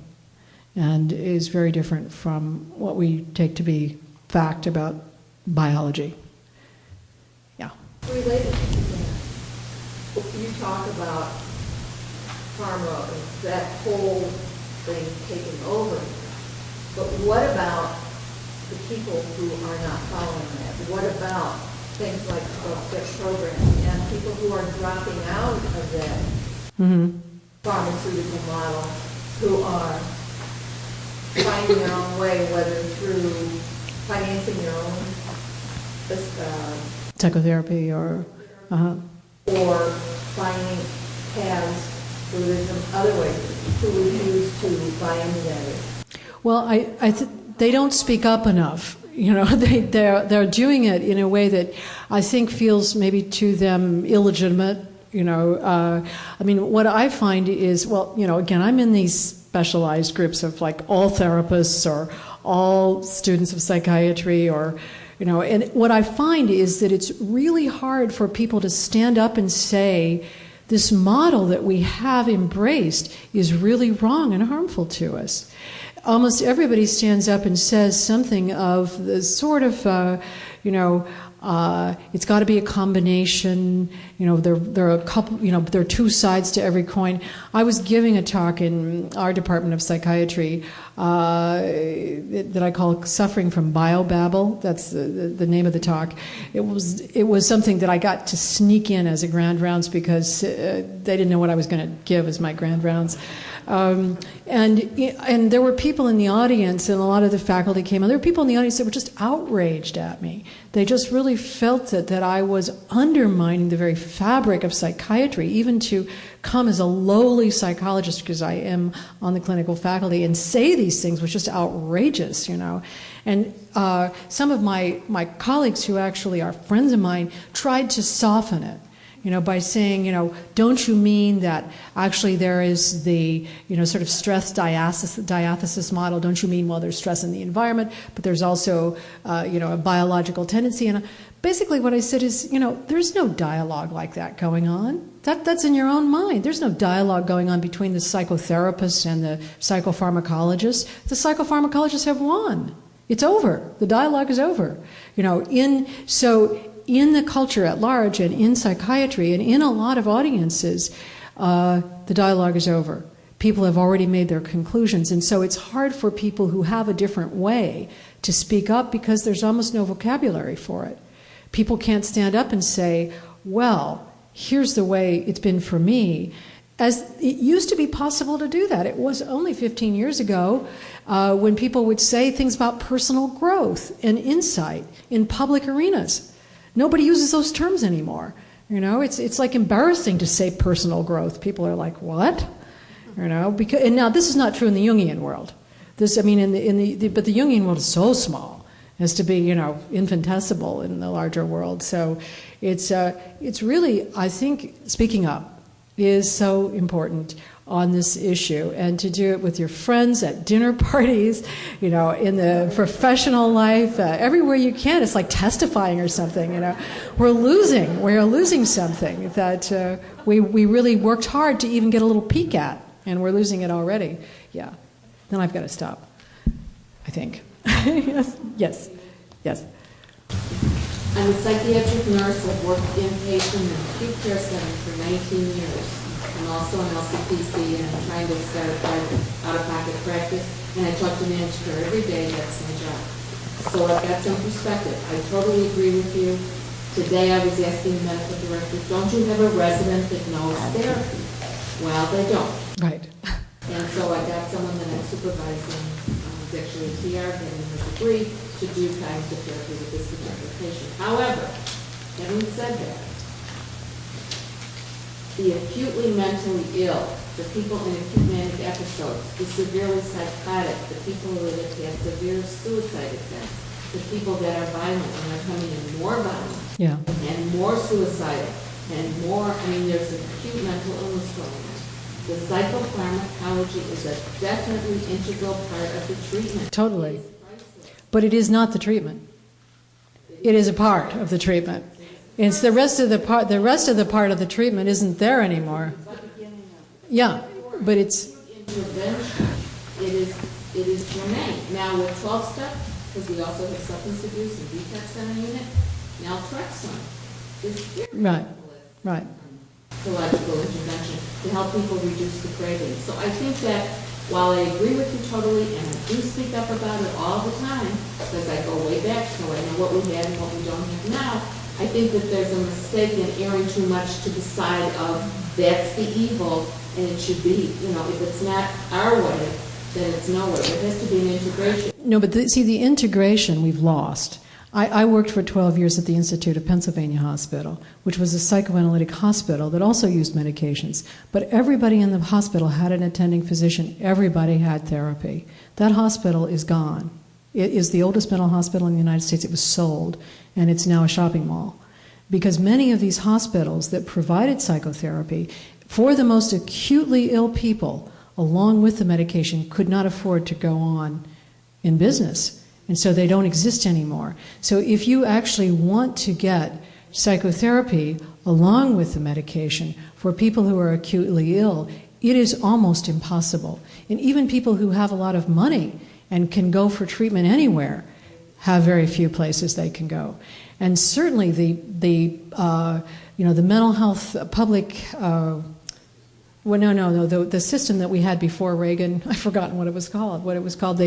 and is very different from what we take to be fact about biology. Yeah. Related to that, you talk about pharma, that whole thing taking over, but what about the people who are not following that? What about things like that program and people who are dropping out of that pharmaceutical model, who are finding their own way, whether through financing their own Psychotherapy or finding paths, Buddhism, other ways, who refuse to buy into that? Well, they don't speak up enough. They're doing it in a way that I think feels maybe to them illegitimate. What I find is, again, I'm in these specialized groups of like all therapists or all students of psychiatry, and what I find is that it's really hard for people to stand up and say, this model that we have embraced is really wrong and harmful to us. Almost everybody stands up and says something of the sort of, it's got to be a combination. There are a couple. There are two sides to every coin. I was giving a talk in our department of psychiatry that I call "Suffering from Biobabble." That's the name of the talk. It was something that I got to sneak in as a grand rounds because they didn't know what I was going to give as my grand rounds. And there were people in the audience, and a lot of the faculty came, and there were people in the audience that were just outraged at me. They just really felt that I was undermining the very fabric of psychiatry, even to come as a lowly psychologist, because I am on the clinical faculty, and say these things was just outrageous, And some of my colleagues who actually are friends of mine tried to soften it. By saying, don't you mean that actually there is the, sort of stress diathesis model? Don't you mean, well, there's stress in the environment, but there's also, a biological tendency? And basically what I said is, there's no dialogue like that going on. That's in your own mind. There's no dialogue going on between the psychotherapist and the psychopharmacologist. The psychopharmacologists have won. It's over. The dialogue is over. In the culture at large and in psychiatry and in a lot of audiences, the dialogue is over. People have already made their conclusions, and so it's hard for people who have a different way to speak up because there's almost no vocabulary for it. People can't stand up and say, well, here's the way it's been for me. As it used to be possible to do that. It was only 15 years ago when people would say things about personal growth and insight in public arenas. Nobody uses those terms anymore. It's like embarrassing to say personal growth. People are like, what? And now this is not true in the Jungian world. But the Jungian world is so small as to be, infinitesimal in the larger world. So it's really, I think, speaking up is so important on this issue, and to do it with your friends at dinner parties, you know, in the professional life, everywhere you can. It's like testifying or something, you know. We are losing something that we really worked hard to even get a little peek at, and we're losing it already. Yeah. Then I've got to stop, I think. Yes. I'm a psychiatric nurse. I've worked inpatient and acute care setting for 19 years. I'm also an LCPC, and I'm trying to start a private out-of-pocket practice, and I talk to managed care every day. That's my job. So I've got some perspective. I totally agree with you. Today I was asking the medical director, don't you have a resident that knows therapy? Well, they don't. Right. And so I got someone that I'm supervising, who's actually a TR, getting her degree, to do cognitive therapy with this particular patient. However, having said that, the acutely mentally ill, the people in acute manic episodes, the severely psychotic, the people who have had severe suicide attempts, the people that are violent and are coming in more violent and more suicidal and more, I mean, there's an acute mental illness going on. The psychopharmacology is a definitely integral part of the treatment. Totally. But it is not the treatment. It is a part of the treatment. It's the rest of the part. The rest of the part of the treatment isn't there anymore. Yeah, but it's intervention. It is germane. Now with 12-step, because we also have substance abuse and detox center unit, naltrexone is right. Psychological intervention to help people reduce the craving. So I think that while I agree with you totally, and I do speak up about it all the time, because I go way back, so I know what we had and what we don't have now, I think that there's a mistake in erring too much to the side of that's the evil, and it should be, you know, if it's not our way, then it's no way. There has to be an integration. No, but the integration we've lost. I worked for 12 years at the Institute of Pennsylvania Hospital, which was a psychoanalytic hospital that also used medications. But everybody in the hospital had an attending physician. Everybody had therapy. That hospital is gone. It is the oldest mental hospital in the United States. It was sold, and it's now a shopping mall. Because many of these hospitals that provided psychotherapy for the most acutely ill people, along with the medication, could not afford to go on in business. And so they don't exist anymore. So if you actually want to get psychotherapy along with the medication for people who are acutely ill, it is almost impossible. And even people who have a lot of money and can go for treatment anywhere have very few places they can go. And certainly the mental health public, the system that we had before Reagan, I've forgotten what it was called,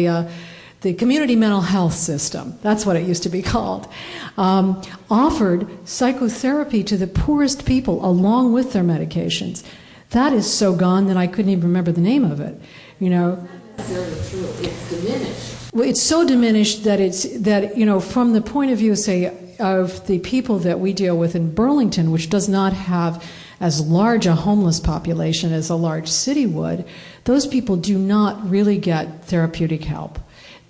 the community mental health system, that's what it used to be called, offered psychotherapy to the poorest people along with their medications. That is so gone that I couldn't even remember the name of it. You know, It's not necessarily true. It's diminished. Well, it's so diminished that from the point of view, say, of the people that we deal with in Burlington, which does not have as large a homeless population as a large city would, those people do not really get therapeutic help.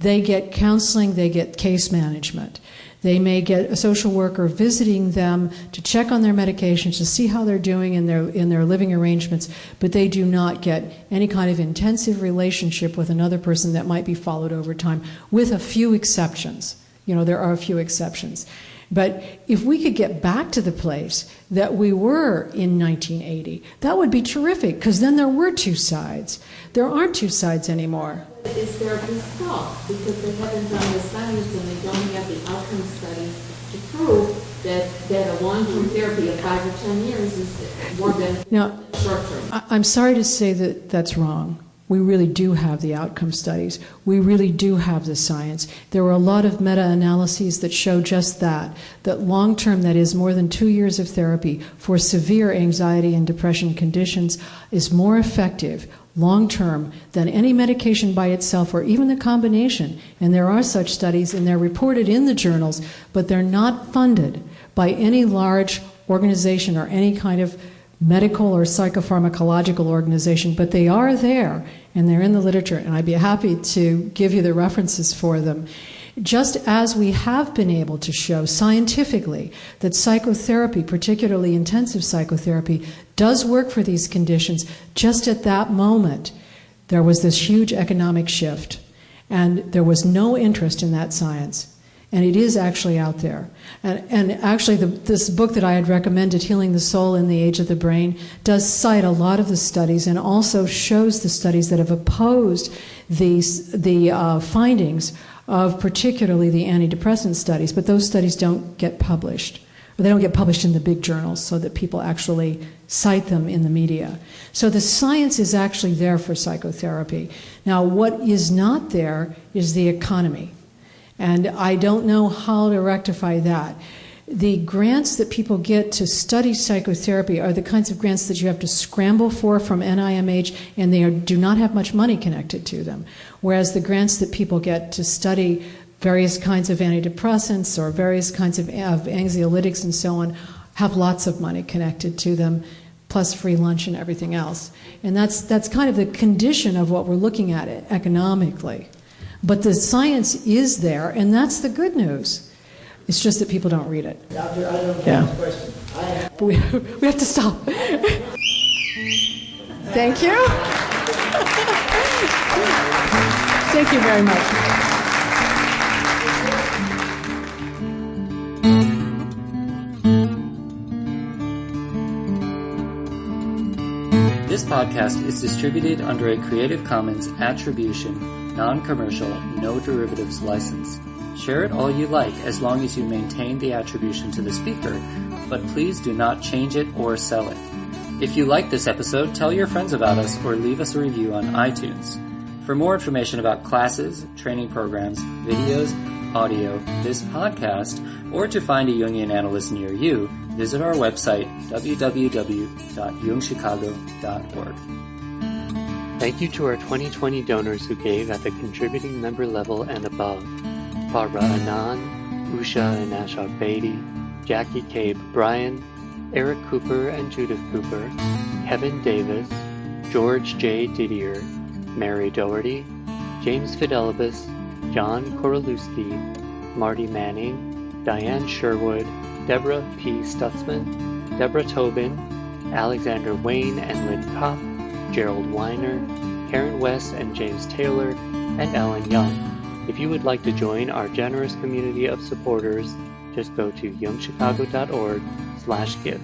They get counseling, they get case management. They may get a social worker visiting them to check on their medications, to see how they're doing in their living arrangements, but they do not get any kind of intensive relationship with another person that might be followed over time, with a few exceptions. You know, there are a few exceptions. But if we could get back to the place that we were in 1980, that would be terrific, because then there were two sides. There aren't two sides anymore. Is therapy's fault because they haven't done the science and they don't have the outcome studies to prove that a long-term therapy of 5 or 10 years is more beneficial than short-term. I'm sorry to say that that's wrong. We really do have the outcome studies. We really do have the science. There were a lot of meta-analyses that show just that long-term, that is more than 2 years of therapy for severe anxiety and depression conditions, is more effective long-term than any medication by itself or even the combination. And there are such studies, and they're reported in the journals, but they're not funded by any large organization or any kind of medical or psychopharmacological organization, but they are there, and they're in the literature, and I'd be happy to give you the references for them. Just as we have been able to show scientifically that psychotherapy, particularly intensive psychotherapy, does work for these conditions, just at that moment, there was this huge economic shift, and there was no interest in that science. And it is actually out there. And actually, this book that I had recommended, Healing the Soul in the Age of the Brain, does cite a lot of the studies and also shows the studies that have opposed the findings of particularly the antidepressant studies. But those studies don't get published. Or they don't get published in the big journals so that people actually cite them in the media. So the science is actually there for psychotherapy. Now, what is not there is the economy. And I don't know how to rectify that. The grants that people get to study psychotherapy are the kinds of grants that you have to scramble for from NIMH, and they do not have much money connected to them. Whereas the grants that people get to study various kinds of antidepressants or various kinds of anxiolytics and so on have lots of money connected to them, plus free lunch and everything else. And that's kind of the condition of what we're looking at economically. But the science is there, and that's the good news. It's just that people don't read it. Doctor, I don't have a question. But we have to stop. Thank you. Thank you very much. This podcast is distributed under a Creative Commons Attribution, Non-Commercial, No Derivatives license. Share it all you like as long as you maintain the attribution to the speaker, but please do not change it or sell it. If you like this episode, tell your friends about us or leave us a review on iTunes. For more information about classes, training programs, videos, audio, this podcast, or to find a Jungian analyst near you, visit our website, www.jungchicago.org. Thank you to our 2020 donors who gave at the contributing member level and above: Barbara Anand, Usha and Ashok Beatty, Jackie Cabe Bryan, Eric Cooper and Judith Cooper, Kevin Davis, George J. Didier, Mary Doherty, James Fidelibus, John Korolewski, Marty Manning, Diane Sherwood, Deborah P. Stutzman, Deborah Tobin, Alexander Wayne and Lynn Kopp, Gerald Weiner, Karen West and James Taylor, and Ellen Young. If you would like to join our generous community of supporters, just go to youngchicago.org/give.